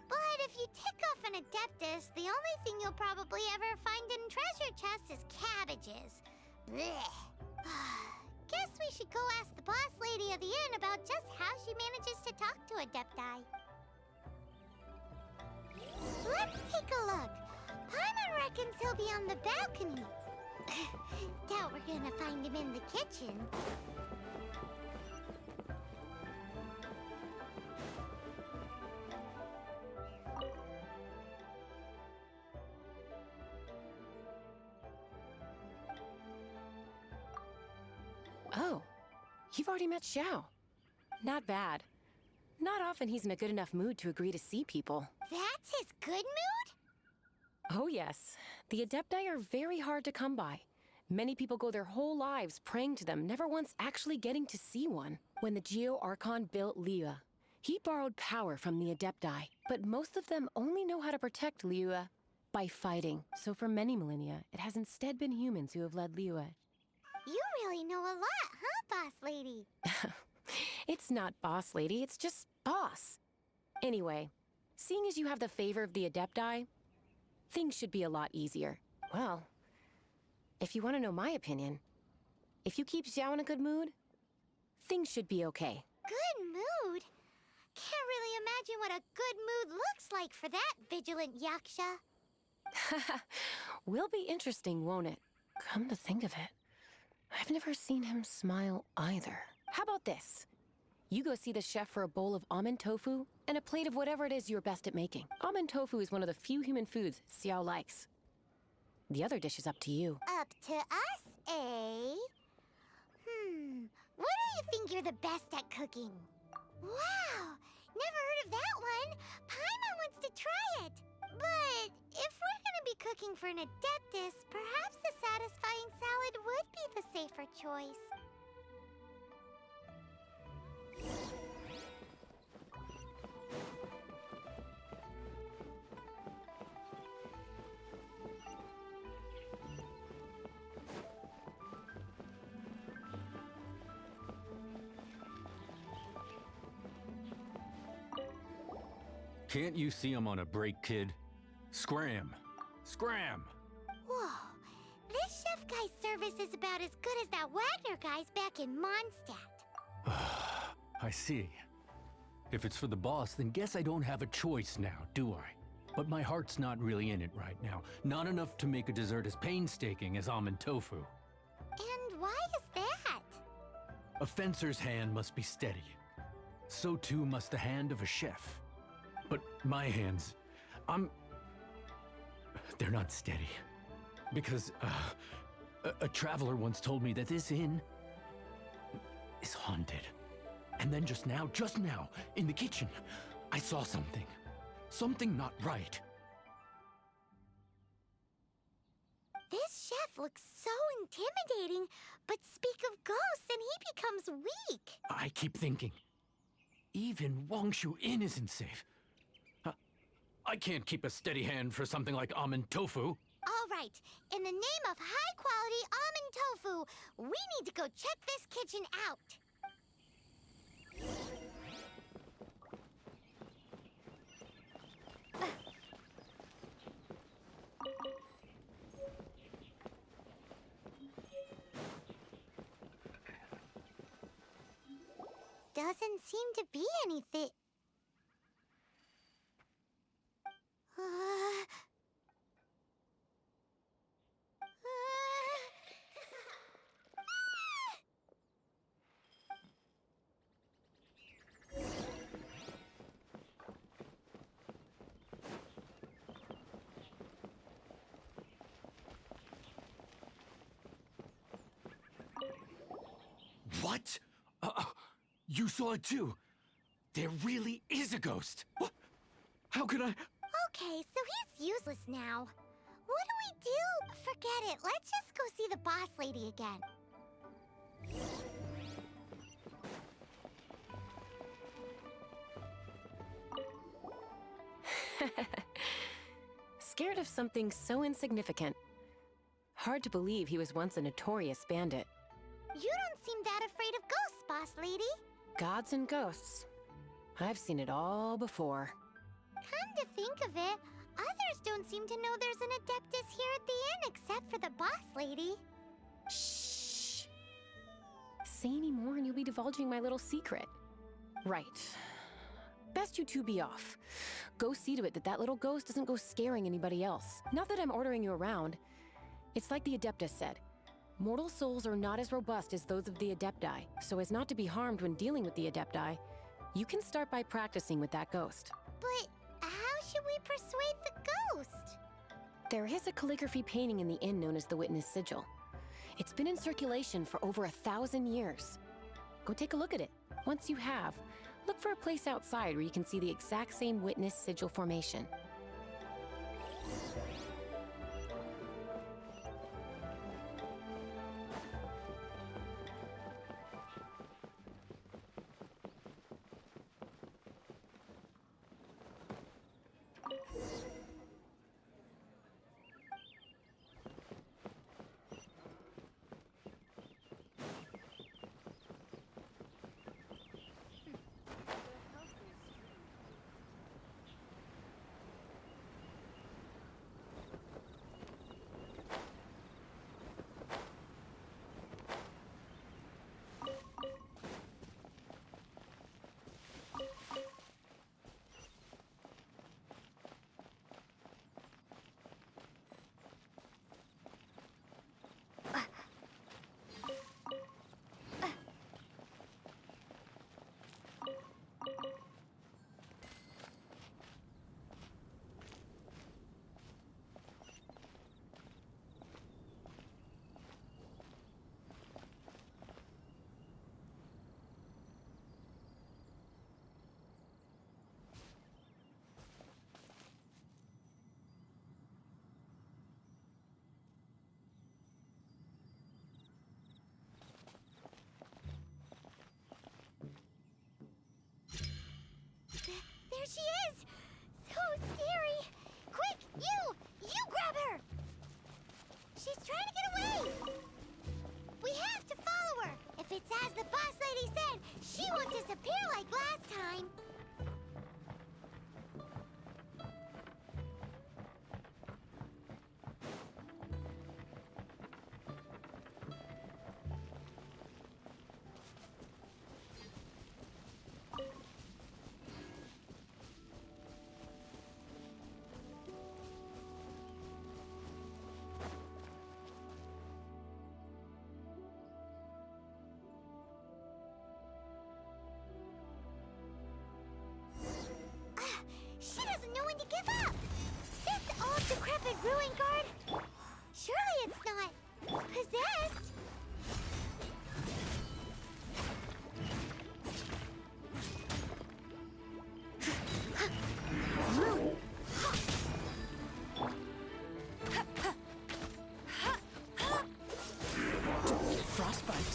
But if you tick off an Adeptus, the only thing you'll probably ever find in treasure chests is cabbages. Blech. Guess we should go ask the boss lady of the inn about just how she manages to talk to Adepti. Let's take a look. Paimon reckons he'll be on the balcony. Doubt we're gonna find him in the kitchen. Oh, you've already met Xiao. Not bad. Not often he's in a good enough mood to agree to see people. That's his good mood? Oh yes. The Adepti are very hard to come by. Many people go their whole lives praying to them, never once actually getting to see one. When the Geo Archon built Liyue, he borrowed power from the Adepti, but most of them only know how to protect Liyue by fighting. So for many millennia, it has instead been humans who have led Liyue. You really know a lot, huh, boss lady? It's not boss lady, it's just boss. Anyway, seeing as you have the favor of the Adepti, things should be a lot easier. Well, if you want to know my opinion, if you keep Xiao in a good mood, things should be okay. Good mood? Can't really imagine what a good mood looks like for that vigilant Yaksha. Will be interesting, won't it? Come to think of it, I've never seen him smile either. How about this? You go see the chef for a bowl of almond tofu and a plate of whatever it is you're best at making. Almond tofu is one of the few human foods Xiao likes. The other dish is up to you. Up to us, eh? What do you think you're the best at cooking? Wow! Never heard of that one! Paimon wants to try it! But But if we're gonna be cooking for an Adeptus, perhaps a satisfying salad would be the safer choice. Can't you see I'm on a break, kid? Scram! Scram! Whoa, this chef guy's service is about as good as that Wagner guy's back in Mondstadt. I see. If it's for the boss, then guess I don't have a choice now, do I? But my heart's not really in it right now. Not enough to make a dessert as painstaking as almond tofu. And why is that? A fencer's hand must be steady. So too must the hand of a chef. But my hands, they're not steady. Because, a traveler once told me that this inn is haunted. And then just now, in the kitchen, I saw something. Something not right. This chef looks so intimidating, but speak of ghosts and he becomes weak. I keep thinking, even Wangshu Inn isn't safe. I can't keep a steady hand for something like almond tofu. All right, in the name of high-quality almond tofu, we need to go check this kitchen out. Doesn't seem to be anything. What? You saw it too? There really is a ghost. What? How could I? Okay, so he's useless now. What do? Forget it. Let's just go see the boss lady again. Scared of something so insignificant. Hard to believe he was once a notorious bandit. You don't seem that afraid of ghosts, boss lady. Gods and ghosts. I've seen it all before. Come to think of it, others don't seem to know there's an Adeptus here at the inn except for the boss lady. Shh. Say any more and you'll be divulging my little secret. Right. Best you two be off. Go see to it that that little ghost doesn't go scaring anybody else. Not that I'm ordering you around. It's like the Adeptus said. Mortal souls are not as robust as those of the Adepti, so as not to be harmed when dealing with the Adepti, you can start by practicing with that ghost. But how should we persuade the ghost? There is a calligraphy painting in the inn known as the Witness Sigil. It's been in circulation for over 1,000 years. Go take a look at it. Once you have, look for a place outside where you can see the exact same Witness Sigil formation. She's trying to get away! We have to follow her! If it's as the boss lady said, she won't disappear like last time! She doesn't know when to give up! This old decrepit ruin guard? Surely it's not possessed! Frostbite.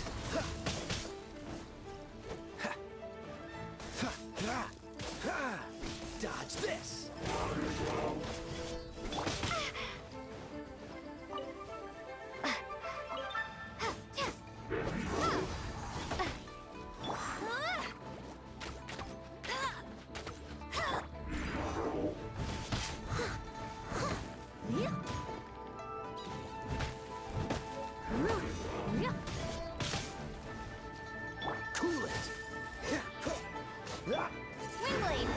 Dodge this. Cool it. Wingblade!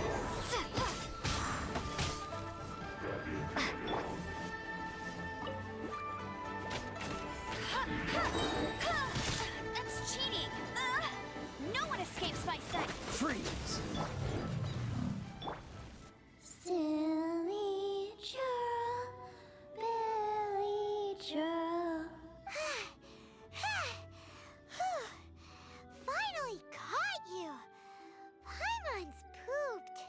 That's cheating! No one escapes my sight! Freeze. Silly churl, Billy churl. Finally caught you! Paimon's pooped!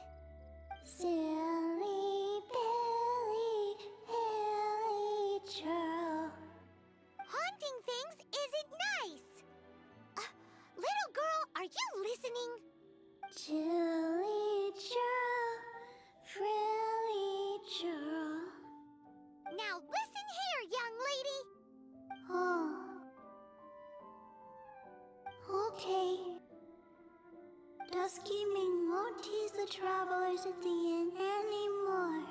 Silly Billy, Billy churl. Haunting things isn't nice! Little girl, are you listening? Chilly churl, frilly churl. Now listen here, young lady! Oh. Okay. Dusky Ming won't tease the travelers at the inn anymore.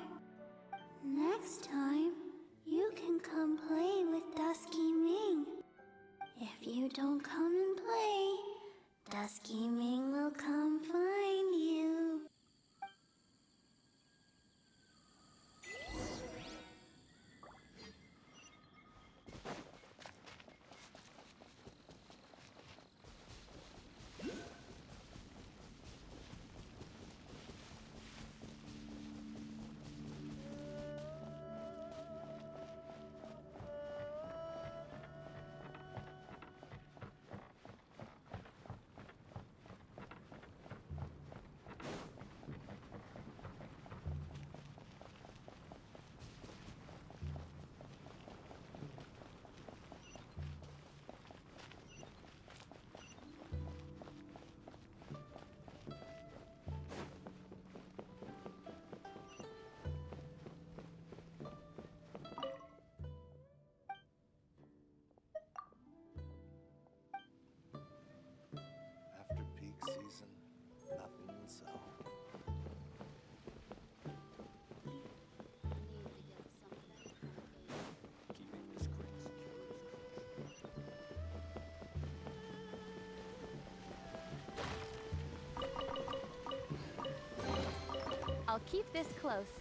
Next time, you can come play with Dusky Ming. If you don't come and play, Dusky Ming will come find you. After peak season, nothing will sell. Keeping this crate secure is crucial. I'll keep this close.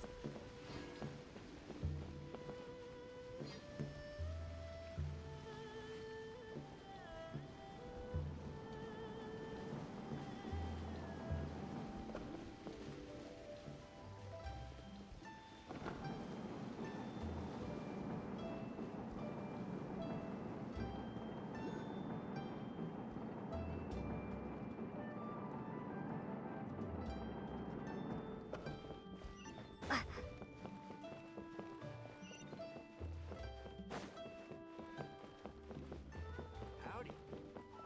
Howdy.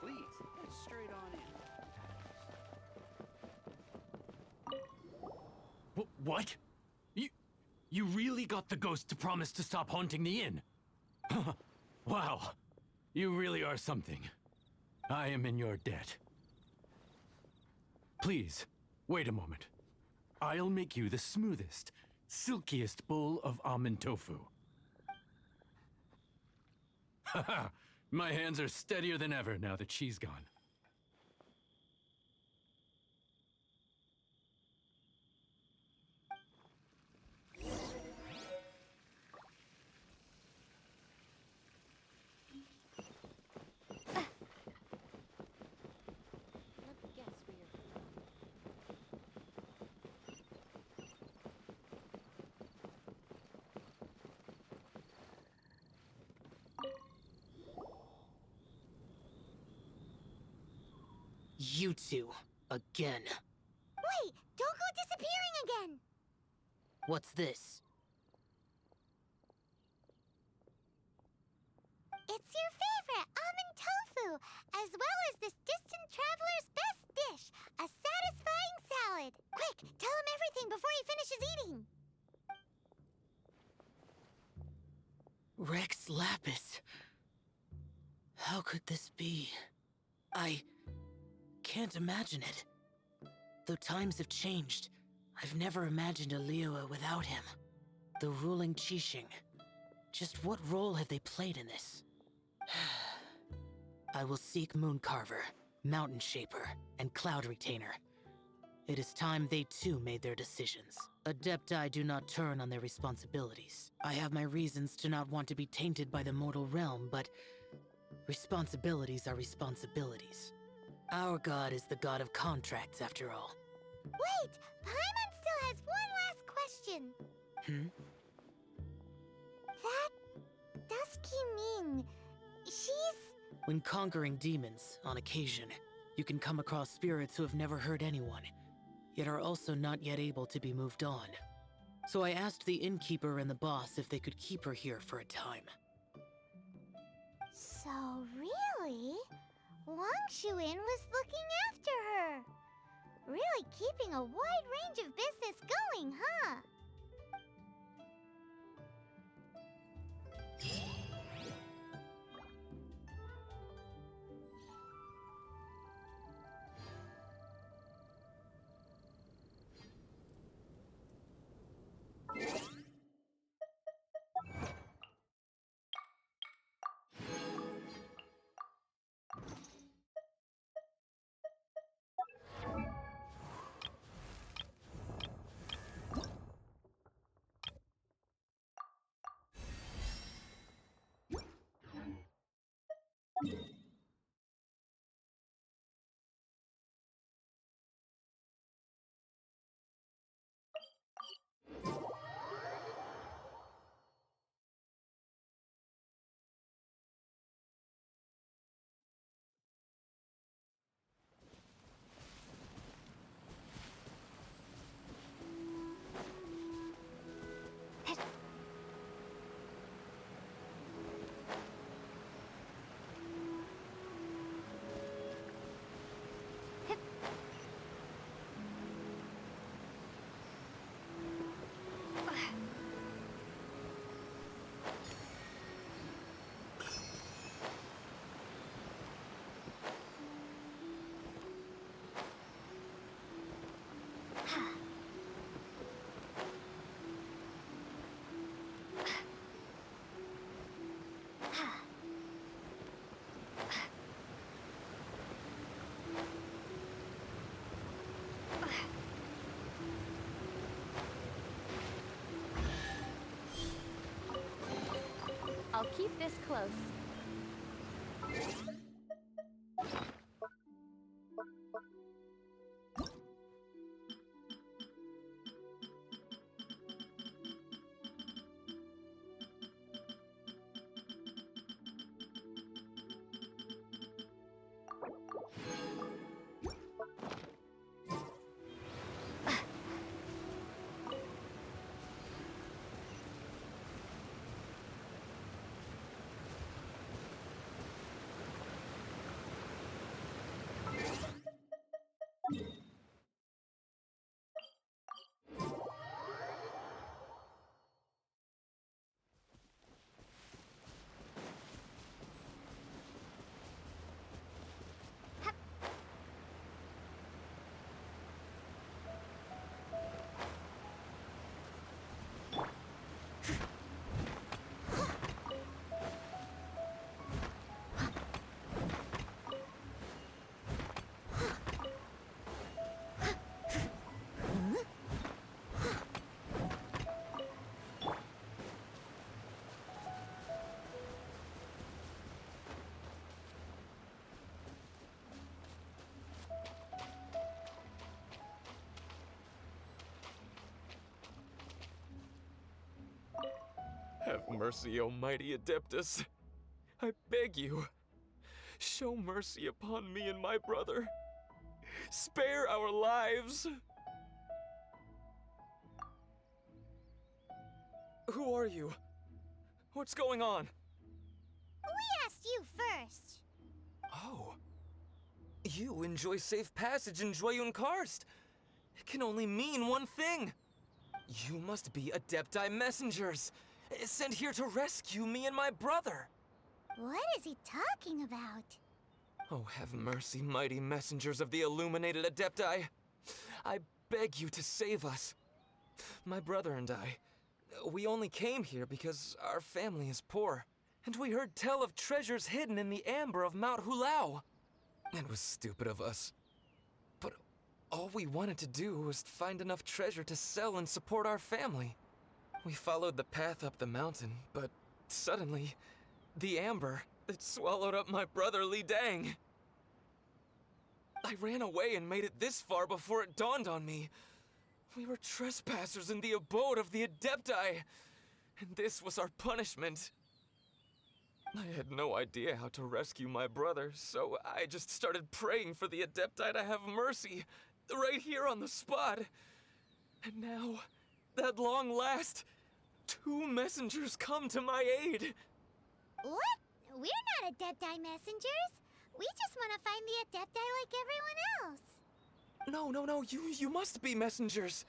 Please, head straight on in. What? You really got the ghost to promise to stop haunting the inn? Wow. You really are something. I am in your debt. Please, wait a moment. I'll make you the smoothest, silkiest bowl of almond tofu. Haha, my hands are steadier than ever now that she's gone. You two, again. Wait, don't go disappearing again! What's this? It's your favorite, almond tofu, as well as this distant traveler's best dish, a satisfying salad. Quick, tell him everything before he finishes eating. Rex Lapis. How could this be? I can't imagine it. Though times have changed, I've never imagined a Liyue without him. The ruling Qixing. Just what role have they played in this? I will seek Mooncarver, Mountain Shaper, and Cloud Retainer. It is time they too made their decisions. Adepti do not turn on their responsibilities. I have my reasons to not want to be tainted by the mortal realm, but responsibilities are responsibilities. Our god is the god of contracts, after all. Wait! Paimon still has one last question. That Dusky Ming, she's... When conquering demons, on occasion, you can come across spirits who have never hurt anyone, yet are also not yet able to be moved on. So I asked the innkeeper and the boss if they could keep her here for a time. So really, Wang Shuin was looking after her. Really keeping a wide range of business going, huh? I'll keep this close. Have mercy, O mighty Adeptus. I beg you, show mercy upon me and my brother. Spare our lives! Who are you? What's going on? We asked you first. Oh. You enjoy safe passage in Joyun Karst. It can only mean one thing. You must be Adepti messengers, sent here to rescue me and my brother. What is he talking about? Oh, have mercy, mighty messengers of the illuminated Adepti. I beg you to save us. My brother and I, we only came here because our family is poor, and we heard tell of treasures hidden in the amber of Mount Hulao. It was stupid of us. But all we wanted to do was find enough treasure to sell and support our family. We followed the path up the mountain, but suddenly, the amber, it swallowed up my brother Li Dang. I ran away and made it this far before it dawned on me. We were trespassers in the abode of the Adepti, and this was our punishment. I had no idea how to rescue my brother, so I just started praying for the Adepti to have mercy, right here on the spot. And now, at long last, 2 messengers come to my aid. What? We're not Adepti messengers. We just want to find the Adepti like everyone else. No, you must be messengers.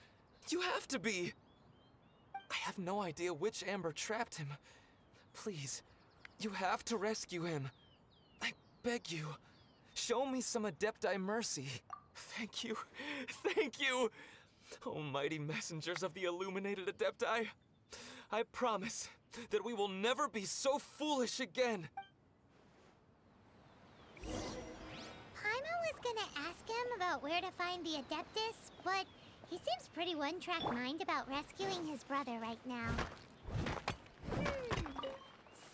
You have to be. I have no idea which amber trapped him. Please, you have to rescue him. I beg you, show me some Adepti mercy. Thank you, thank you. Oh, mighty messengers of the illuminated Adepti. I promise that we will never be so foolish again. Paimon was gonna ask him about where to find the Adeptus, but he seems pretty one-track mind about rescuing his brother right now.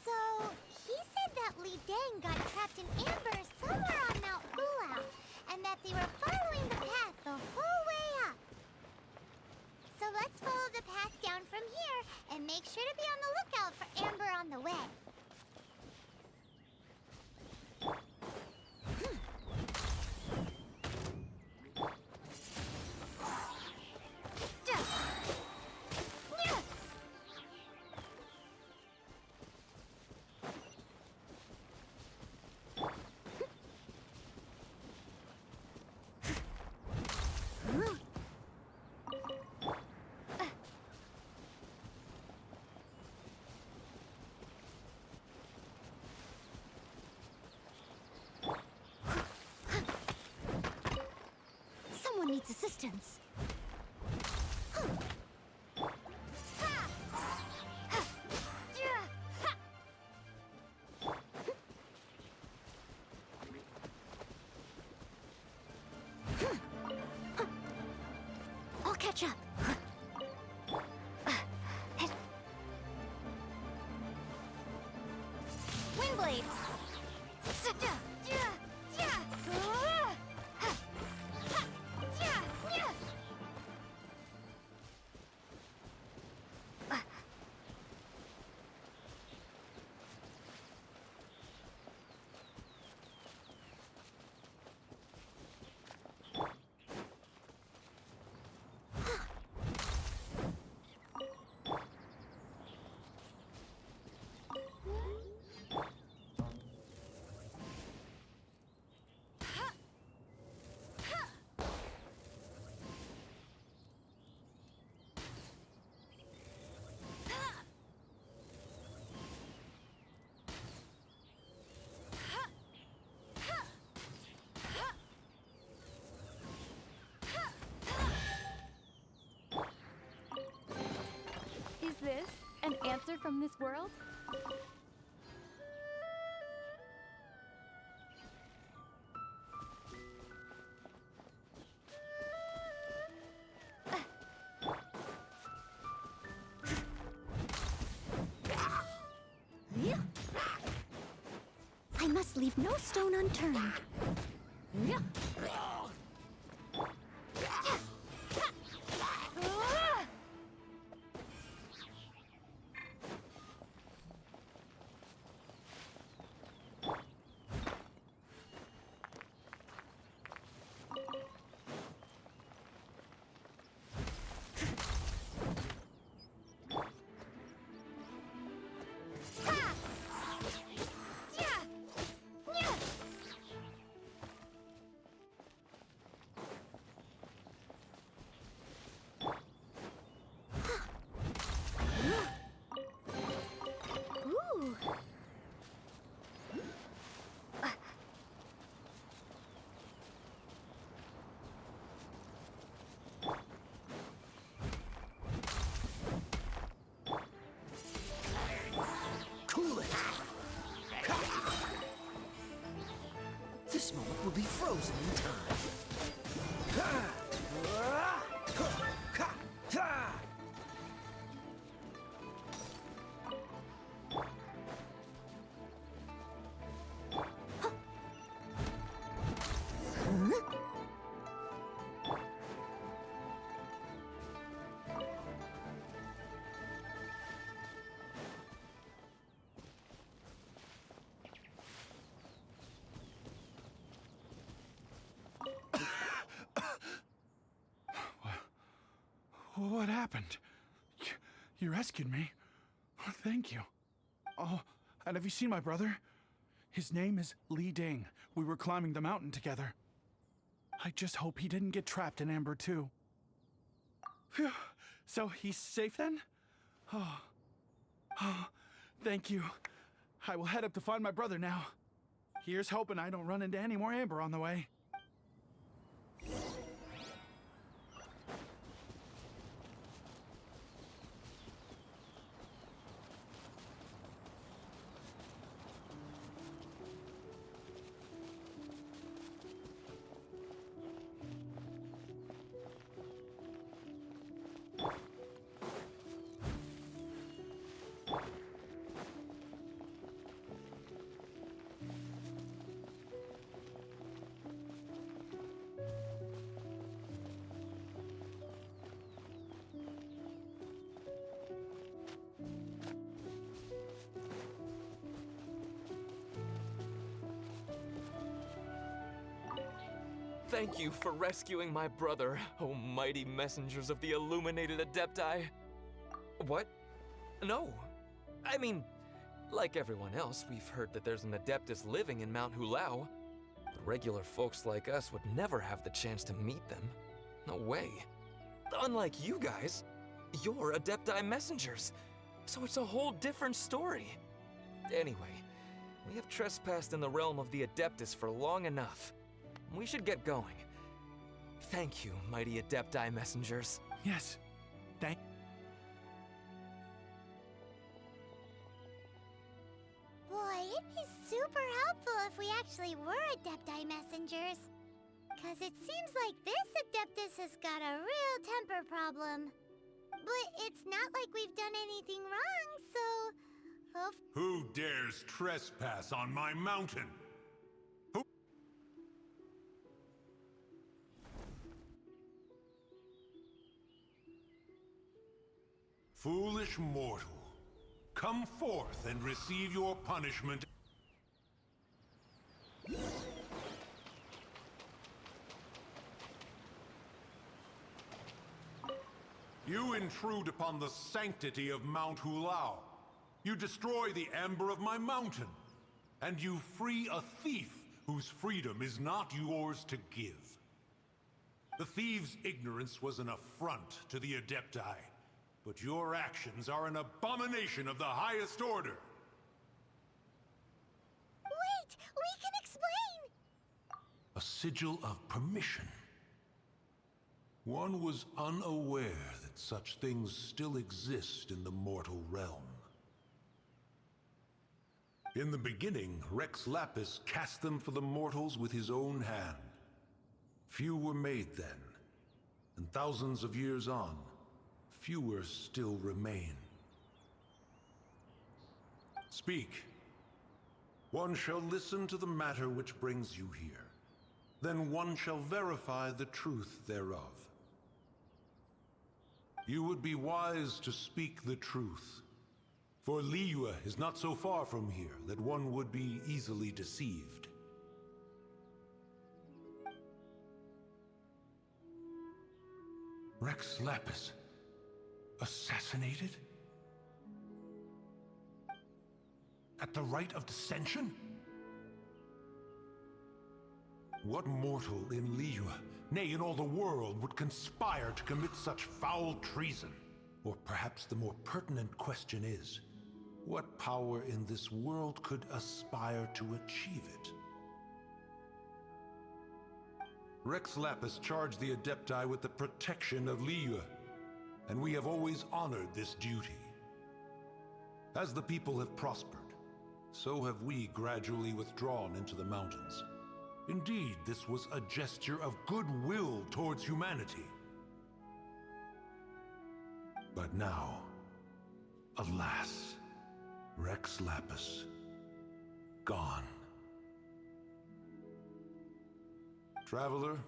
So, he said that Li Dang got trapped in amber somewhere on Mount Hulao, and that they were following the path the whole way up. So let's follow the path down from here and make sure to be on the lookout for amber on the way. Someone needs assistance. I'll catch up. Windblade. Is this an answer from this world? I must leave no stone unturned. will be frozen in time. What happened? You rescued me. Oh, thank you. Oh, and have you seen my brother? His name is Li Ding. We were climbing the mountain together. I just hope he didn't get trapped in Amber too. Phew. So he's safe then? Oh, thank you. I will head up to find my brother now. Here's hoping I don't run into any more Amber on the way. Thank you for rescuing my brother, oh mighty messengers of the illuminated Adepti. What? No. I mean, like everyone else, we've heard that there's an Adeptus living in Mount Hulao. But regular folks like us would never have the chance to meet them. No way. Unlike you guys, you're Adepti messengers, so it's a whole different story. Anyway, we have trespassed in the realm of the Adeptus for long enough. We should get going. Thank you, mighty Adepti messengers. Yes. Thank... Boy, it'd be super helpful if we actually were Adepti messengers. Cause it seems like this Adeptus has got a real temper problem. But it's not like we've done anything wrong, so... Who dares trespass on my mountain? Foolish mortal, come forth and receive your punishment. You intrude upon the sanctity of Mount Hulao. You destroy the amber of my mountain. And you free a thief whose freedom is not yours to give. The thief's ignorance was an affront to the Adepti. But your actions are an abomination of the highest order. Wait! We can explain! A sigil of permission. One was unaware that such things still exist in the mortal realm. In the beginning, Rex Lapis cast them for the mortals with his own hand. Few were made then, and thousands of years on, fewer still remain. Speak. One shall listen to the matter which brings you here. Then one shall verify the truth thereof. You would be wise to speak the truth. For Liyue is not so far from here that one would be easily deceived. Rex Lapis. Assassinated? At the rite of dissension? What mortal in Liyue, nay in all the world, would conspire to commit such foul treason? Or perhaps the more pertinent question is, what power in this world could aspire to achieve it? Rex Lapis charged the Adepti with the protection of Liyue, and we have always honored this duty. As the people have prospered, so have we gradually withdrawn into the mountains. Indeed, this was a gesture of goodwill towards humanity. But now, alas, Rex Lapis, gone. Traveler,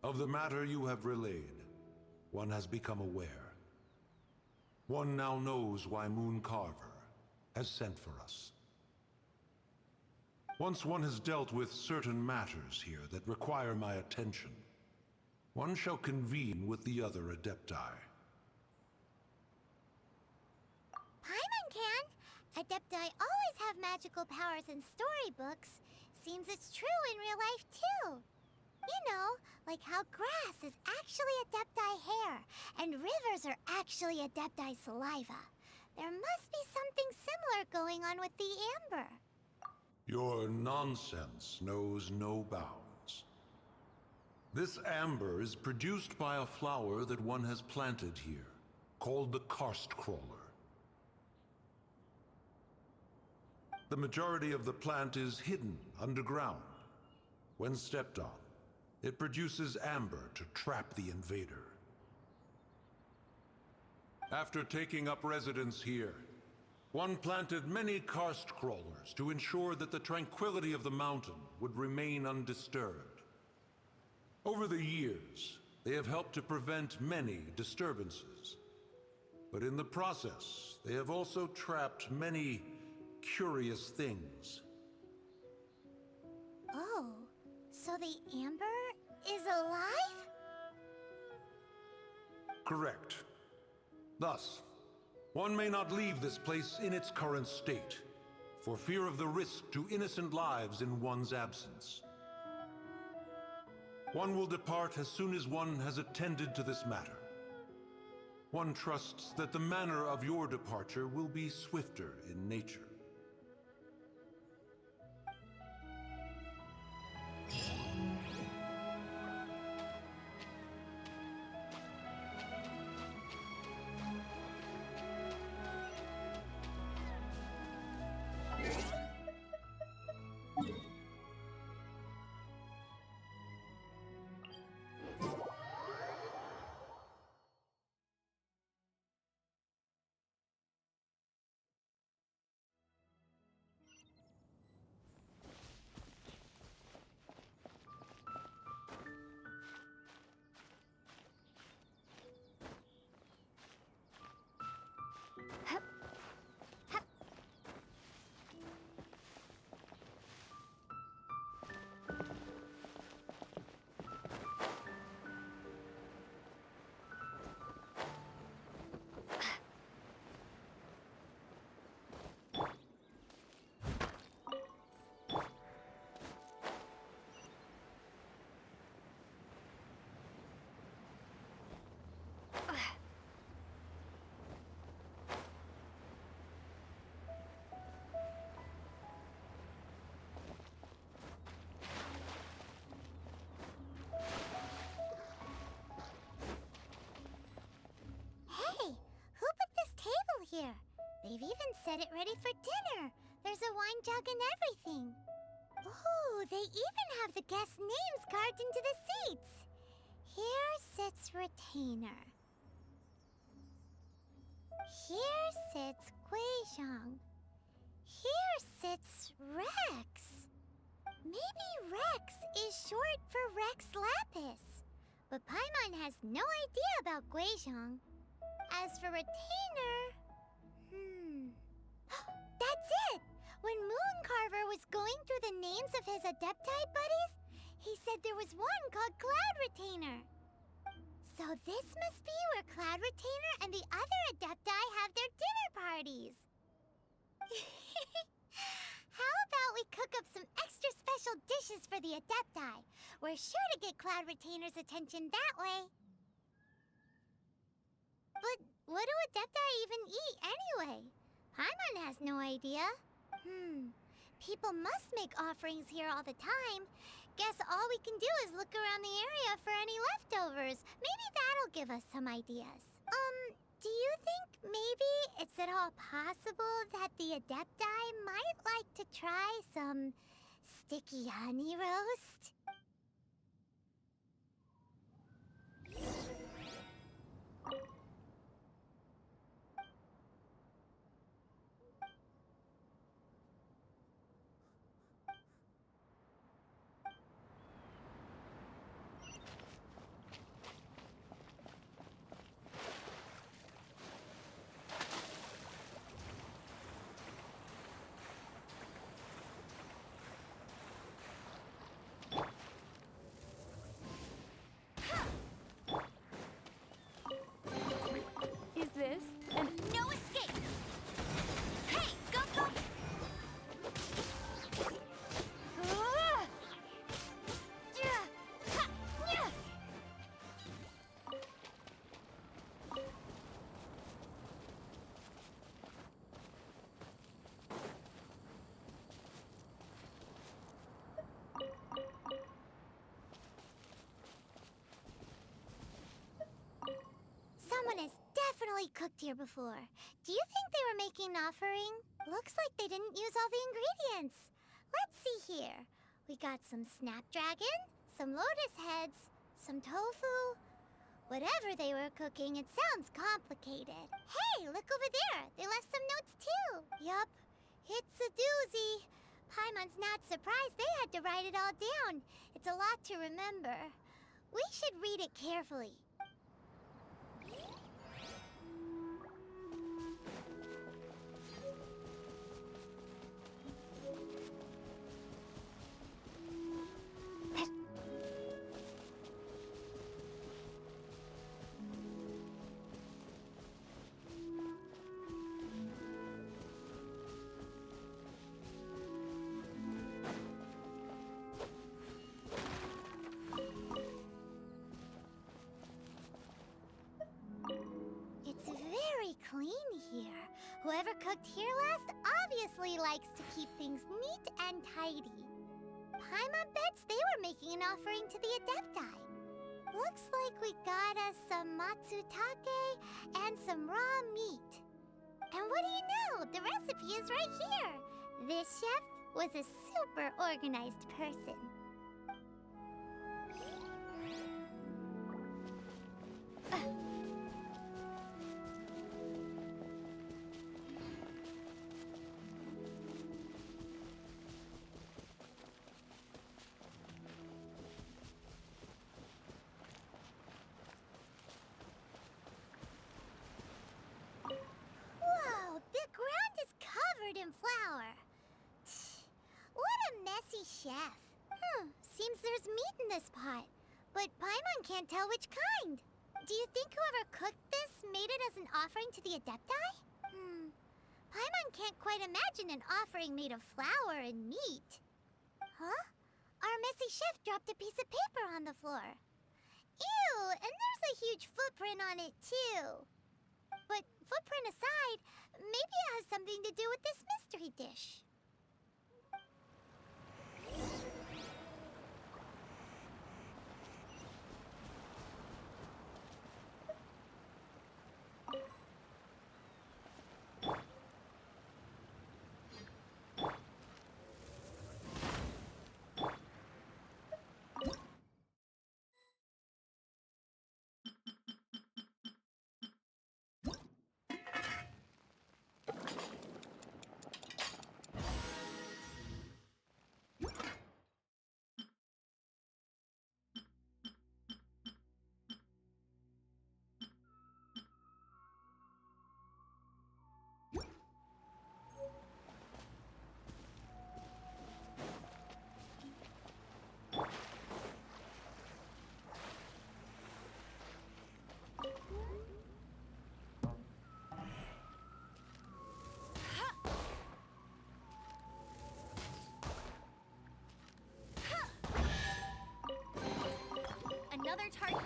of the matter you have relayed, one has become aware. One now knows why Moon Carver has sent for us. Once one has dealt with certain matters here that require my attention, one shall convene with the other Adepti. Paimon can! Adepti always have magical powers in storybooks. Seems it's true in real life, too. You know, like how grass is actually Adepti hair, and rivers are actually Adepti saliva. There must be something similar going on with the amber. Your nonsense knows no bounds. This amber is produced by a flower that one has planted here, called the Karst Crawler. The majority of the plant is hidden underground. When stepped on, it produces amber to trap the invader. After taking up residence here, one planted many karst crawlers to ensure that the tranquility of the mountain would remain undisturbed. Over the years, they have helped to prevent many disturbances. But in the process, they have also trapped many curious things. Oh, so the amber is alive? Correct. Thus, one may not leave this place in its current state, for fear of the risk to innocent lives in one's absence. One will depart as soon as one has attended to this matter. One trusts that the manner of your departure will be swifter in nature. Here. They've even set it ready for dinner. There's a wine jug and everything. Ooh, they even have the guests' names carved into the seats. Here sits Retainer. Here sits Guizhong. Here sits Rex. Maybe Rex is short for Rex Lapis. But Paimon has no idea about Guizhong. As for Retainer... That's it! When Mooncarver was going through the names of his Adepti buddies, he said there was one called Cloud Retainer. So this must be where Cloud Retainer and the other Adepti have their dinner parties. How about we cook up some extra special dishes for the Adepti? We're sure to get Cloud Retainer's attention that way. But what do Adepti even eat anyway? Paimon has no idea. People must make offerings here all the time. Guess all we can do is look around the area for any leftovers. Maybe that'll give us some ideas. Do you think maybe it's at all possible that the Adepti might like to try some sticky honey roast? Is this an No escape! Hey, go, go! Ah! Yeah! Ha! Yeah! Someone has definitely cooked here before. Do you think they were making an offering? Looks like they didn't use all the ingredients. Let's see here. We got some snapdragon, some lotus heads, some tofu. Whatever they were cooking, it sounds complicated. Hey, look over there. They left some notes too. Yup, it's a doozy. Paimon's not surprised they had to write it all down. It's a lot to remember. We should read it carefully. It's very clean here. Whoever cooked here last obviously likes to keep things neat and tidy. Paimon bets they were making an offering to the Adepti. Looks like we got us some matsutake and some raw meat. And what do you know? The recipe is right here. This chef was a super organized person. Whoa, the ground is covered in flour. What a messy chef. Seems there's meat in this pot, but Paimon can't tell which kind. Do you think whoever cooked this made it as an offering to the Adepti? Paimon can't quite imagine an offering made of flour and meat. Huh? Our messy chef dropped a piece of paper on the floor. Ew, and there's a huge footprint on it too. But footprint aside, maybe it has something to do with this mystery dish. another target?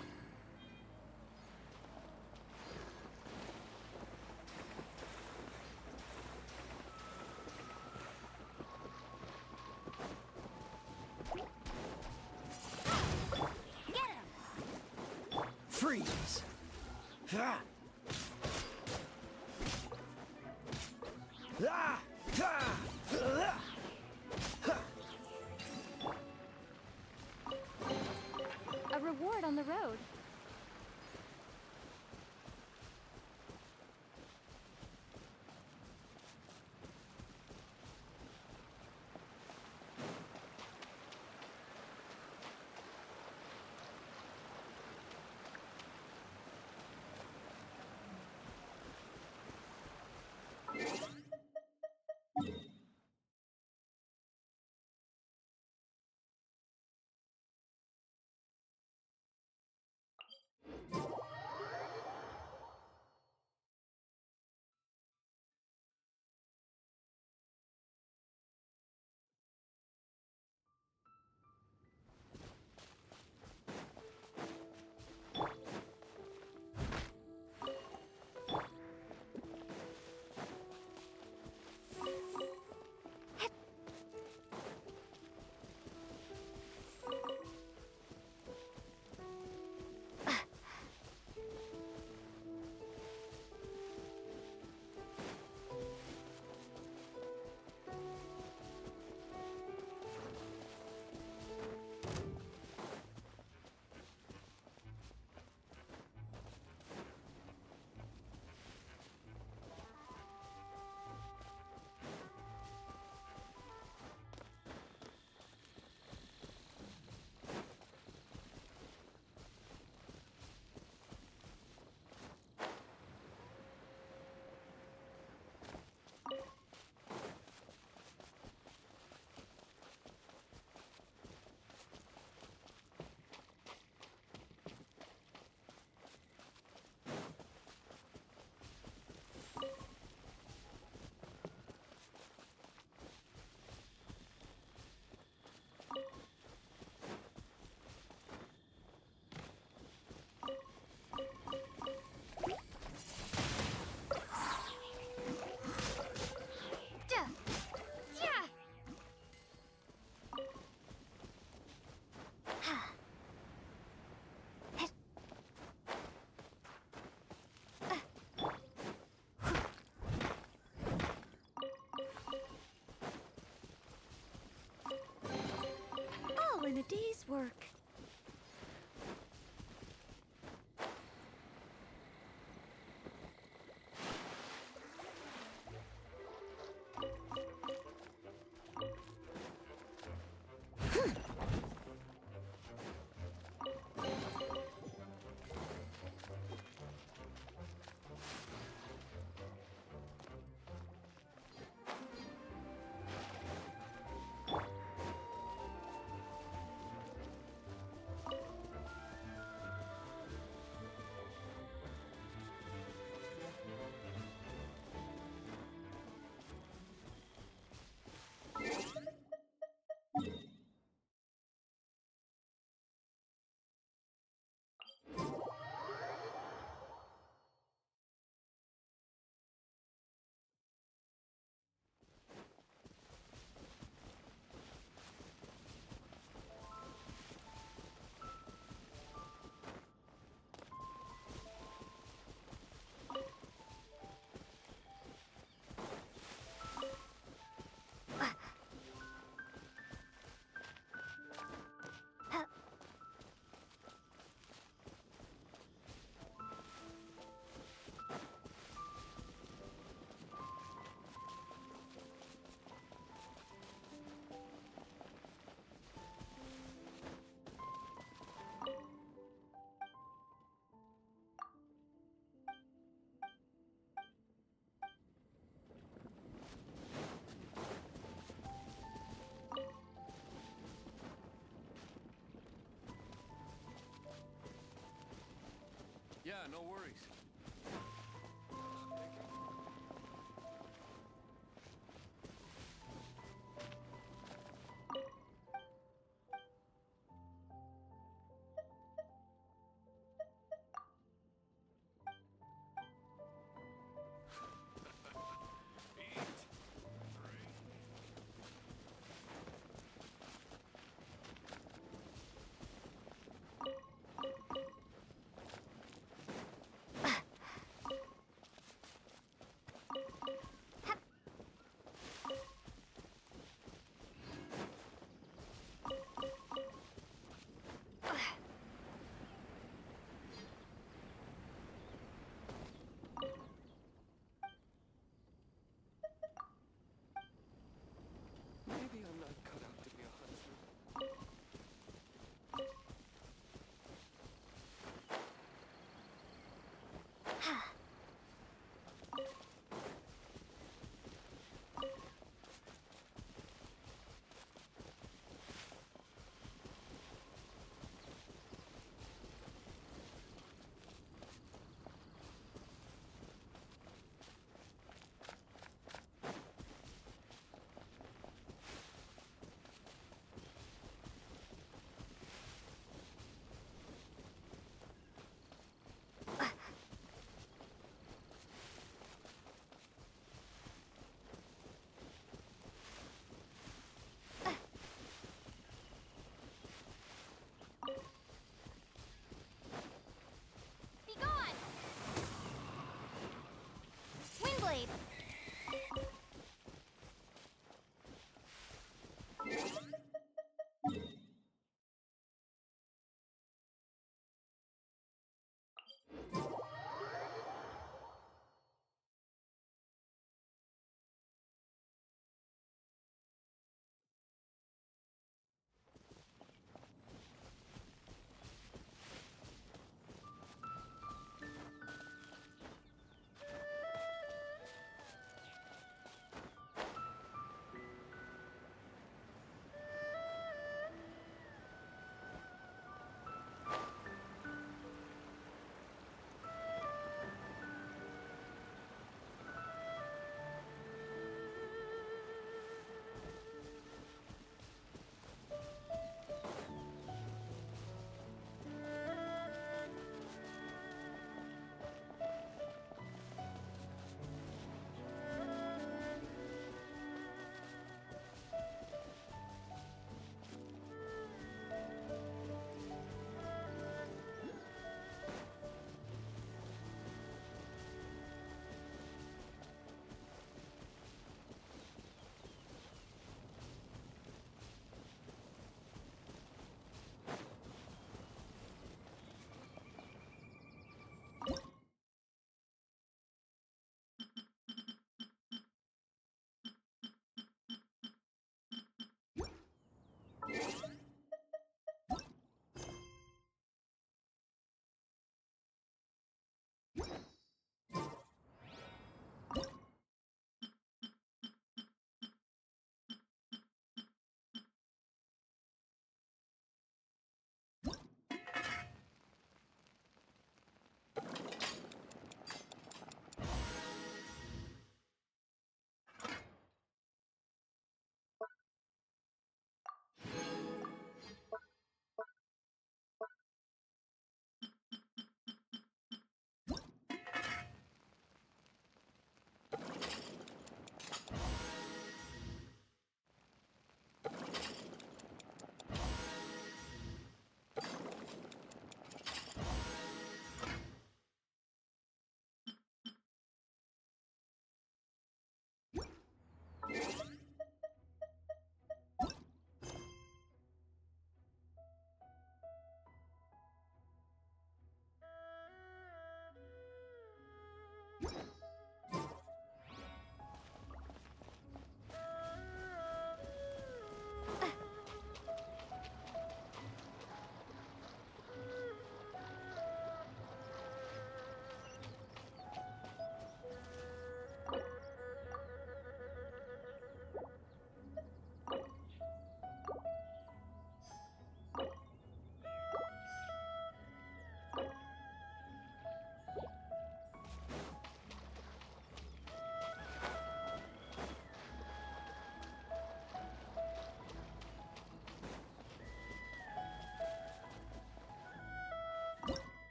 Freeze! Ah! Ah! Ah! Ah! road. In a day's work. Yeah, no worries.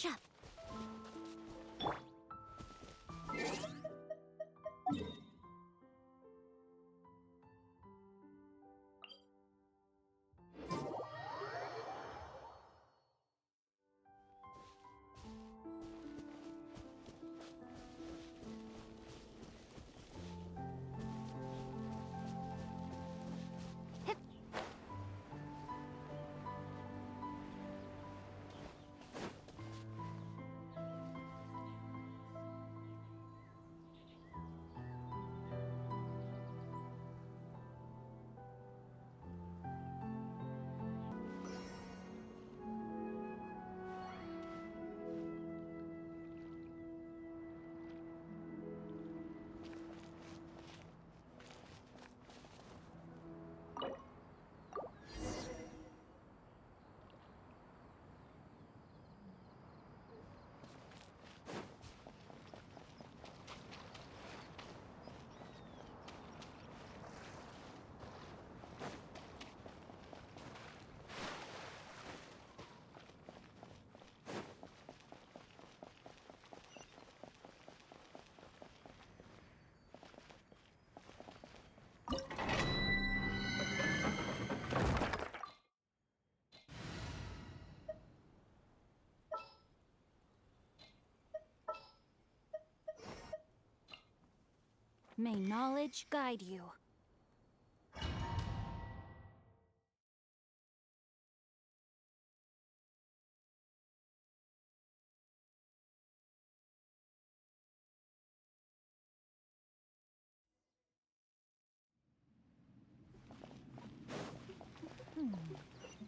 catch up. May knowledge guide you.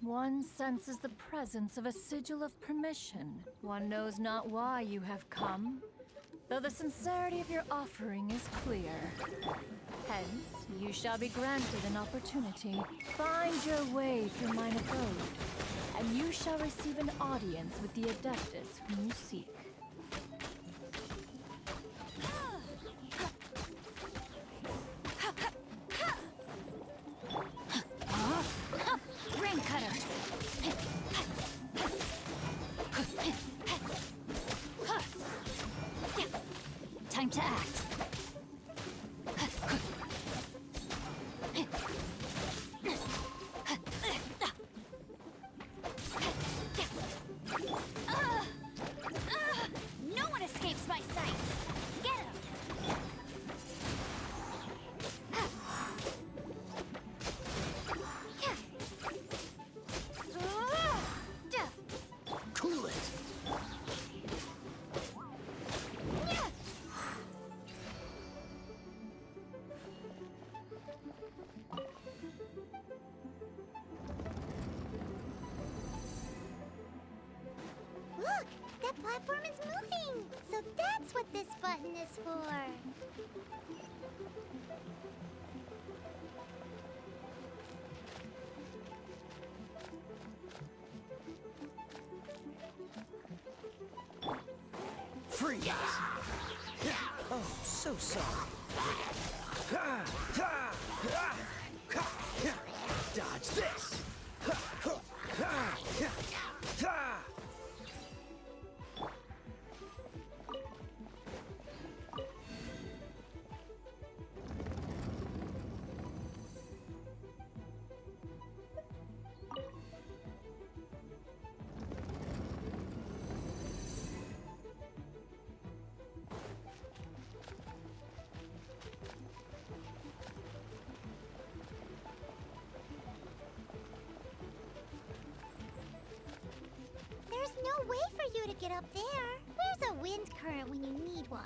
One senses the presence of a sigil of permission. One knows not why you have come, though the sincerity of your offering is clear. Hence, you shall be granted an opportunity. Find your way through mine abode, and you shall receive an audience with the Adeptus whom you seek. Rain cutter. Time to act. No one escapes my sights. Get him! Cool it. Look, that platform is moving. So that's what this button is for. Freeze! Oh, so sorry. Dodge this! There's no way for you to get up there. Where's a wind current when you need one?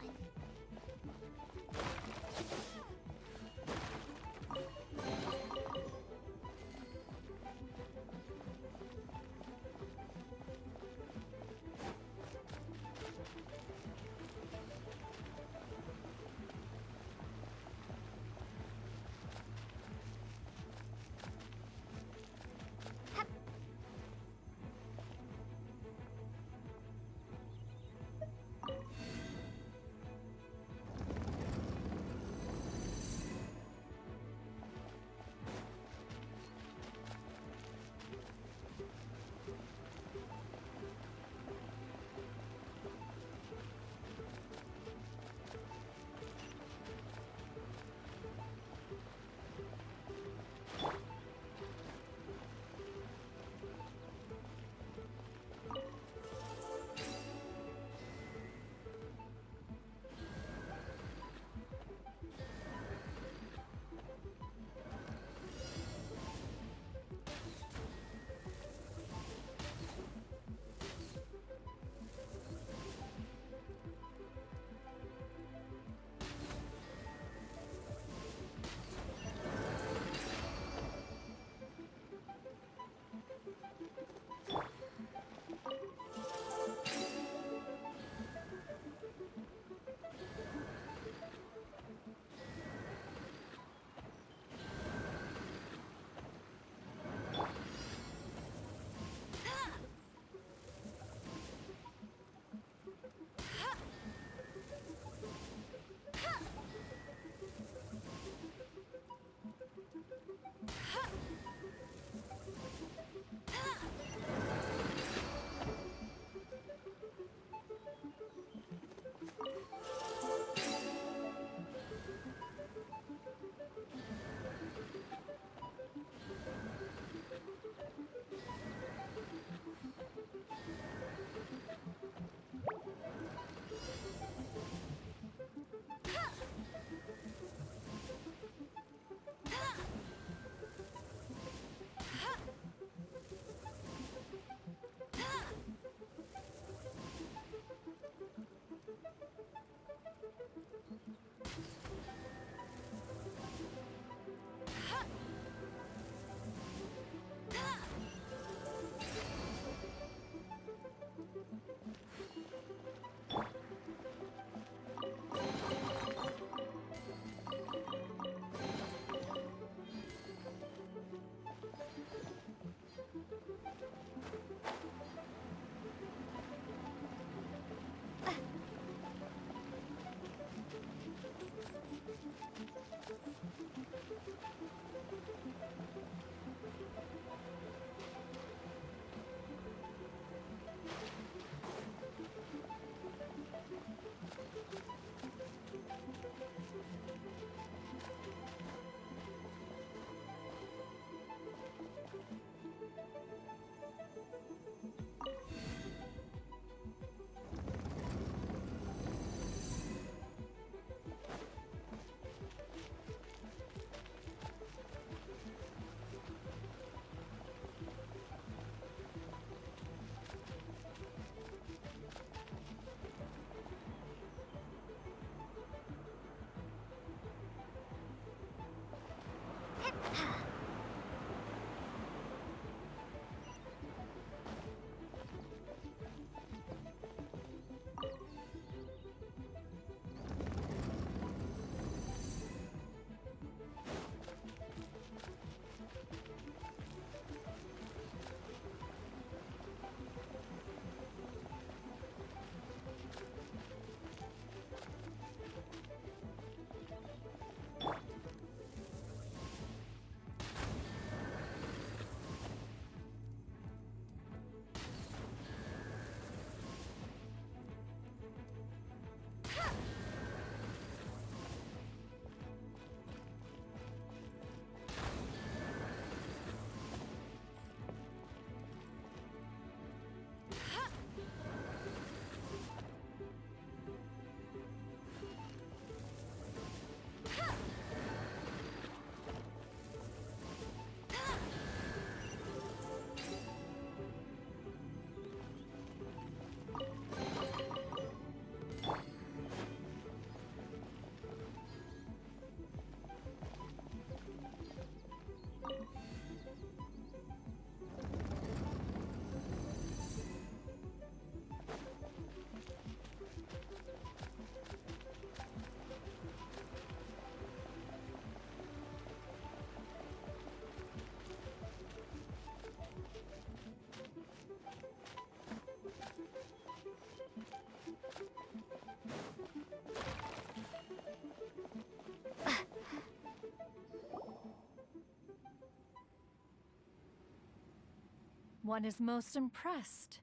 One is most impressed.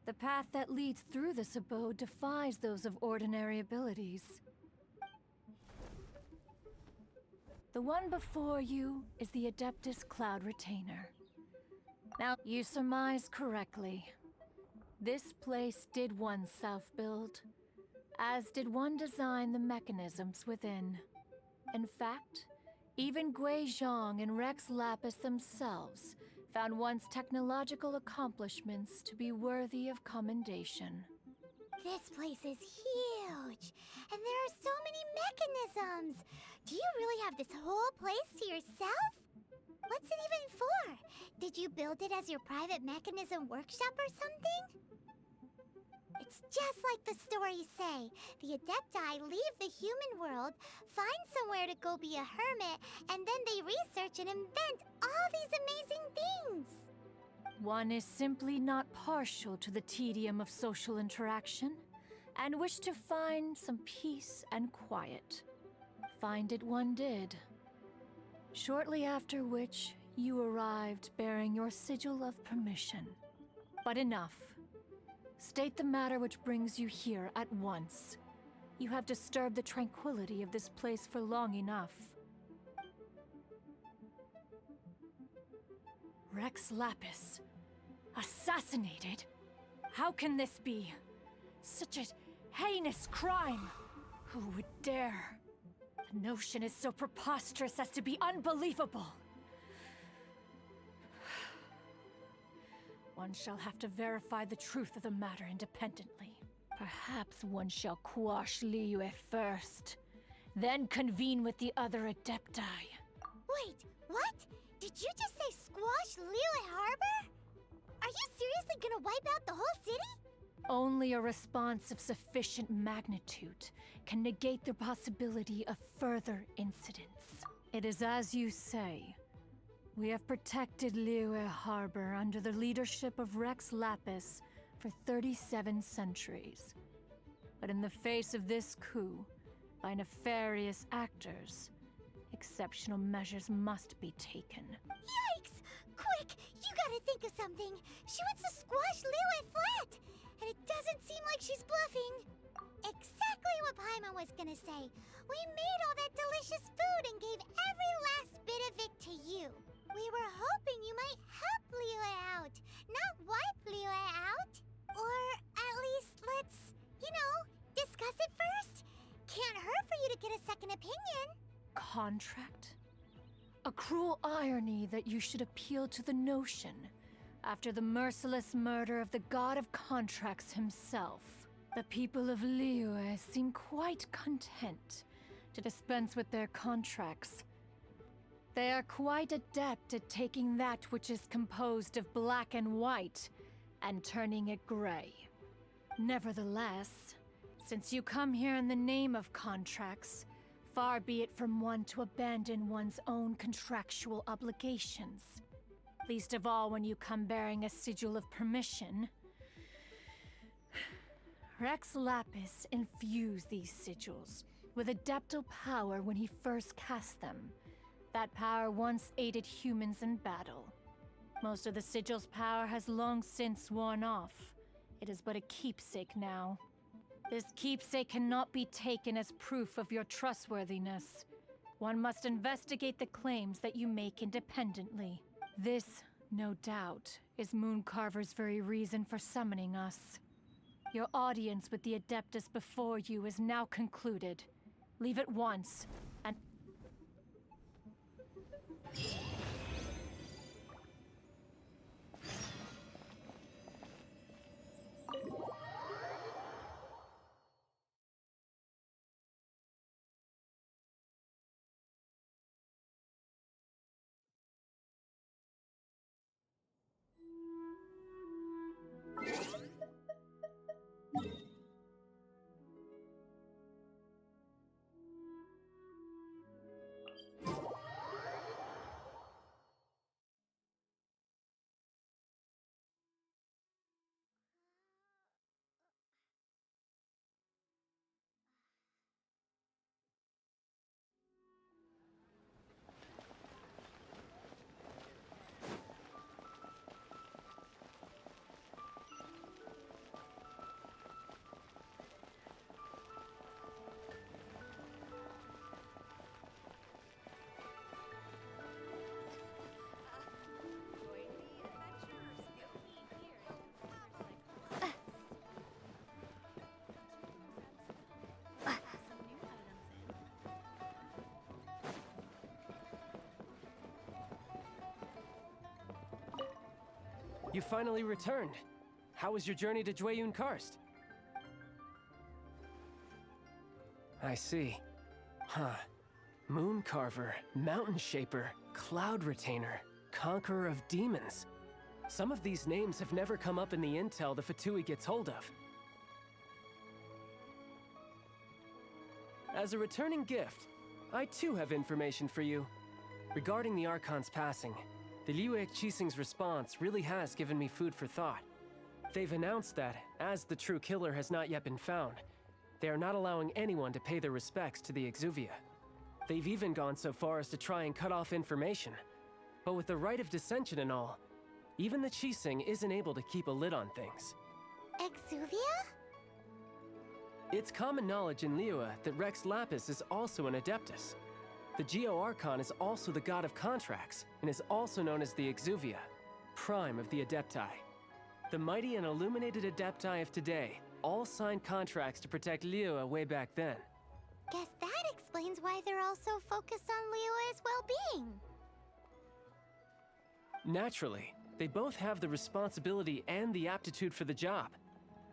The path that leads through this abode defies those of ordinary abilities. The one before you is the Adeptus Cloud Retainer. Now, you surmise correctly. This place did one self-build, as did one design the mechanisms within. In fact, even Gui Zhang and Rex Lapis themselves found one's technological accomplishments to be worthy of commendation. This place is huge, and there are so many mechanisms. Do you really have this whole place to yourself? What's it even for? Did you build it as your private mechanism workshop or something? It's just like the stories say. The Adepti leave the human world, find somewhere to go be a hermit, and then they research and invent all these amazing things. One is simply not partial to the tedium of social interaction, and wished to find some peace and quiet. Find it one did. Shortly after which, you arrived bearing your sigil of permission. But enough. State the matter which brings you here at once. You have disturbed the tranquility of this place for long enough. Rex Lapis. Assassinated? How can this be? Such a heinous crime! Who would dare? The notion is so preposterous as to be unbelievable. One shall have to verify the truth of the matter independently. Perhaps one shall quash Liyue first, then convene with the other Adepti. Wait, what? Did you just say squash Liyue Harbor? Are you seriously gonna wipe out the whole city? Only a response of sufficient magnitude can negate the possibility of further incidents. It is as you say. We have protected Liyue Harbor under the leadership of Rex Lapis for 37 centuries. But in the face of this coup, by nefarious actors, exceptional measures must be taken. Yikes! Quick, you gotta think of something. She wants to squash Liyue flat, and it doesn't seem like she's bluffing. Exactly what Paimon was gonna say. We made all that delicious food and gave every last bit of it to you. We were hoping you might help Liyue out, not wipe Liyue out. Or at least let's, discuss it first. Can't hurt for you to get a second opinion. Contract? A cruel irony that you should appeal to the notion after the merciless murder of the god of contracts himself. The people of Liyue seem quite content to dispense with their contracts They are quite adept at taking that which is composed of black and white and turning it gray. Nevertheless, since you come here in the name of contracts, far be it from one to abandon one's own contractual obligations. Least of all when you come bearing a sigil of permission. Rex Lapis infused these sigils with adeptal power when he first cast them. That power once aided humans in battle. Most of the sigil's power has long since worn off. It is but a keepsake now. This keepsake cannot be taken as proof of your trustworthiness. One must investigate the claims that you make independently. This, no doubt, is Mooncarver's very reason for summoning us. Your audience with the Adeptus before you is now concluded. Leave at once, and... You finally returned. How was your journey to Jueyun Karst? I see. Huh. Mooncarver, Mountain Shaper, Cloud Retainer, Conqueror of Demons. Some of these names have never come up in the intel the Fatui gets hold of. As a returning gift, I too have information for you. Regarding the Archon's passing, the Liyue Qixing's response really has given me food for thought. They've announced that, as the true killer has not yet been found, they are not allowing anyone to pay their respects to the Exuvia. They've even gone so far as to try and cut off information. But with the right of dissension and all, even the Qixing isn't able to keep a lid on things. Exuvia? It's common knowledge in Liyue that Rex Lapis is also an Adeptus. The Geo-Archon is also the god of contracts, and is also known as the Exuvia, prime of the Adepti. The mighty and illuminated Adepti of today all signed contracts to protect Liyue way back then. Guess that explains why they're all so focused on Liyue's well-being. Naturally, they both have the responsibility and the aptitude for the job.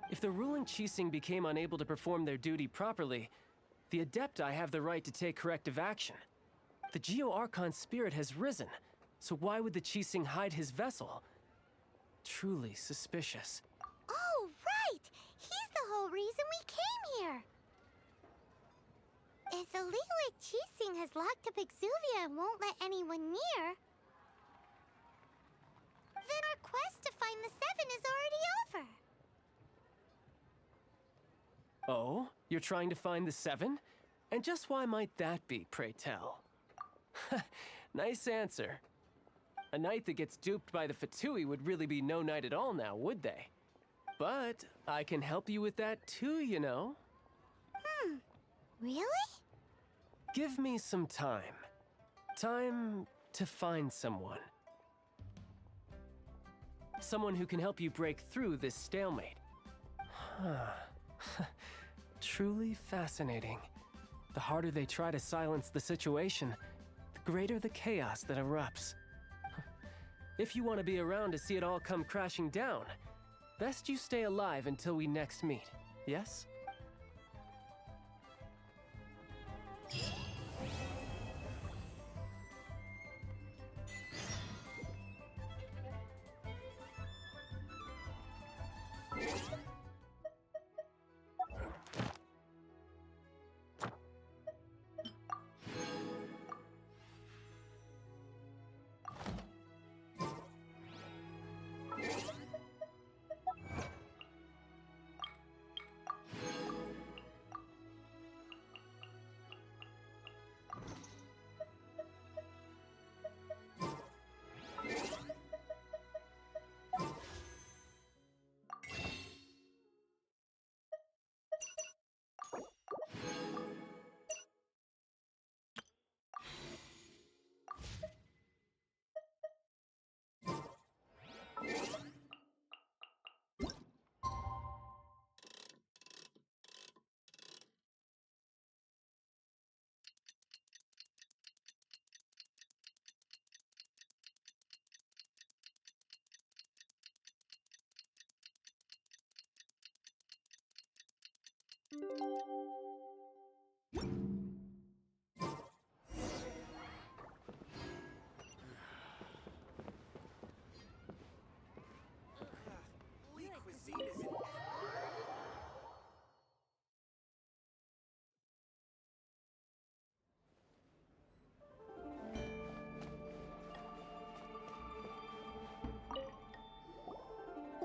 If the ruling Qixing became unable to perform their duty properly, the Adepti have the right to take corrective action. The Geo-Archon's spirit has risen, so why would the Qixing hide his vessel? Truly suspicious. Oh, right! He's the whole reason we came here! If the Liyue Qixing has locked up Exuvia and won't let anyone near, then our quest to find the Seven is already over. Oh? You're trying to find the Seven? And just why might that be, pray tell? Nice answer. A knight that gets duped by the Fatui would really be no knight at all now, would they? But I can help you with that too, you know. Really? Give me some time. Time to find someone. Someone who can help you break through this stalemate. Truly fascinating. The harder they try to silence the situation, the greater the chaos that erupts. If you want to be around to see it all come crashing down, best you stay alive until we next meet, yes?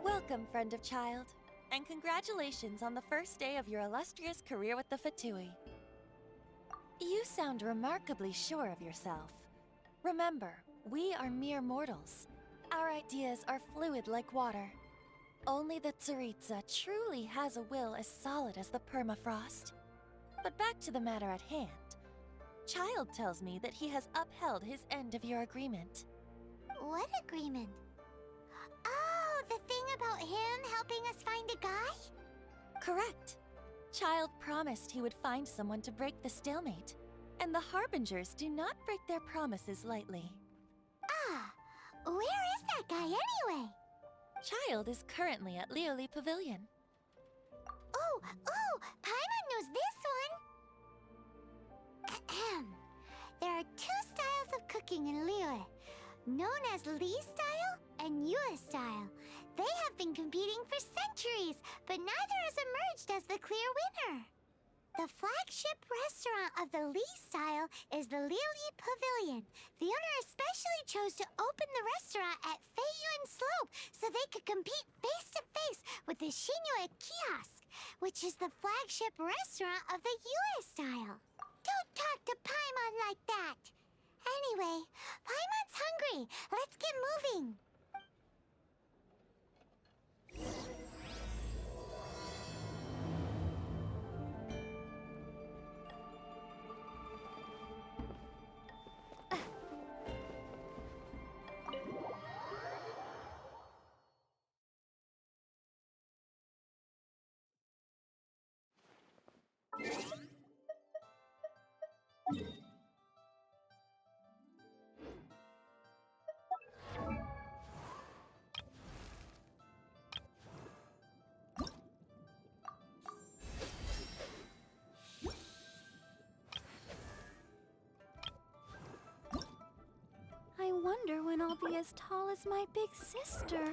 Welcome, friend of child, and congratulations on the first day of your illustrious career with the Fatui. You sound remarkably sure of yourself. Remember, we are mere mortals. Our ideas are fluid like water. Only the Tsaritsa truly has a will as solid as the permafrost. But back to the matter at hand. Child tells me that he has upheld his end of your agreement. What agreement? Oh, the thing about him helping us find a guy? Correct. Child promised he would find someone to break the stalemate. And the Harbingers do not break their promises lightly. Ah, where is that guy anyway? Child is currently at Lioli Pavilion. Oh, Paimon knows this one! There are two styles of cooking in Liyue, known as Li style and Yue style. They have been competing for centuries, but neither has emerged as the clear winner. The flagship restaurant of the Li style is the Lioli Pavilion. The owner especially chose to open the restaurant at Feiyuan Slope so they could compete face-to-face with the Shinue Kiosk, which is the flagship restaurant of the Yue style. Don't talk to Paimon like that! Anyway, Paimon's hungry. Let's get moving. I wonder when I'll be as tall as my big sister.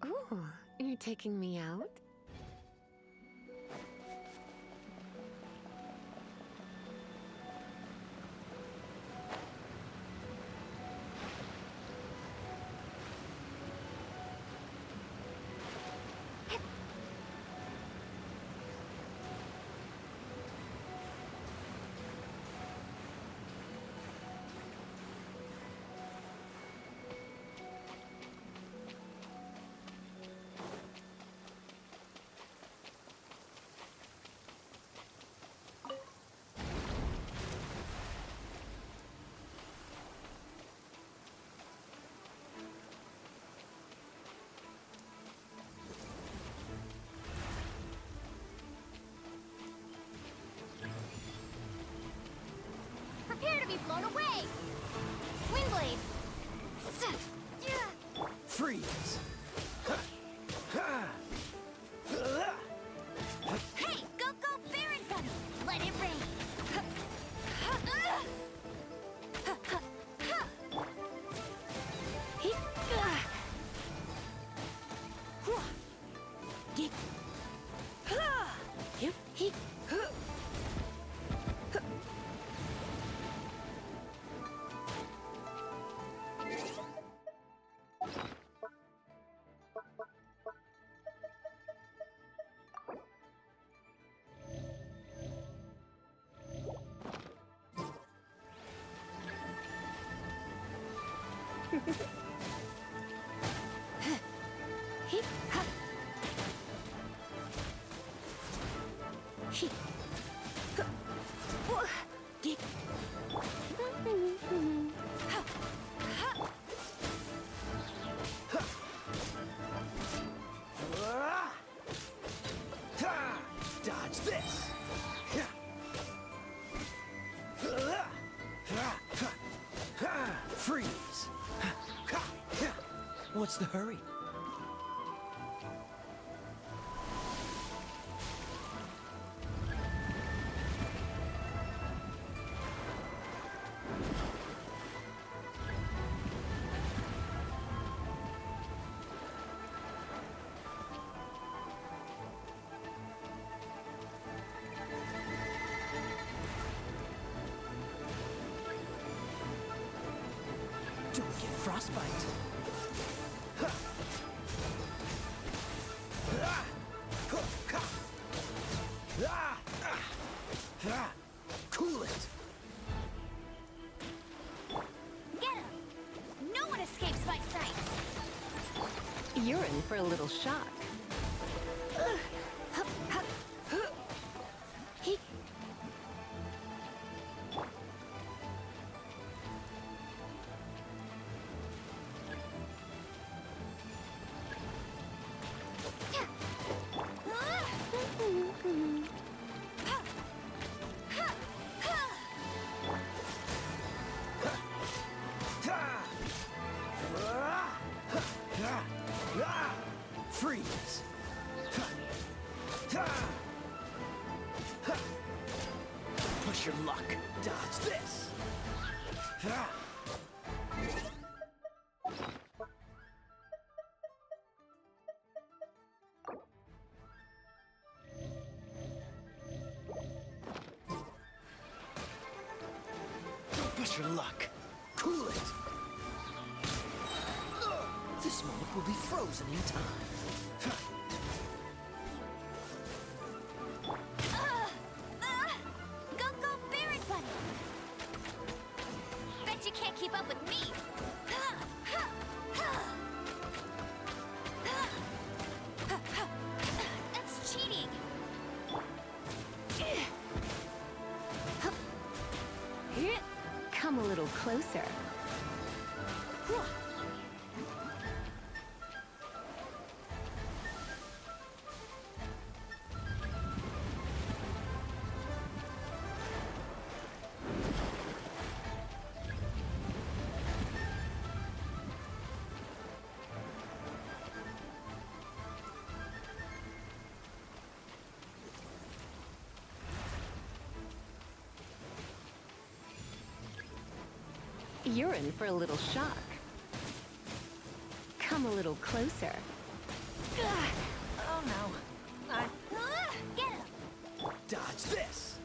Ooh, you're taking me out? Prepare to be blown away! Windblade! Freeze! Hey, go Baron Gunner! Let it rain! What's the hurry? Don't get frostbite. Cool it. Get him! No one escapes my sights! You're in for a little shock. He... Freeze. Push your luck. Dodge this. Push your luck. Cool it. This moment will be frozen in time. Go, Barrack Buddy! Bet you can't keep up with me! That's cheating! Here, come a little closer. You're in for a little shock. Come a little closer. Oh no. Get him! Dodge this.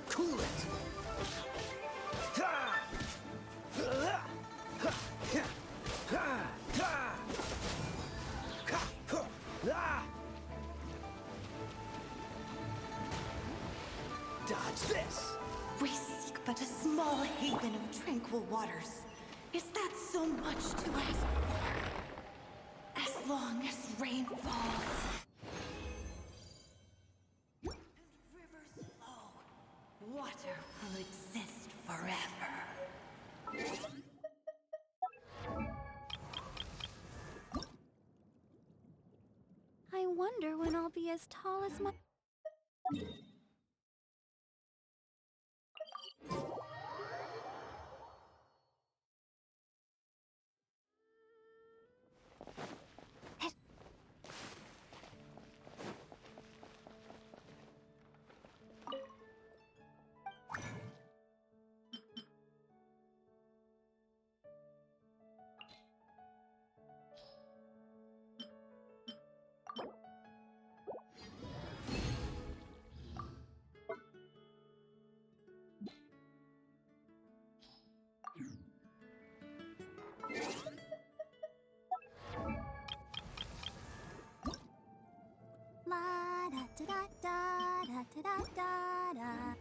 Cool it. Dodge this! We seek but a small haven of tranquil waters. Is that so much to ask for? As long as rain falls and rivers flow, water will exist forever. I wonder when I'll be as tall as my... La da da da da da da da da.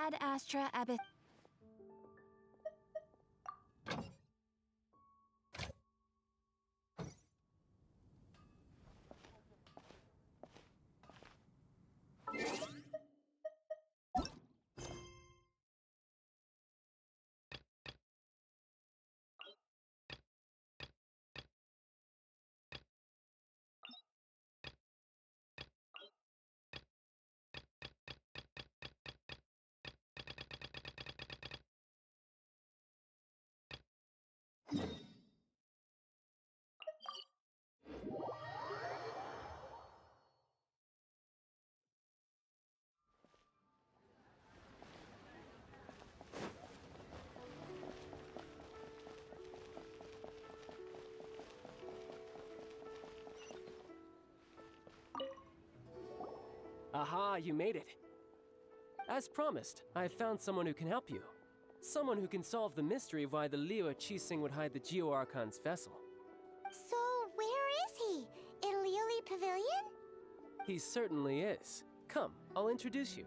Ad Astra Abyss. Aha, you made it. As promised, I found someone who can help you. Someone who can solve the mystery of why the Liyue Qixing would hide the Geo Archon's vessel. So, where is he? In Liyue Pavilion? He certainly is. Come, I'll introduce you.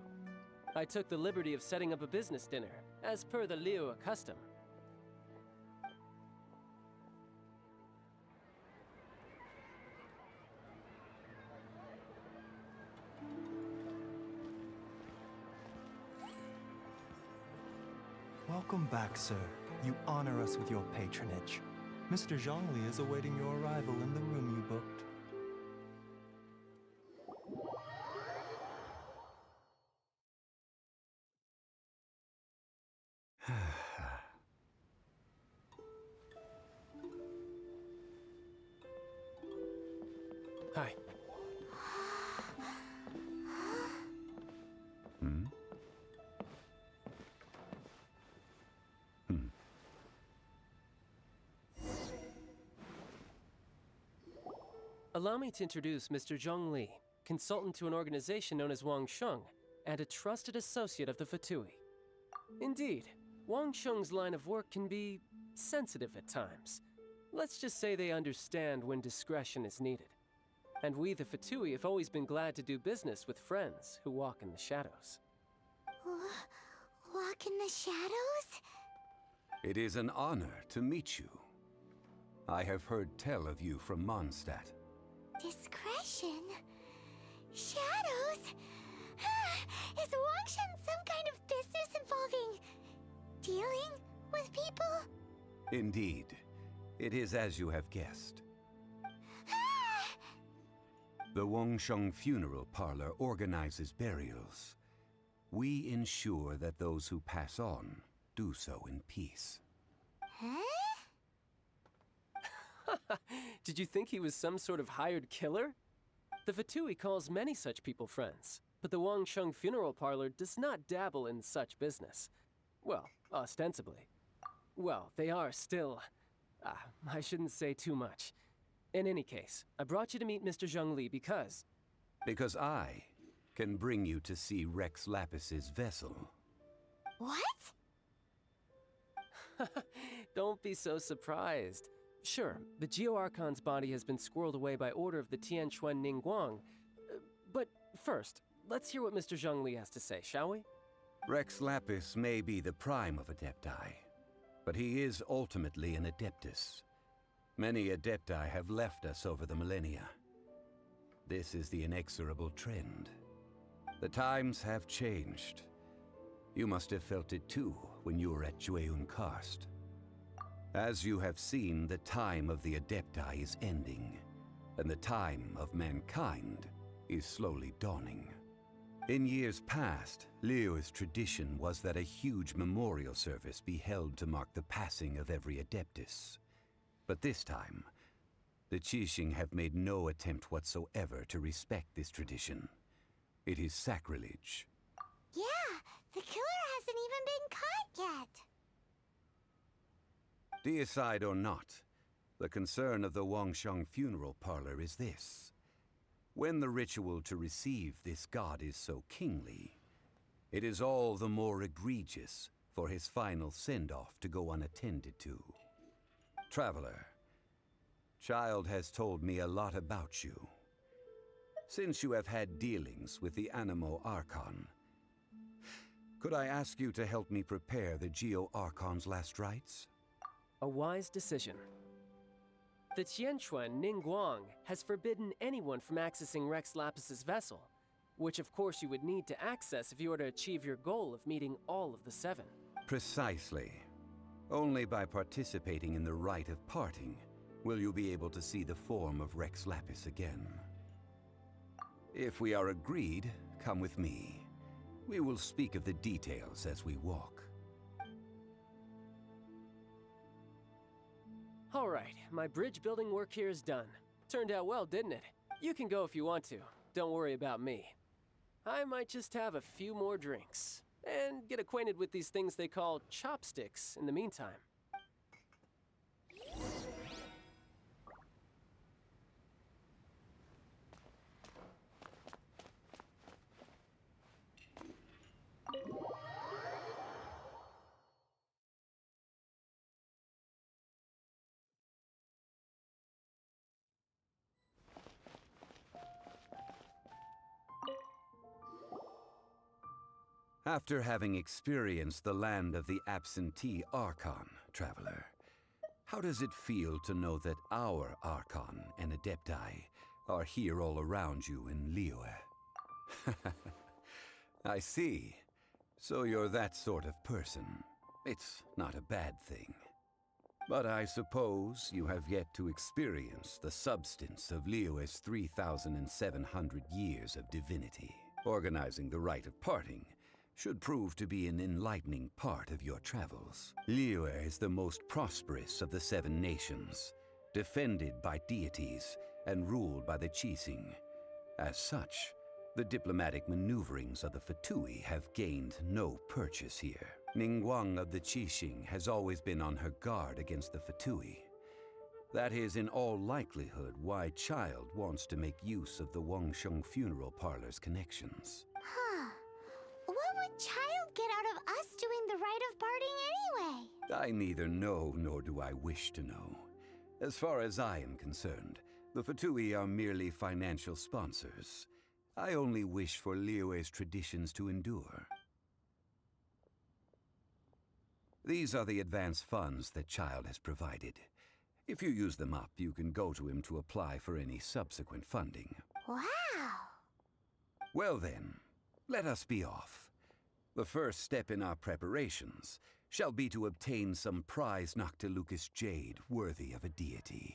I took the liberty of setting up a business dinner, as per the Liyue custom. Welcome back, sir. You honor us with your patronage. Mr. Zhongli is awaiting your arrival in the room you booked. Hi. Allow me to introduce Mr. Zhong Li, consultant to an organization known as Wang Sheng, and a trusted associate of the Fatui. Indeed, Wang Sheng's line of work can be sensitive at times. Let's just say they understand when discretion is needed. And we, the Fatui, have always been glad to do business with friends who walk in the shadows. Walk in the shadows? It is an honor to meet you. I have heard tell of you from Mondstadt. Discretion? Shadows? Is Wangshan some kind of business involving dealing with people? Indeed. It is as you have guessed. The Wangsheng Funeral Parlor organizes burials. We ensure that those who pass on do so in peace. Did you think he was some sort of hired killer? The Fatui calls many such people friends, but the Wangsheng Funeral Parlor does not dabble in such business. Well, ostensibly. Well, they are still... I shouldn't say too much. In any case, I brought you to meet Mr. Zhong Li because... Because I can bring you to see Rex Lapis's vessel. What? Don't be so surprised. Sure, the Geo Archon's body has been squirreled away by order of the Tianquan Ningguang. But first, let's hear what Mr. Zhong Li has to say, shall we? Rex Lapis may be the prime of Adepti, but he is ultimately an Adeptus. Many Adepti have left us over the millennia. This is the inexorable trend. The times have changed. You must have felt it too when you were at Jueyun Karst. As you have seen, the time of the Adepti is ending, and the time of mankind is slowly dawning. In years past, Liyue's tradition was that a huge memorial service be held to mark the passing of every Adeptus. But this time, the Qixing have made no attempt whatsoever to respect this tradition. It is sacrilege. Yeah, the killer hasn't even been caught yet. Deicide or not, the concern of the Wangsheng Funeral Parlor is this. When the ritual to receive this god is so kingly, it is all the more egregious for his final send-off to go unattended to. Traveler, Child has told me a lot about you. Since you have had dealings with the Animo Archon, Could I ask you to help me prepare the Geo-Archon's last rites? A wise decision. The Tianquan Ningguang has forbidden anyone from accessing Rex Lapis's vessel, which of course you would need to access if you were to achieve your goal of meeting all of the 7. Precisely. Only by participating in the rite of parting will you be able to see the form of Rex Lapis again. If we are agreed, come with me. We will speak of the details as we walk. All right, my bridge building work here is done. Turned out well, didn't it? You can go if you want to. Don't worry about me. I might just have a few more drinks and get acquainted with these things they call chopsticks in the meantime. After having experienced the land of the absentee Archon, traveler, how does it feel to know that our Archon and Adepti are here all around you in Liyue? I see. So you're that sort of person. It's not a bad thing. But I suppose you have yet to experience the substance of Liyue's 3,700 years of divinity. Organizing the rite of parting should prove to be an enlightening part of your travels. Liyue is the most prosperous of the 7 nations, defended by deities and ruled by the Qixing. As such, the diplomatic maneuverings of the Fatui have gained no purchase here. Ningguang of the Qixing has always been on her guard against the Fatui. That is in all likelihood why Child wants to make use of the Wangsheng funeral parlor's connections. Huh. What would Child get out of us doing the rite of parting anyway? I neither know nor do I wish to know. As far as I am concerned, the Fatui are merely financial sponsors. I only wish for Liyue's traditions to endure. These are the advance funds that Child has provided. If you use them up, you can go to him to apply for any subsequent funding. Wow! Well then, let us be off. The first step in our preparations shall be to obtain some prize Noctilucous jade worthy of a deity.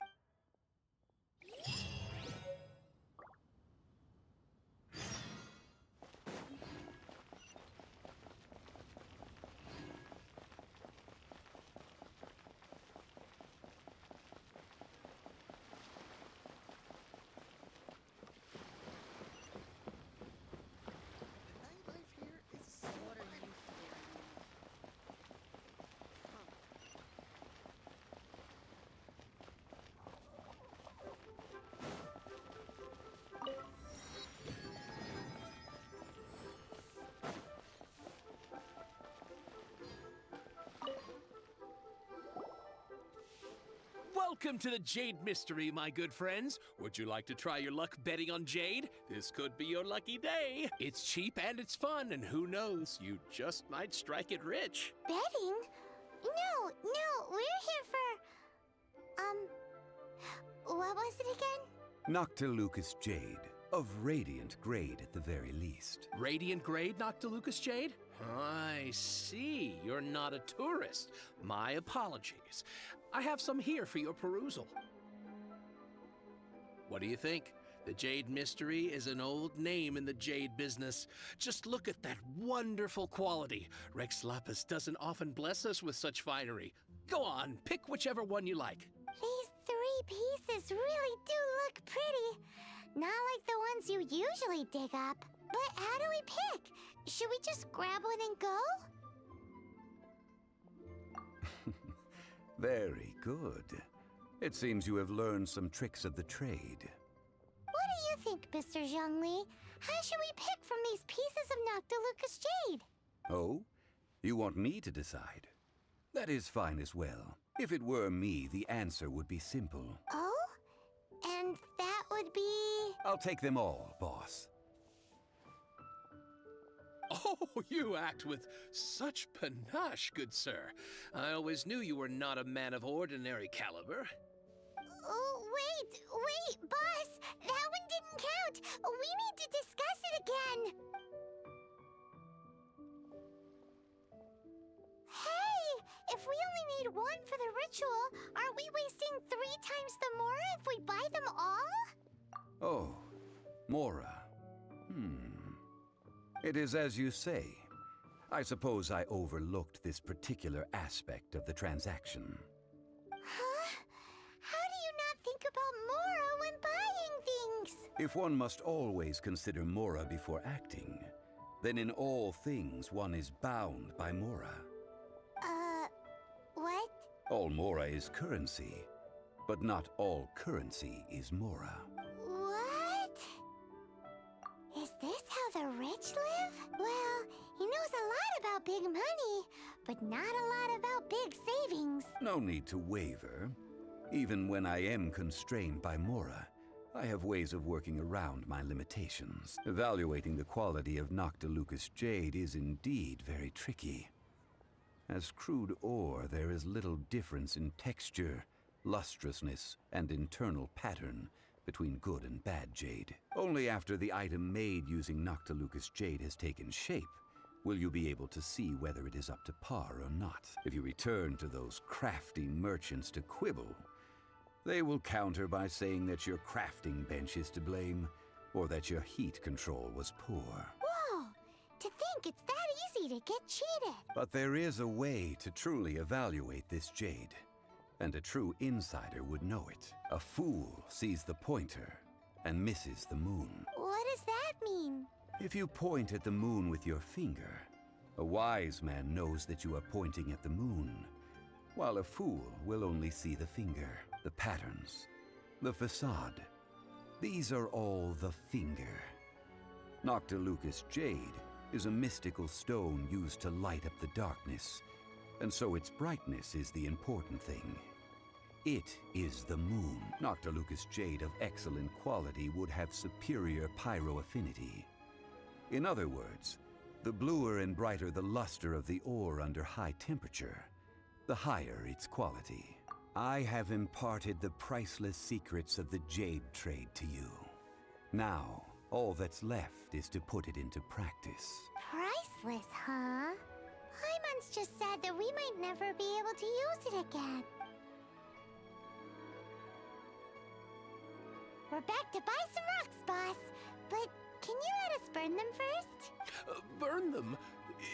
Welcome to the Jade Mystery, my good friends. Would you like to try your luck betting on Jade? This could be your lucky day. It's cheap and it's fun, and who knows, you just might strike it rich. Betting? No, we're here for... what was it again? Noctilucous jade, of radiant grade at the very least. Radiant grade Noctilucous jade? I see. You're not a tourist. My apologies. I have some here for your perusal. What do you think? The Jade Mystery is an old name in the jade business. Just look at that wonderful quality. Rex Lapis doesn't often bless us with such finery. Go on, pick whichever one you like. These 3 pieces really do look pretty. Not like the ones you usually dig up. But how do we pick? Should we just grab one and go? Very good. It seems you have learned some tricks of the trade. What do you think, Mr. Zhongli? How should we pick from these pieces of Noctilucous jade? Oh? You want me to decide? That is fine as well. If it were me, the answer would be simple. Oh? And that would be... I'll take them all, boss. Oh, you act with such panache, good sir. I always knew you were not a man of ordinary caliber. Oh, wait, boss! That one didn't count! We need to discuss it again! Hey! If we only need one for the ritual, aren't we wasting 3 times the Mora if we buy them all? Oh, Mora. It is as you say. I suppose I overlooked this particular aspect of the transaction. Huh? How do you not think about Mora when buying things? If one must always consider Mora before acting, then in all things one is bound by Mora. What? All Mora is currency, but not all currency is Mora. What? Is this how the rich live? Well, he knows a lot about big money, but not a lot about big savings. No need to waver. Even when I am constrained by Mora, I have ways of working around my limitations. Evaluating the quality of Noctilucous jade is indeed very tricky. As crude ore, there is little difference in texture, lustrousness, and internal pattern between good and bad jade. Only after the item made using Noctilucous jade has taken shape will you be able to see whether it is up to par or not. If you return to those crafty merchants to quibble, they will counter by saying that your crafting bench is to blame, or that your heat control was poor. Whoa! To think it's that easy to get cheated! But there is a way to truly evaluate this jade, and a true insider would know it. A fool sees the pointer and misses the moon. What does that mean? If you point at the moon with your finger, a wise man knows that you are pointing at the moon, while a fool will only see the finger, the patterns, the facade. These are all the finger. Noctilucous jade is a mystical stone used to light up the darkness, and so its brightness is the important thing. It is the moon. Noctilucous jade of excellent quality would have superior pyro affinity. In other words, the bluer and brighter the luster of the ore under high temperature, the higher its quality. I have imparted the priceless secrets of the jade trade to you. Now, all that's left is to put it into practice. Priceless, huh? Hyman's just said that we might never be able to use it again. We're back to buy some rocks, boss. But can you let us burn them first? Burn them?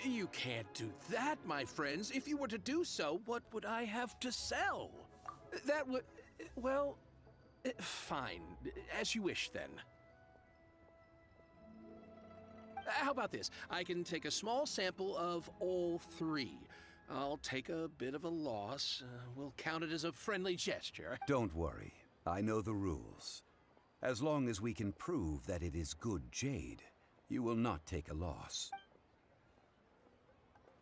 You can't do that, my friends. If you were to do so, what would I have to sell? That would... well... fine. As you wish, then. How about this? I can take a small sample of all 3. I'll take a bit of a loss. We'll count it as a friendly gesture. Don't worry. I know the rules. As long as we can prove that it is good jade, you will not take a loss.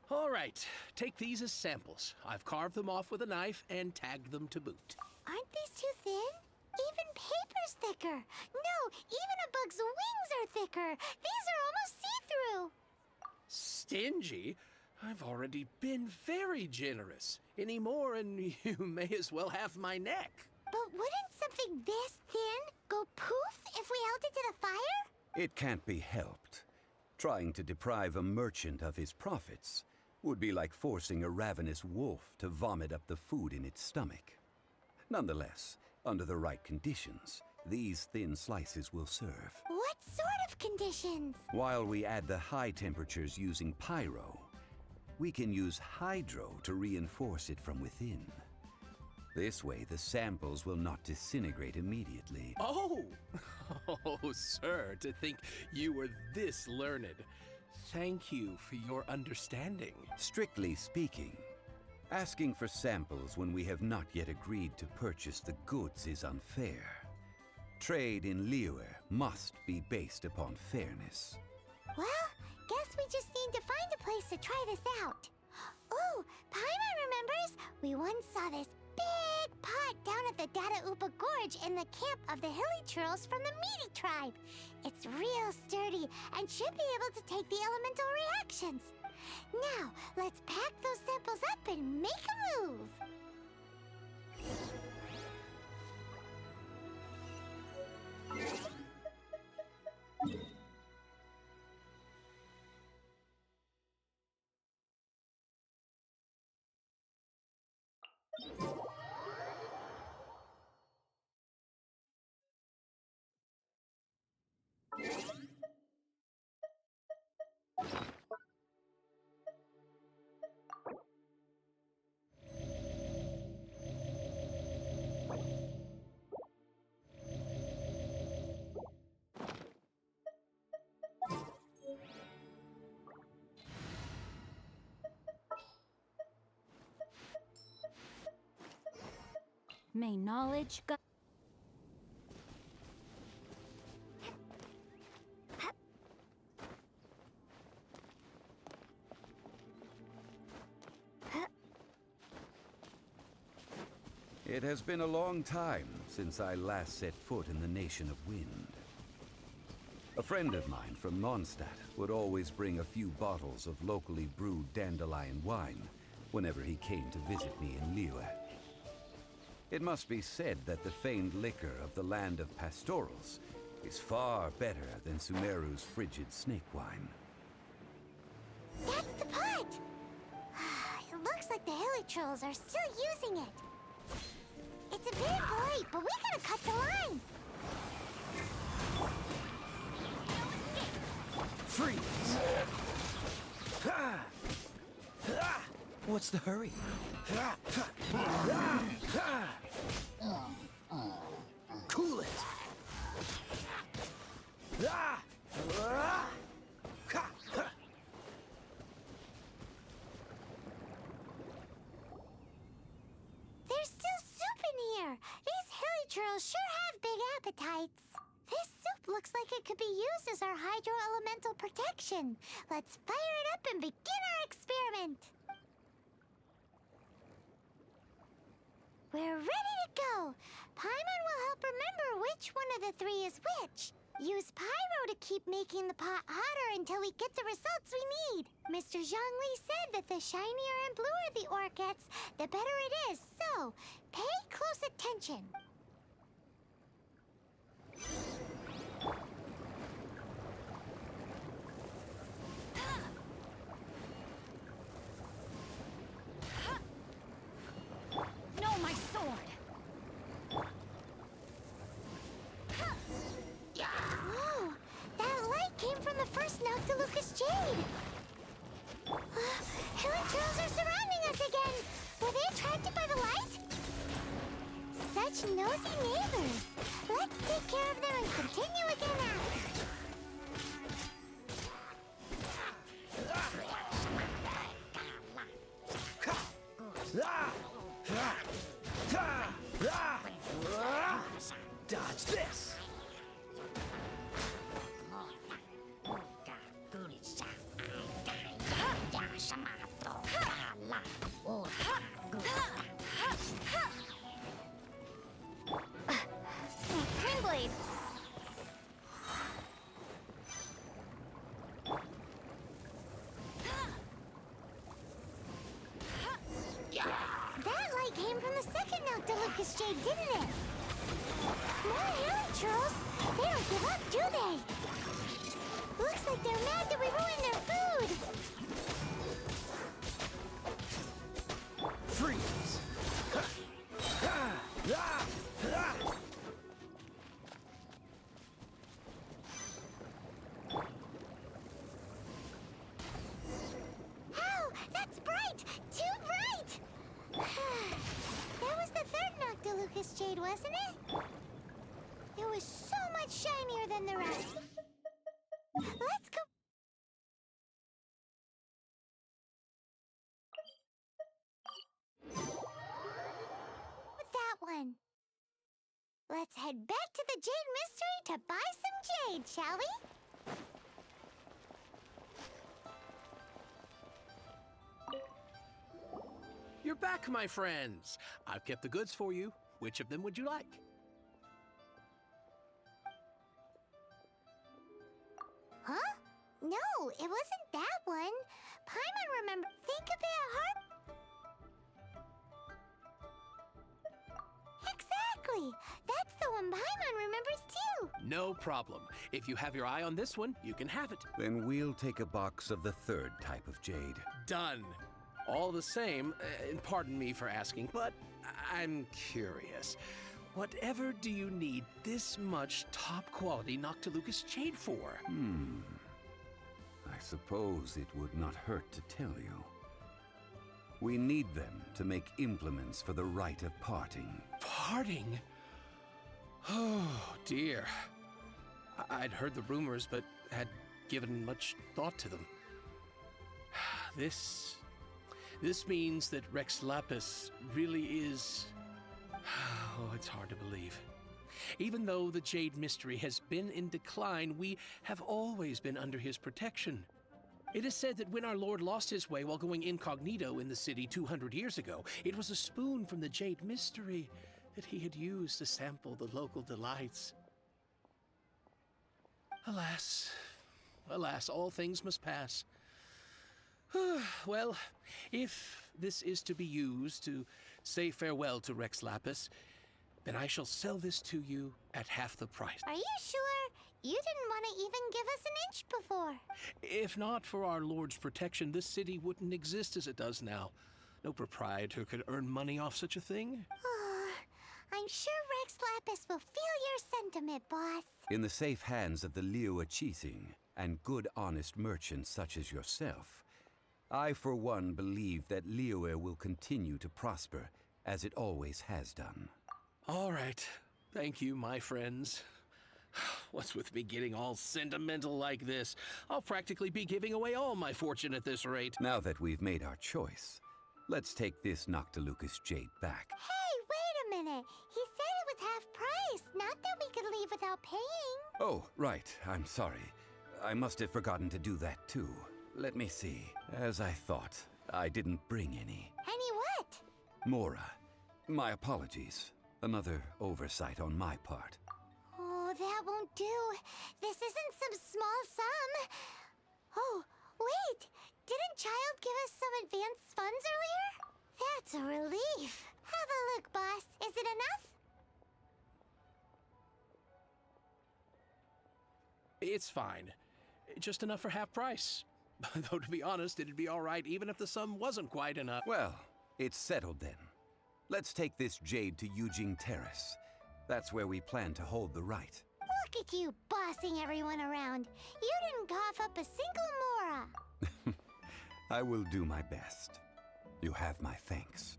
All right. Take these as samples. I've carved them off with a knife and tagged them to boot. Aren't these too thin? Even paper's thicker. No, even a bug's wings are thicker. These are almost see-through. Stingy? I've already been very generous. Any more and you may as well have my neck. But wouldn't something this thin go poof if we held it to the fire? It can't be helped. Trying to deprive a merchant of his profits would be like forcing a ravenous wolf to vomit up the food in its stomach. Nonetheless, under the right conditions, these thin slices will serve. What sort of conditions? While we add the high temperatures using pyro, we can use hydro to reinforce it from within. This way, the samples will not disintegrate immediately. Oh! Oh, sir, to think you were this learned. Thank you for your understanding. Strictly speaking, asking for samples when we have not yet agreed to purchase the goods is unfair. Trade in Liyue must be based upon fairness. Well, guess we just need to find a place to try this out. Oh, Paimon remembers we once saw this big pot down at the Data Upa Gorge in the camp of the hilly churls from the Meaty tribe. It's real sturdy and should be able to take the elemental reactions. Now, let's pack those samples up and make a move. May knowledge go. It has been a long time since I last set foot in the Nation of Wind. A friend of mine from Mondstadt would always bring a few bottles of locally brewed dandelion wine whenever he came to visit me in Liyue. It must be said that the famed liquor of the land of pastorals is far better than Sumeru's frigid snake wine. That's the pot! It looks like the hilly trolls are still using it. It's a bit late, but we gotta cut the line. Freeze! What's the hurry? Cool it! There's still soup in here. These hilly trolls sure have big appetites. This soup looks like it could be used as our hydro-elemental protection. Let's fire it up and begin our experiment. We're ready to go. Paimon will help remember which one of the three is which. Use pyro to keep making the pot hotter until we get the results we need. Mr. Zhongli said that the shinier and bluer the ore gets, the better it is. So, pay close attention. No, my sword! Whoa! That light came from the first Noctilucous Jade! Hilly trolls are surrounding us again! Were they attracted by the light? Such nosy neighbors! Let's take care of them and continue again after. Dodge this! Green Blade! That light came from the second Noctilucous Jade, didn't it? More hilly trolls? They don't give up, do they? Looks like they're mad that we ruined their food. Freeze! Ow! That's bright! Too bright! That was the third Noctilucous Jade, wasn't it? It was so much shinier than the rest. Let's go. With that one. Let's head back to the Jade Mystery to buy some jade, shall we? You're back, my friends. I've kept the goods for you. Which of them would you like? Huh? No, it wasn't that one. Paimon remember. Think of it, Exactly! That's the one Paimon remembers too! No problem. If you have your eye on this one, you can have it. Then we'll take a box of the third type of jade. Done. All the same, and pardon me for asking, but I'm curious. Whatever do you need this much top-quality Noctilucous jade for? I suppose it would not hurt to tell you. We need them to make implements for the rite of parting. Parting? Oh, dear. I'd heard the rumors, but had given much thought to them. This means that Rex Lapis really is... Oh, it's hard to believe. Even though the Jade Mystery has been in decline, we have always been under his protection. It is said that when our Lord lost his way while going incognito in the city 200 years ago, it was a spoon from the Jade Mystery that he had used to sample the local delights. Alas, alas, all things must pass. Well, if this is to be used to say farewell to Rex Lapis, then I shall sell this to you at half the price. Are you sure? You didn't want to even give us an inch before. If not for our Lord's protection, this city wouldn't exist as it does now. No proprietor could earn money off such a thing. I'm sure Rex Lapis will feel your sentiment, boss. In the safe hands of the Liu Chising and good honest merchants such as yourself, I for one believe that Liyue will continue to prosper as it always has done. All right. Thank you, my friends. What's with me getting all sentimental like this? I'll practically be giving away all my fortune at this rate. Now that we've made our choice, let's take this Noctilucous jade back. Hey, wait a minute. He said it was half price, not that we could leave without paying. Oh, right. I'm sorry. I must have forgotten to do that too. Let me see. As I thought, I didn't bring any. Any what? Mora, my apologies. Another oversight on my part. Oh, that won't do. This isn't some small sum. Oh, wait. Didn't Child give us some advanced funds earlier? That's a relief. Have a look, boss. Is it enough? It's fine. Just enough for half price. Though, to be honest, it'd be all right even if the sum wasn't quite enough. Well, it's settled then. Let's take this jade to Yujing Terrace. That's where we plan to hold the rite. Look at you bossing everyone around. You didn't cough up a single Mora. I will do my best. You have my thanks.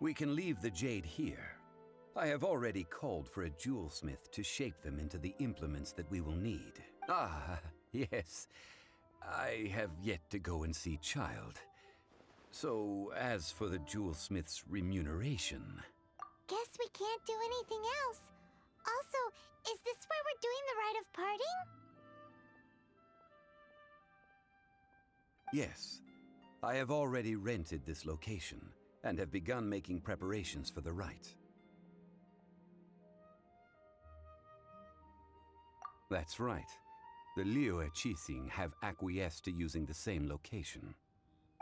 We can leave the jade here. I have already called for a jewelsmith to shape them into the implements that we will need. Ah, yes. I have yet to go and see Child. So, as for the jewelsmith's remuneration... Guess we can't do anything else. Also, is this where we're doing the rite of parting? Yes. I have already rented this location, and have begun making preparations for the rite. That's right. The Liyue Qixing have acquiesced to using the same location.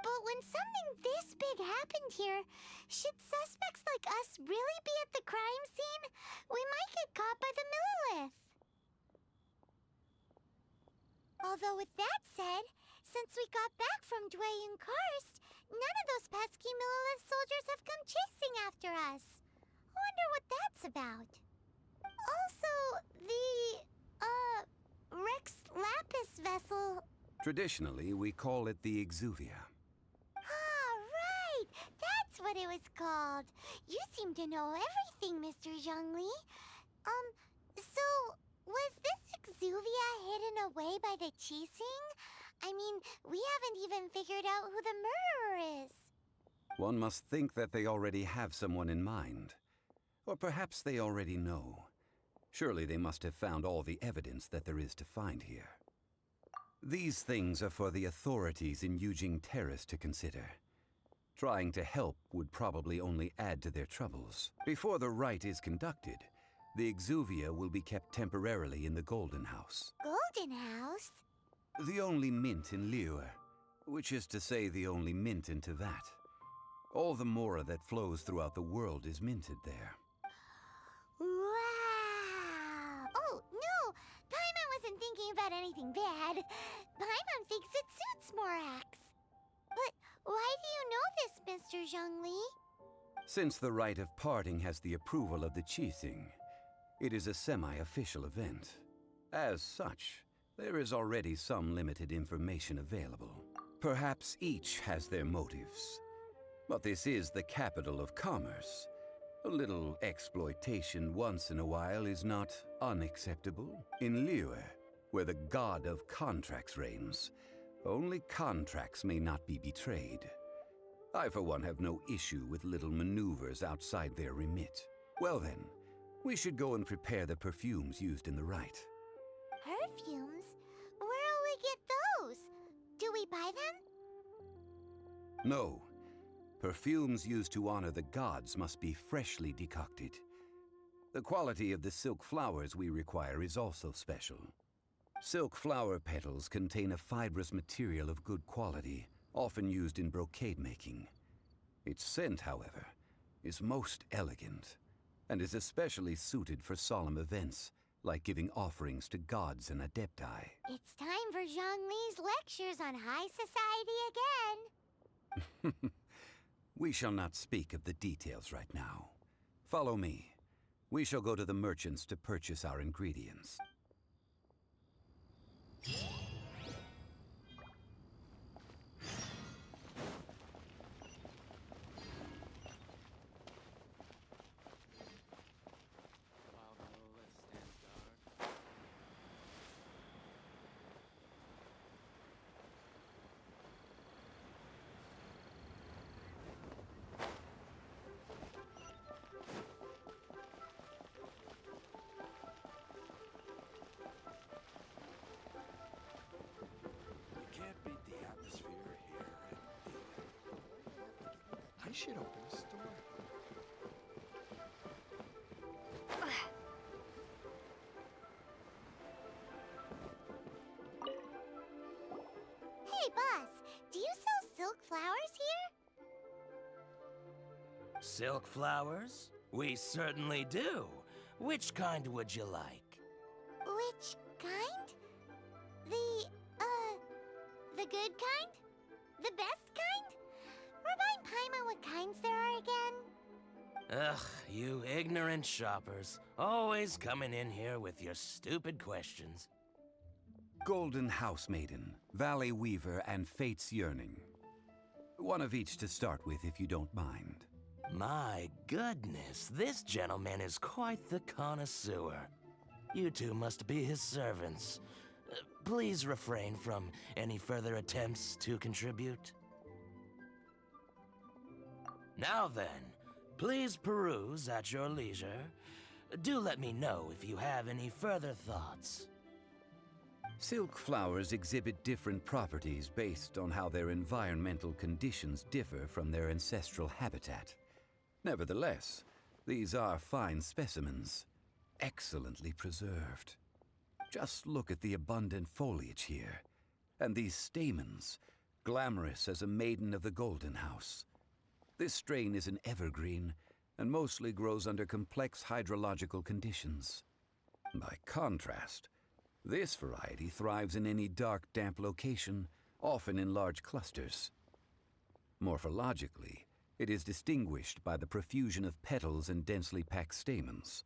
But when something this big happened here, should suspects like us really be at the crime scene? We might get caught by the Millilith. Although with that said, since we got back from Dwayne Karst, none of those pesky Millilith soldiers have come chasing after us. Wonder what that's about. Also, the, Rex Lapis vessel. Traditionally, we call it the Exuvia. Ah, right! That's what it was called. You seem to know everything, Mr. Zhongli. So, was this Exuvia hidden away by the Qixing? I mean, we haven't even figured out who the murderer is. One must think that they already have someone in mind. Or perhaps they already know. Surely they must have found all the evidence that there is to find here. These things are for the authorities in Yujing Terrace to consider. Trying to help would probably only add to their troubles. Before the rite is conducted, the Exuvia will be kept temporarily in the Golden House. Golden House? The only mint in Liyue, which is to say the only mint in Teyvat. All the mora that flows throughout the world is minted there. Wow! Oh, no! Paimon wasn't thinking about anything bad. Paimon thinks it suits Morax. But why do you know this, Mr. Zhongli? Since the rite of parting has the approval of the Qixing, it is a semi-official event. As such, there is already some limited information available. Perhaps each has their motives. But this is the capital of commerce. A little exploitation once in a while is not unacceptable. In Liyue, where the god of contracts reigns, only contracts may not be betrayed. I, for one, have no issue with little maneuvers outside their remit. Well then, we should go and prepare the perfumes used in the rite. Perfumes? Where'll we get those? Do we buy them? No. Perfumes used to honor the gods must be freshly decocted. The quality of the silk flowers we require is also special. Silk flower petals contain a fibrous material of good quality, often used in brocade making. Its scent, however, is most elegant, and is especially suited for solemn events, like giving offerings to gods and adepti. It's time for Zhongli's lectures on high society again. We shall not speak of the details right now. Follow me. We shall go to the merchants to purchase our ingredients. I should open a store. Hey, boss, do you sell silk flowers here? Silk flowers? We certainly do. Which kind would you like? Which kind? The good kind? The best kind? Remind Paimon what kinds there are again? Ugh, you ignorant shoppers. Always coming in here with your stupid questions. Golden House Maiden, Valley Weaver, and Fate's Yearning. One of each to start with, if you don't mind. My goodness, this gentleman is quite the connoisseur. You two must be his servants. Please refrain from any further attempts to contribute. Now then, please peruse at your leisure. Do let me know if you have any further thoughts. Silk flowers exhibit different properties based on how their environmental conditions differ from their ancestral habitat. Nevertheless, these are fine specimens, excellently preserved. Just look at the abundant foliage here, and these stamens, glamorous as a maiden of the Golden House. This strain is an evergreen, and mostly grows under complex hydrological conditions. By contrast, this variety thrives in any dark, damp location, often in large clusters. Morphologically, it is distinguished by the profusion of petals and densely packed stamens,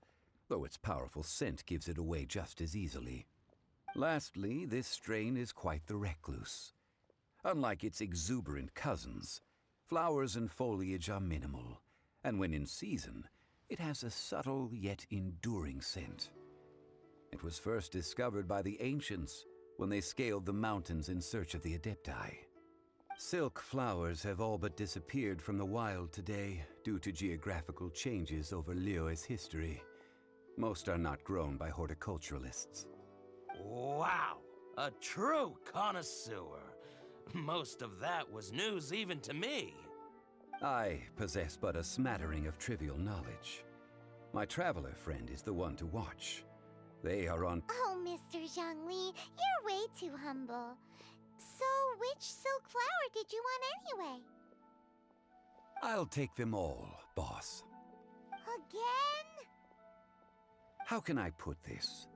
though its powerful scent gives it away just as easily. Lastly, this strain is quite the recluse. Unlike its exuberant cousins, flowers and foliage are minimal, and when in season, it has a subtle yet enduring scent. It was first discovered by the ancients when they scaled the mountains in search of the Adepti. Silk flowers have all but disappeared from the wild today due to geographical changes over Liyue's history. Most are not grown by horticulturalists. Wow! A true connoisseur. Most of that was news even to me. I possess but a smattering of trivial knowledge. My traveler friend is the one to watch. They are on... Oh, Mr. Zhongli, you're way too humble. So, which silk flower did you want anyway? I'll take them all, boss. Again? How can I put this?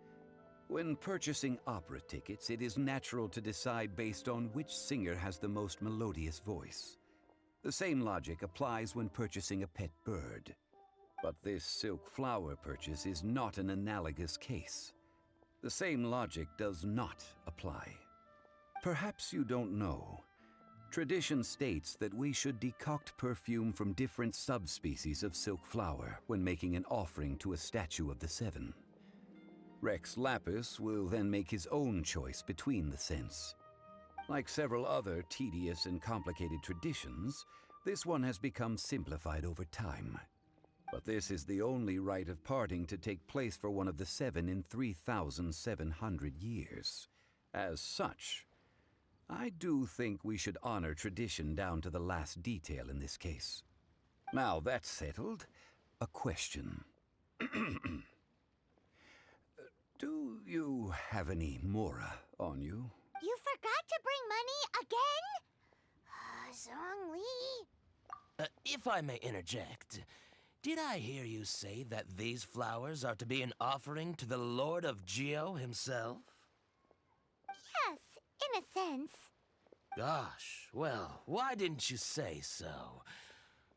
When purchasing opera tickets, it is natural to decide based on which singer has the most melodious voice. The same logic applies when purchasing a pet bird. But this silk flower purchase is not an analogous case. The same logic does not apply. Perhaps you don't know. Tradition states that we should decoct perfume from different subspecies of silk flower when making an offering to a statue of the Seven. Rex Lapis will then make his own choice between the scents. Like several other tedious and complicated traditions, this one has become simplified over time. But this is the only rite of parting to take place for one of the Seven in 3,700 years. As such, I do think we should honor tradition down to the last detail in this case. Now that's settled, a question. Do you have any Mora on you? You forgot to bring money again? Zhongli. If I may interject, did I hear you say that these flowers are to be an offering to the Lord of Geo himself? Yes, in a sense. Gosh, well, why didn't you say so?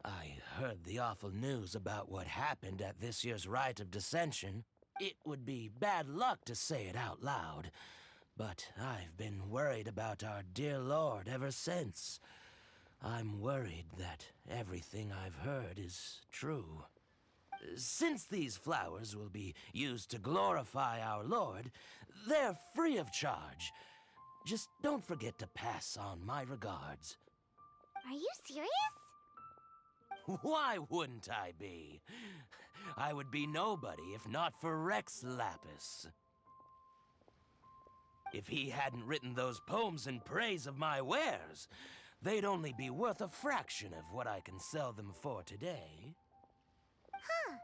I heard the awful news about what happened at this year's Rite of Dissension. It would be bad luck to say it out loud, but I've been worried about our dear Lord ever since. I'm worried that everything I've heard is true. Since these flowers will be used to glorify our Lord, they're free of charge. Just don't forget to pass on my regards. Are you serious? Why wouldn't I be? I would be nobody if not for Rex Lapis. If he hadn't written those poems in praise of my wares, they'd only be worth a fraction of what I can sell them for today. Huh.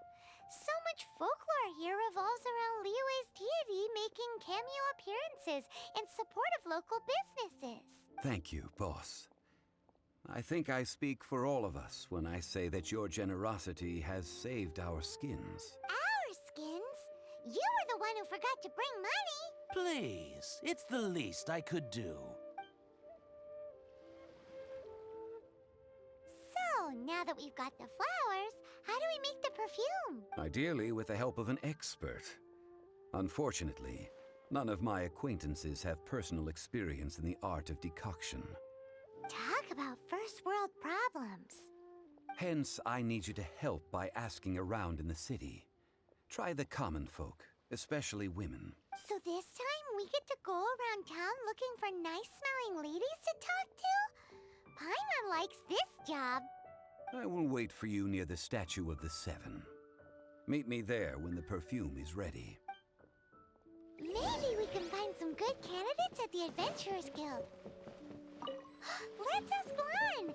So much folklore here revolves around Liyue's deity making cameo appearances in support of local businesses. Thank you, boss. I think I speak for all of us when I say that your generosity has saved our skins. Our skins? You were the one who forgot to bring money. Please, it's the least I could do. So, now that we've got the flowers, how do we make the perfume? Ideally with the help of an expert. Unfortunately, none of my acquaintances have personal experience in the art of decoction. Talk about first world problems. Hence, I need you to help by asking around in the city. Try the common folk, especially women. So this time we get to go around town looking for nice-smelling ladies to talk to? Paimon likes this job. I will wait for you near the Statue of the Seven. Meet me there when the perfume is ready. Maybe we can find some good candidates at the Adventurers Guild. Let's ask Lan!